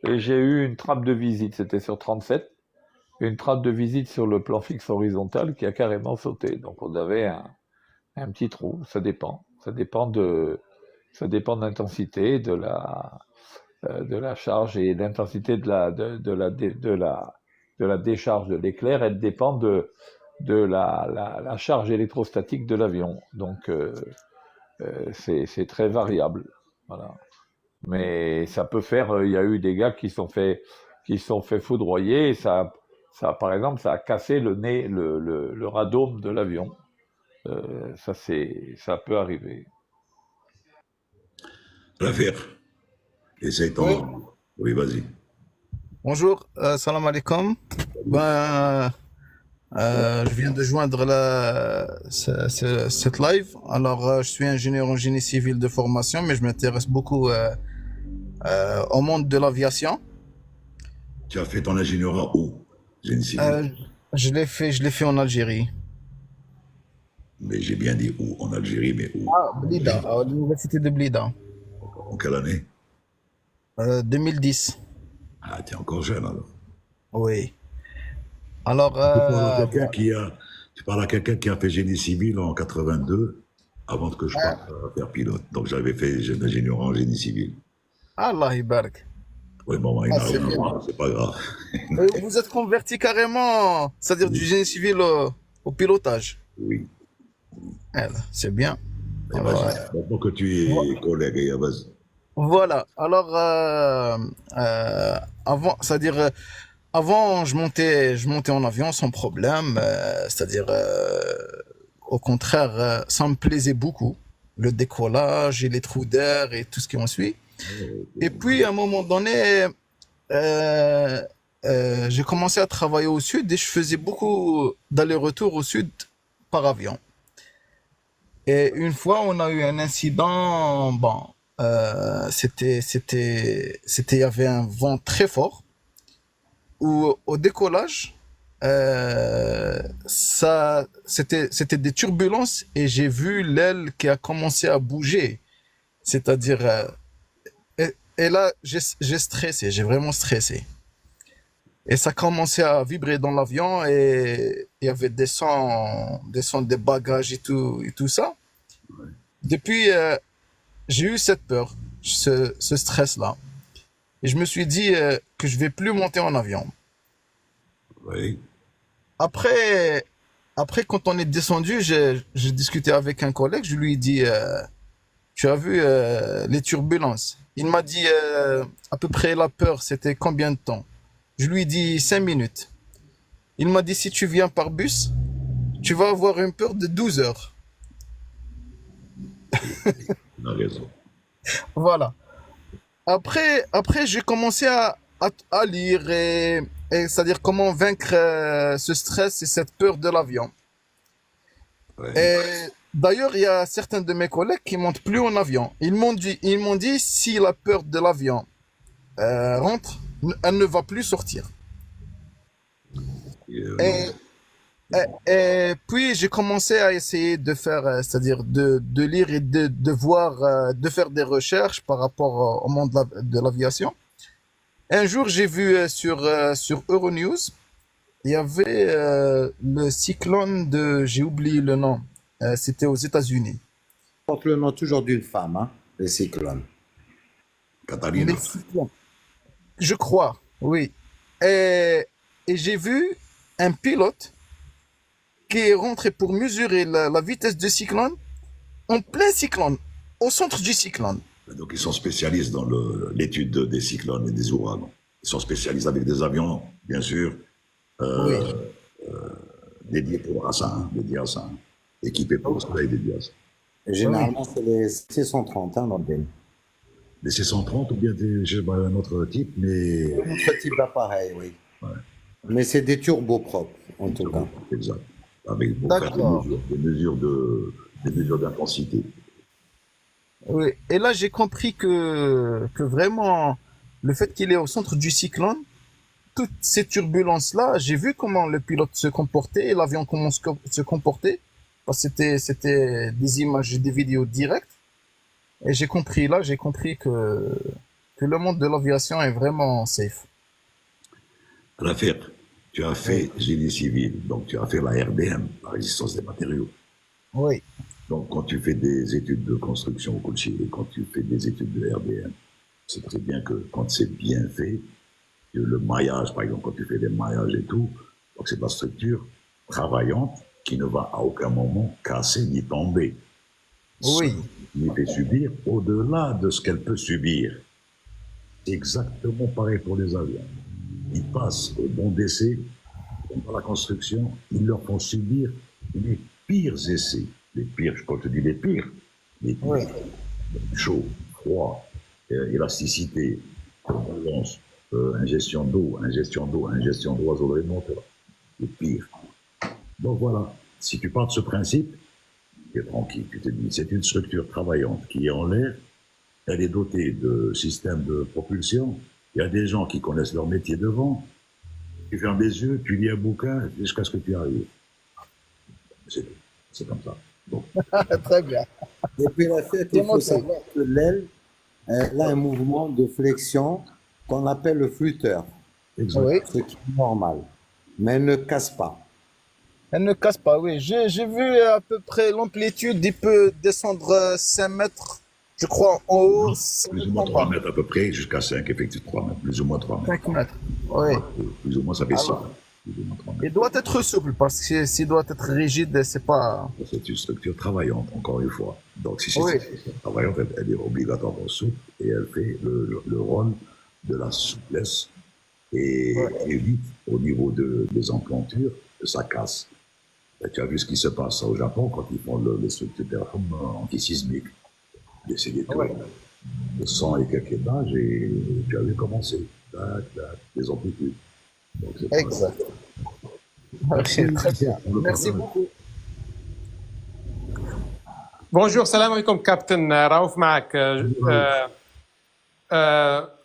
Speaker 3: et j'ai eu une trappe de visite, c'était sur 37, une trappe de visite sur le plan fixe horizontal qui a carrément sauté. Donc, on avait un petit trou, ça dépend. Ça dépend de l'intensité, de la charge et l'intensité de la décharge de l'éclair. Elle dépend de la charge électrostatique de l'avion. Donc, c'est très variable. Voilà. Mais ça peut faire. Il y a eu des gars qui sont fait foudroyer. Et ça, par exemple, ça a cassé le nez, le radome de l'avion. Ça peut arriver.
Speaker 1: L'affaire. Essaye ton.
Speaker 9: Oui,
Speaker 1: Oui, vas-y.
Speaker 9: bonjour, salam alaikum. Ben, je viens de joindre cette live. Alors, je suis ingénieur en génie civil de formation, mais je m'intéresse beaucoup au monde de l'aviation.
Speaker 1: Tu as fait ton ingénierat où? Génie civil.
Speaker 9: Je l'ai fait en Algérie,
Speaker 1: Mais j'ai bien dit où? En Algérie, mais où?
Speaker 9: à Blida, à l'université de Blida,
Speaker 1: En quelle année?
Speaker 9: 2010.
Speaker 1: Ah, t'es encore jeune alors.
Speaker 9: Oui. Alors,
Speaker 1: Tu parles à quelqu'un qui a fait génie civil en 82, avant que je parte faire pilote. Donc j'avais fait l'ingénieur en génie civil.
Speaker 9: Allah Ibarak.
Speaker 1: Oui, bon, il
Speaker 9: Ah,
Speaker 1: n'a
Speaker 9: c'est
Speaker 1: rien à
Speaker 9: bien.
Speaker 1: voir, c'est pas grave.
Speaker 9: Vous êtes converti carrément, c'est-à-dire du génie civil au pilotage.
Speaker 1: Oui.
Speaker 9: C'est bien.
Speaker 1: Et
Speaker 9: Alors,
Speaker 1: vas-y. Maintenant que tu es collègue, vas-y.
Speaker 9: voilà. Alors, avant, c'est-à-dire, avant, je montais en avion sans problème. C'est-à-dire, au contraire, ça me plaisait beaucoup. Le décollage et les trous d'air et tout ce qui en suit. Et puis, à un moment donné, j'ai commencé à travailler au sud et je faisais beaucoup d'allers-retours au sud par avion. Et une fois, on a eu un incident. Bon, il y avait un vent très fort où au décollage, c'était des turbulences et j'ai vu l'aile qui a commencé à bouger. C'est-à-dire, et là, j'ai stressé, j'ai vraiment stressé. Et ça commençait à vibrer dans l'avion et il y avait des sons des bagages et tout ça. Depuis, j'ai eu cette peur, ce stress-là. Et je me suis dit que je vais plus monter en avion.
Speaker 1: Oui.
Speaker 9: Après, quand on est descendu, j'ai discuté avec un collègue, je lui ai dit, tu as vu les turbulences? Il m'a dit à peu près la peur, c'était combien de temps? Je lui ai dit 5 minutes. Il m'a dit, si tu viens par bus, tu vas avoir une peur de 12 heures.
Speaker 1: Tu as raison.
Speaker 9: Voilà. Après j'ai commencé à lire et c'est-à-dire comment vaincre ce stress et cette peur de l'avion.
Speaker 1: Ouais.
Speaker 9: Et D'ailleurs, il y a certains de mes collègues qui montent plus en avion. Ils m'ont dit si la peur de l'avion rentre, elle ne va plus sortir.
Speaker 1: Non.
Speaker 9: Et puis j'ai commencé à essayer de faire, c'est-à-dire de lire et de voir, de faire des recherches par rapport au monde de l'aviation. Un jour, j'ai vu sur Euronews, il y avait le cyclone j'ai oublié le nom, c'était aux États-Unis.
Speaker 2: Porte le nom toujours d'une femme, hein, les cyclones.
Speaker 1: Catalina.
Speaker 9: Les cyclones, je crois, oui. Et j'ai vu un pilote qui est rentré pour mesurer la vitesse du cyclone en plein cyclone, au centre du cyclone.
Speaker 1: Donc, ils sont spécialistes dans l'étude des cyclones et des ouragans. Ils sont spécialistes avec des avions, bien sûr,
Speaker 9: Oui,
Speaker 1: dédiés à ça, équipés pour ça et dédiés à ça.
Speaker 2: Et généralement, c'est les C-130, hein, dans le pays.
Speaker 1: Les C-130 ou bien je sais pas, un autre type, mais
Speaker 2: Un autre type d'appareil, oui.
Speaker 1: Ouais.
Speaker 2: Mais c'est des turbopropres, en tout cas.
Speaker 1: exact. Pour faire
Speaker 9: d'accord.
Speaker 1: des mesures d'intensité.
Speaker 9: Oui. Et là, j'ai compris que vraiment, le fait qu'il est au centre du cyclone, toutes ces turbulences-là, j'ai vu comment le pilote se comportait et l'avion comment se comportait. Parce que c'était des images et des vidéos directes. Et j'ai compris que le monde de l'aviation est vraiment safe.
Speaker 1: Rafik, tu as fait génie civil, donc tu as fait la RDM, la résistance des matériaux.
Speaker 9: Oui,
Speaker 1: Donc, quand tu fais des études de construction au Kochi et quand tu fais des études de RDM, c'est très bien que quand c'est bien fait, que le maillage, par exemple, quand tu fais des maillages et tout, donc c'est de la structure travaillante qui ne va à aucun moment casser ni tomber.
Speaker 9: oui,
Speaker 1: Ni fait subir au-delà de ce qu'elle peut subir. C'est exactement pareil pour les avions. Ils passent au bon d'essai, dans la construction, ils leur font subir les pires essais. Les pires, quand je dis les pires,
Speaker 9: oui,
Speaker 1: chaud, froid, élasticité, balance, ingestion d'eau, d'oiseaux et de moteur. Les pires. Donc voilà, si tu pars de ce principe, tu es tranquille, tu te dis, c'est une structure travaillante qui est en l'air, elle est dotée de systèmes de propulsion, il y a des gens qui connaissent leur métier devant, tu fermes les yeux, tu lis un bouquin jusqu'à ce que tu arrives. C'est comme ça. Donc,
Speaker 9: très bien.
Speaker 2: Et puis la fête, il faut savoir que l'aile, elle a un mouvement de flexion qu'on appelle le flutteur,
Speaker 1: exact.
Speaker 9: Oui,
Speaker 2: ce qui est normal. Mais elle ne casse pas.
Speaker 9: elle ne casse pas, oui. J'ai vu à peu près l'amplitude, il peut descendre 5 mètres, je crois, en haut,
Speaker 1: Plus ou moins 3 mètres à peu près, jusqu'à 5, effectivement 3 mètres, plus ou moins 3 mètres.
Speaker 9: 5 mètres. Oui.
Speaker 1: Plus ou moins ça fait ça.
Speaker 9: Alors, il doit être souple parce que s'il doit être rigide, c'est pas.
Speaker 1: C'est une structure travaillante, encore une fois. Donc, si c'est
Speaker 9: Oui,
Speaker 1: une structure travaillante, elle est obligatoirement souple et elle fait le rôle de la souplesse et
Speaker 9: ouais,
Speaker 1: évite au niveau des implantures que ça casse. Et tu as vu ce qui se passe au Japon quand ils font les structures terraformes antisismiques. C'est des tours
Speaker 9: ouais.
Speaker 1: de 100 et quelques étages et tu as vu comment c'est. Des amplitudes. Donc, c'est pareil.
Speaker 9: Exact. Ok, très bien. Merci beaucoup.
Speaker 8: Bonjour, salam alaikum, Captain Raouf Maak.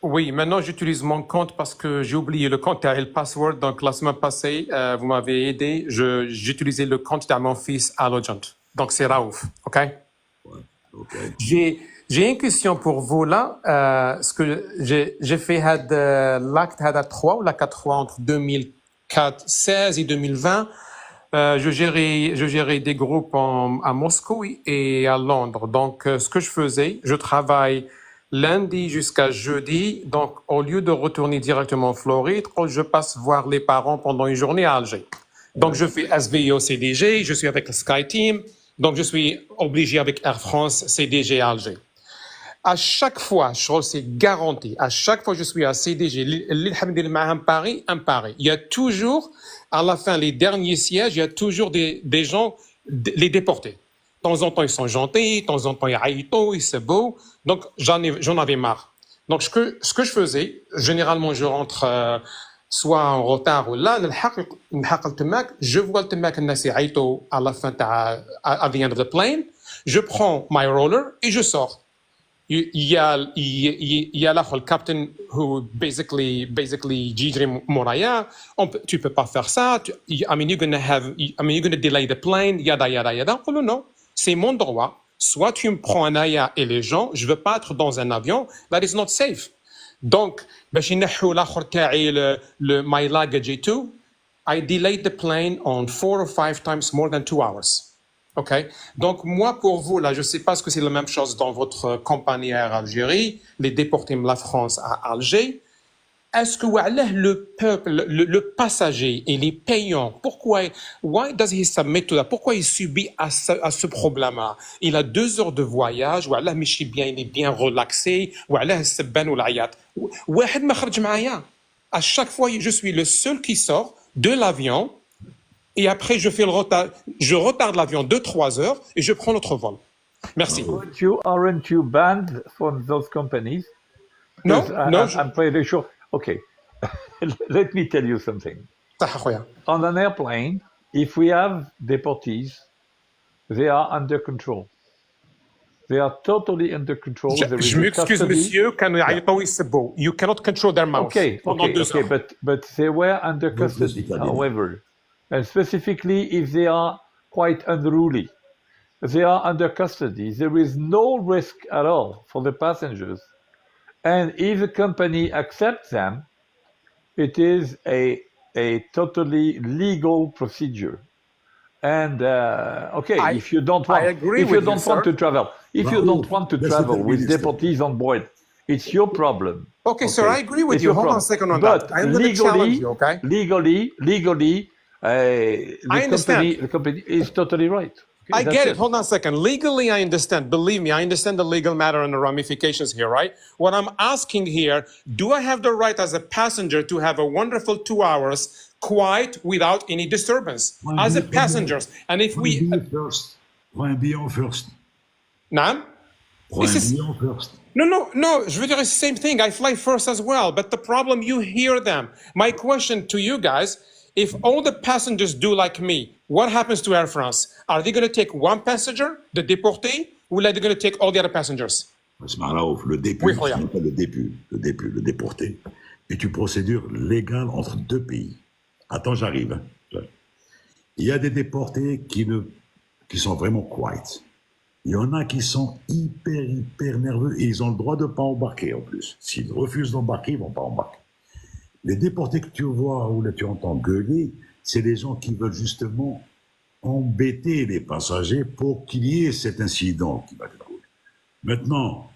Speaker 8: Oui, maintenant j'utilise mon compte parce que j'ai oublié le compte et le password. Donc la semaine passée, vous m'avez aidé. J'utilisais le compte de mon fils Allogent. Donc c'est Raouf, ok?
Speaker 1: Ok.
Speaker 8: J'ai une question pour vous là. Ce que j'ai fait l'acte 3 ou l'acte 3 entre 2016 et 2020. Je gérais des groupes à Moscou et à Londres. Donc, ce que je faisais, je travaille lundi jusqu'à jeudi. Donc, au lieu de retourner directement en Floride, je passe voir les parents pendant une journée à Alger. Donc, je fais SVO CDG, je suis avec le SkyTeam. Donc, je suis obligé avec Air France CDG à Alger. À chaque fois, c'est garanti, à chaque fois que je suis à CDG, un pari. Il y a toujours, à la fin, les derniers sièges, il y a toujours des gens, les déportés. De temps en temps, ils sont gentils, de temps en temps, ils c'est beau. Donc, j'en avais marre. Donc, ce que je faisais, généralement, je rentre soit en retard ou là, نلحق التماك, je vois التماك الناس يعيطوا à la fin at the end of the plane, je prends my roller et je sors. Il y a là le captain who basically يجري مورايا, tu peux pas faire ça, I mean you're gonna delay the plane, yada yada yada. نقول له non, c'est mon droit. Soit tu me prends un aya et les gens, je veux pas être dans un avion, that is not safe. Donc, باش ينحوا الاخر تاعي my luggage et tout, I delayed the plane on 4 or 5 times more than 2 hours. OK? Donc, moi, pour vous, là, je ne sais pas ce que c'est la même chose dans votre compagnie Air Algérie, les déportés de la France à Alger. Est-ce que le peuple, le passager et les payants, pourquoi, why does he submit to that? Pourquoi il subit à ce problème-là? Il a 2 heures de voyage, ou il est bien relaxé, ou à chaque fois, je suis le seul qui sort de l'avion, et après, je retarde l'avion 2-3 heures, et je prends l'autre vol. Merci.
Speaker 3: Aren't you banned from those companies?
Speaker 8: No,
Speaker 3: I'm pretty sure. Okay, let me tell you something. On an airplane, if we have deportees, they are under control. They are totally under control.
Speaker 8: Je m'excuse, monsieur, you cannot control their mouth.
Speaker 3: Okay, but they were under custody, however, and specifically if they are quite unruly. They are under custody. There is no risk at all for the passengers. And if the company accepts them, it is a totally legal procedure. And if you don't want to travel with deportees on board, it's your problem.
Speaker 8: Okay, sir, I agree with you. Hold on a second on that. I'm going to challenge you, okay?
Speaker 3: Legally, the company is totally right.
Speaker 8: Okay, I get it. Hold on a second. Legally, I understand. Believe me, I understand the legal matter and the ramifications here, right? What I'm asking here, do I have the right as a passenger to have a wonderful 2 hours quiet without any disturbance? As a passenger. And if we...
Speaker 1: Prends un billet first.
Speaker 8: Naam?
Speaker 1: Prends un billet first.
Speaker 8: No. Je veux dire, it's the same thing. I fly first as well. But the problem, you hear them. My question to you guys, if all the passengers do like me, what happens to Air France? Are they going to take one passenger, the déporté, or are they going to take all the other passengers?
Speaker 1: Le déporté, est une procédure légale entre 2 pays. Attends, j'arrive. Il y a des déportés qui sont vraiment quiet. Il y en a qui sont hyper nerveux et ils ont le droit de ne pas embarquer en plus. S'ils refusent d'embarquer, ils ne vont pas embarquer. Les déportés que tu vois ou là tu entends gueuler, c'est des gens qui veulent justement embêter les passagers pour qu'il y ait cet incident qui va dérouler. Maintenant,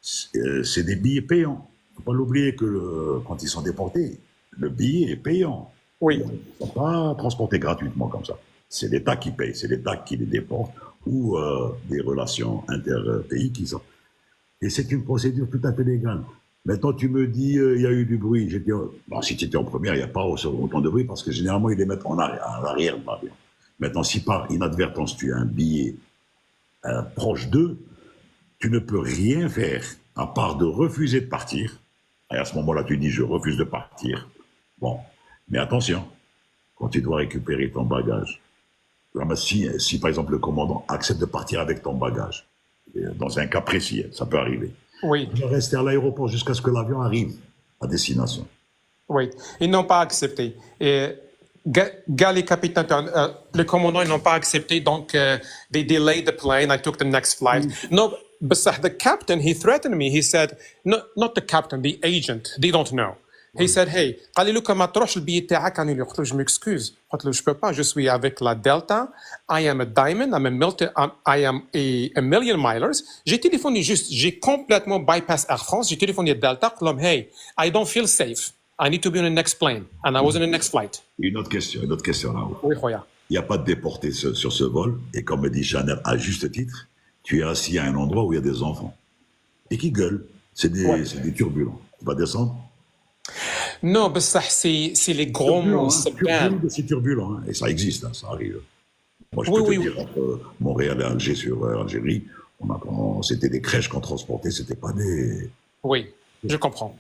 Speaker 1: c'est des billets payants. Il ne faut pas l'oublier que quand ils sont déportés, le billet est payant.
Speaker 8: Oui.
Speaker 1: Ils ne sont pas transportés gratuitement comme ça. C'est l'État qui paye, c'est l'État qui les déporte ou des relations interpays qui sont. Et c'est une procédure tout à fait légale. Maintenant, tu me dis, il y a eu du bruit. J'ai dit, bon, si tu étais en première, il n'y a pas autant de bruit parce que généralement, ils les mettent à l'arrière de l'avion. Maintenant, si par inadvertance, tu as un billet proche d'eux, tu ne peux rien faire à part de refuser de partir. Et à ce moment-là, tu dis, je refuse de partir. Bon, mais attention, quand tu dois récupérer ton bagage, si par exemple le commandant accepte de partir avec ton bagage, dans un cas précis, ça peut arriver.
Speaker 8: Oui.
Speaker 1: Tu vas rester à l'aéroport jusqu'à ce que l'avion arrive à destination.
Speaker 8: Oui, ils n'ont pas accepté. Et les capitaines, les commandants, ils n'ont pas accepté, donc they delayed the plane. I took the next flight. No, but the captain, he threatened me. He said, not the captain, the agent. They don't know. He said, hey, قال لي لو ما تروحش البيت تاعك annulé. قلت له je m'excuse. قلت له je peux pas. Je suis avec la Delta. I am a diamond. I am a million milers. J'ai téléphoné juste. J'ai complètement bypass Air France. J'ai téléphoné à Delta. قلت لهم hey, I don't feel safe. I need to be on the next plane. And I was on the next flight.
Speaker 1: Une autre question là-haut.
Speaker 8: Oui, Khoya.
Speaker 1: Il n'y a pas de déportés sur ce vol. Et comme me dit Chanel à juste titre, tu es assis à un endroit où il y a des enfants. Et qui gueulent. C'est des turbulents. Tu vas descendre.
Speaker 8: Non, c'est les gros mots.
Speaker 1: C'est turbulent, hein, et ça existe, hein, ça arrive. Moi, je peux te dire, entre Montréal et Alger sur Algérie, c'était des crèches qu'on transportait, c'était pas des...
Speaker 8: Oui. Je comprends.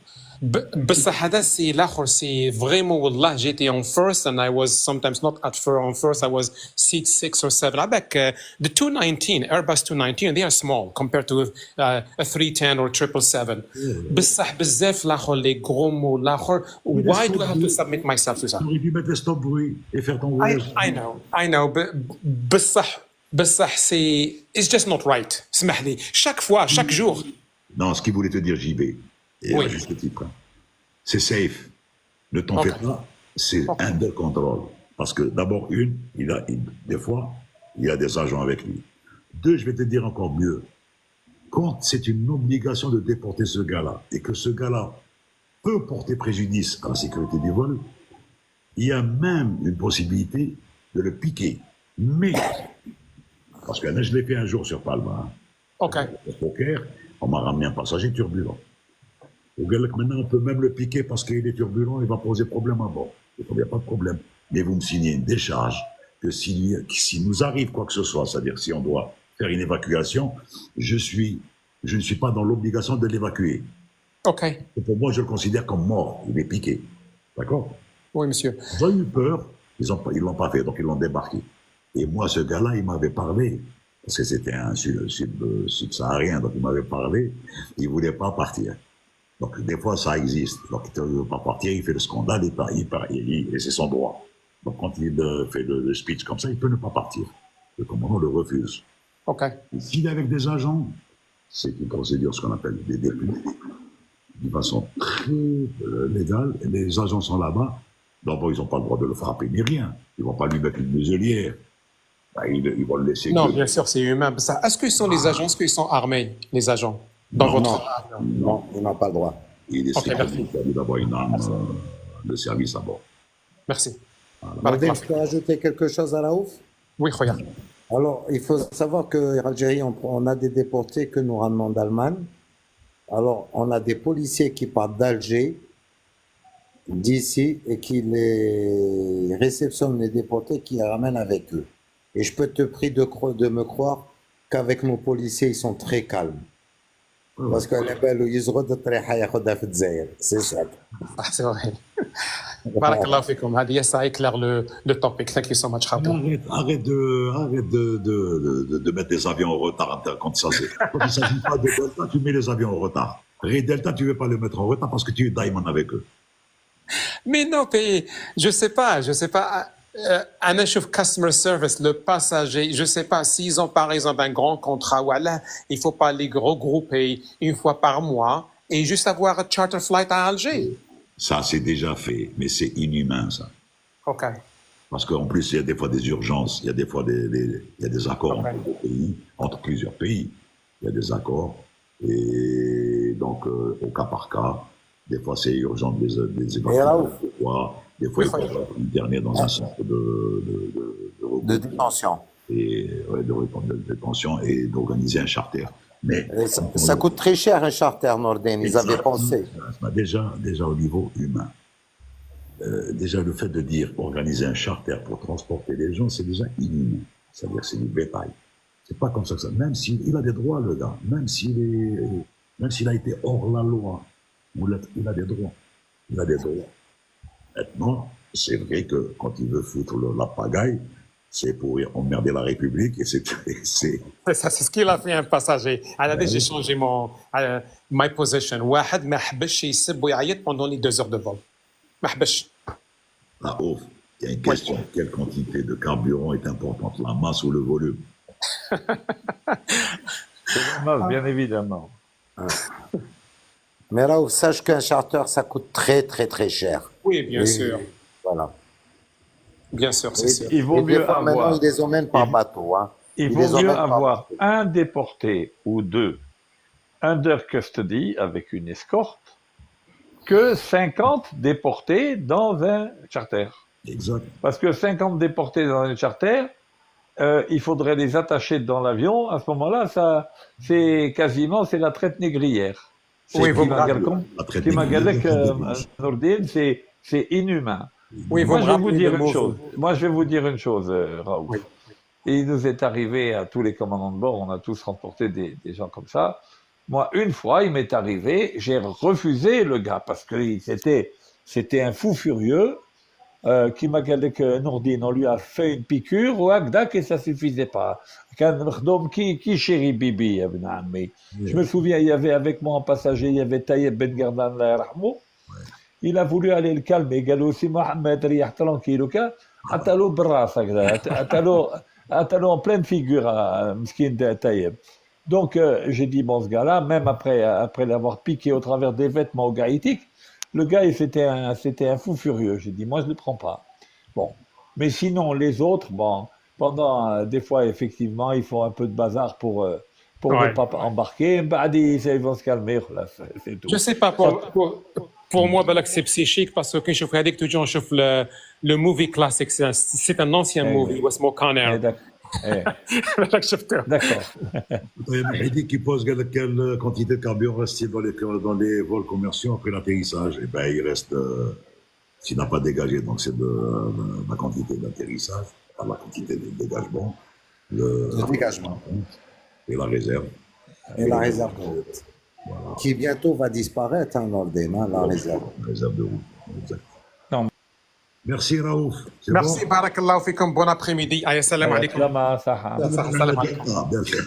Speaker 8: بصح هذا سي الاخر سي فريمون والله جيتي on first and I was sometimes not at first on first I was seat 6 or 7 عباك the 219 Airbus 219 they are small compared to a 310 or 777 بصح بزاف الاخر لي gros mots الاخر why do I have to submit myself to that
Speaker 1: Tu aurais dû mettre les stop bruit et faire ton voyage.
Speaker 8: I know بصح c'est it's just not right اسمح لي chaque fois chaque jour
Speaker 1: Non, ce qu'il voulait te dire, JB, et
Speaker 8: Oui.
Speaker 1: à juste titre, hein, c'est safe. Ne t'en
Speaker 8: Ok.
Speaker 1: fais pas, c'est
Speaker 8: Ok.
Speaker 1: under control. Parce que d'abord, des fois, il y a des agents avec lui. Deux, je vais te dire encore mieux. Quand c'est une obligation de déporter ce gars-là, et que ce gars-là peut porter préjudice à la sécurité du vol, il y a même une possibilité de le piquer. Mais, parce que là, je l'ai fait un jour sur Palma, hein,
Speaker 8: ok
Speaker 1: au poker, on m'a ramené un passager turbulent. Au gars, maintenant, on peut même le piquer parce qu'il est turbulent, il va poser problème à bord. Il n'y a pas de problème. Mais vous me signez une décharge que si nous arrive quoi que ce soit, c'est-à-dire si on doit faire une évacuation, je ne suis pas dans l'obligation de l'évacuer.
Speaker 8: ok
Speaker 1: Et pour moi, je le considère comme mort. Il est piqué. D'accord?
Speaker 8: oui monsieur
Speaker 1: Ils ont eu peur, ils l'ont pas fait, donc ils l'ont débarqué. Et moi, ce gars-là, il m'avait parlé, parce que c'était un subsaharien, donc il m'avait parlé, il voulait pas partir. Donc des fois, ça existe. Donc il ne veut pas partir, il fait le scandale, et c'est son droit. Donc quand il fait le speech comme ça, il peut ne pas partir. Le commandant le refuse.
Speaker 8: ok
Speaker 1: Et s'il est avec des agents, c'est une procédure, ce qu'on appelle des députés, d'une façon très légale, et les agents sont là-bas. D'abord, ils n'ont pas le droit de le frapper ni rien. Ils ne vont pas lui mettre une muselière. Ben, ils vont le laisser.
Speaker 8: non bien sûr c'est humain ça est-ce qu'ils sont les agents est-ce qu'ils sont armés les agents dans
Speaker 1: Non,
Speaker 8: votre
Speaker 2: Non, il n'a pas le droit.
Speaker 1: Il est
Speaker 8: Ok, merci.
Speaker 1: interdit d'avoir une arme de service à bord.
Speaker 8: merci
Speaker 2: Nordin, je peux ajouter quelque chose à la ouf?
Speaker 8: oui خويا
Speaker 2: Alors, il faut savoir qu'en Algérie, on a des déportés que nous ramenons d'Allemagne. Alors, on a des policiers qui partent d'Alger, d'ici, et qui les réceptionnent les déportés, qui les ramènent avec eux. Et je peux te prier de me croire qu'avec nos policiers, ils sont très calmes. Parce que les belles, ils se redonnent, c'est ça.
Speaker 8: Ah, c'est vrai. Barakallahu fikum. Hadi, ça éclaire le topic. Thank you so much, Khatou.
Speaker 1: Arrête de mettre des avions en retard quand ça c'est. Quand il ne s'agit pas de Delta, tu mets les avions en retard. Ray Delta, tu ne veux pas le mettre en retard parce que tu es diamond avec eux.
Speaker 8: Mais non, je sais pas. Un chef customer service, le passager, je sais pas s'ils ont par exemple un grand contrat, voilà, il faut pas les regrouper une fois par mois et juste avoir un charter flight à Alger.
Speaker 1: Ça, c'est déjà fait, mais c'est inhumain, ça.
Speaker 8: Ok.
Speaker 1: Parce qu'en plus, il y a des fois des urgences, il y a des fois il y a des accords
Speaker 8: Ok.
Speaker 1: entre des pays, entre plusieurs pays. Il y a des accords. Et donc, au cas par cas, des fois, c'est urgent de les évacuer. Des fois, il faut avoir une dernière dans un centre
Speaker 2: De détention.
Speaker 1: de détention et d'organiser un charter. Mais
Speaker 2: Ça coûte très cher un charter, Nordin. Ils avaient pensé.
Speaker 1: Déjà au niveau humain. Déjà le fait de dire organiser un charter pour transporter les gens, c'est déjà inhumain. C'est-à-dire c'est du bétail. C'est pas comme ça que ça. Même s'il a des droits, le gars, même s'il a été hors la loi, il a des droits. Il a des droits. Maintenant, c'est vrai que quand il veut foutre la pagaille, c'est pour emmerder la République et c'est.
Speaker 8: C'est ce qu'il a fait un passager. J'ai changé my position. واحد ما حبش يسب ويعيط pendant les 2 heures de vol. ما حبش.
Speaker 1: La ouf, il y a une question. Quelle quantité de carburant est importante, la masse ou le volume?
Speaker 3: C'est la masse, bien évidemment.
Speaker 2: Mais là, sache qu'un charter, ça coûte très, très, très cher.
Speaker 8: Oui, bien sûr.
Speaker 2: Voilà.
Speaker 8: Bien sûr, c'est sûr.
Speaker 3: Il vaut
Speaker 2: Et des
Speaker 3: mieux
Speaker 2: fois, maintenant,
Speaker 3: avoir.
Speaker 2: ils les emmènent par bateau. Hein.
Speaker 3: Il
Speaker 2: Ils
Speaker 3: vaut
Speaker 2: les
Speaker 3: mieux
Speaker 2: emmènent par
Speaker 3: avoir
Speaker 2: bateau.
Speaker 3: un déporté ou 2 under custody avec une escorte que 50 déportés dans un charter.
Speaker 1: Exact.
Speaker 3: Parce que 50 déportés dans un charter, il faudrait les attacher dans l'avion. À ce moment-là, c'est la traite négrière.
Speaker 8: Oui, vous me
Speaker 3: C'est inhumain.
Speaker 8: Oui,
Speaker 3: Moi, je vais vous dire une chose, Raoul.
Speaker 8: Oui.
Speaker 3: Et il nous est arrivé à tous les commandants de bord, on a tous remporté des gens comme ça. Moi, une fois, il m'est arrivé, j'ai refusé le gars parce que c'était un fou furieux qui m'a dit que Nourdine, on lui a fait une piqûre ou Agdak et ça suffisait pas. Qui chéri Bibi, Ibn Ammi. Je me souviens, il y avait avec moi en passager, il y avait Taïeb Ben Gardan, Allah yarhamou. Il a voulu aller le calmer. Il a dit aussi Mohamed, riyah tranquille, atalo bras, atalo en pleine figure, Mskin Taïeb. Donc, j'ai dit, bon, ce gars-là, même après l'avoir piqué au travers des vêtements au gaïtique, le gars, c'était un fou furieux. J'ai dit, moi, je ne le prends pas. Bon. Mais sinon, les autres, bon, pendant, des fois, effectivement, ils font un peu de bazar pour ne
Speaker 8: Ouais.
Speaker 3: pas embarquer. Bah, ils vont se calmer, là, c'est tout.
Speaker 8: Je sais pas, pour moi, balak, c'est psychique parce que quand je fais toujours le movie classique, c'est un ancien
Speaker 3: Eh,
Speaker 8: movie, Westmore Conner. Balak, شفته.
Speaker 3: D'accord.
Speaker 1: Il dit qu'il pose quelle quantité de carburant reste dans les vols commerciaux après l'atterrissage. Et ben, il reste, s'il n'a pas dégagé, donc c'est de la quantité d'atterrissage, pas la quantité de dégagement,
Speaker 2: Le dégagement.
Speaker 1: et la réserve.
Speaker 2: Et la réserve de route.
Speaker 1: Voilà.
Speaker 2: Qui bientôt va disparaître, hein, Nordin, hein, la réserve.
Speaker 1: Réserve de route. Exact.
Speaker 3: Non.
Speaker 1: Merci Raouf. C'est
Speaker 8: Merci, barakallahu fikum, bon après-midi. Aïe, salam alaikum.
Speaker 3: Salama, saha.
Speaker 8: Salam alaikum.
Speaker 1: Ah, bien sûr.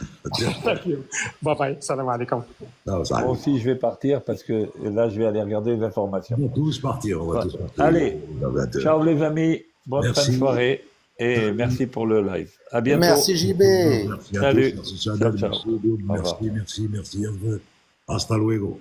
Speaker 8: Thank you. Bye bye, salam alaikum.
Speaker 1: Non, ça
Speaker 3: Moi
Speaker 1: arrive.
Speaker 3: aussi, je vais partir parce que là, je vais aller regarder les informations.
Speaker 1: On va tous partir. On va tous partir.
Speaker 3: Allez,
Speaker 1: À 20 heures.
Speaker 3: ciao les amis, bonne fin
Speaker 1: Merci.
Speaker 3: de soirée et merci pour le live. À bientôt.
Speaker 2: Merci JB.
Speaker 1: Merci à
Speaker 3: Salut.
Speaker 1: tous. Merci, Chadel.
Speaker 3: Ciao, ciao.
Speaker 1: Merci, Odoud.
Speaker 3: Au revoir.
Speaker 1: Merci. À vous. Hasta luego.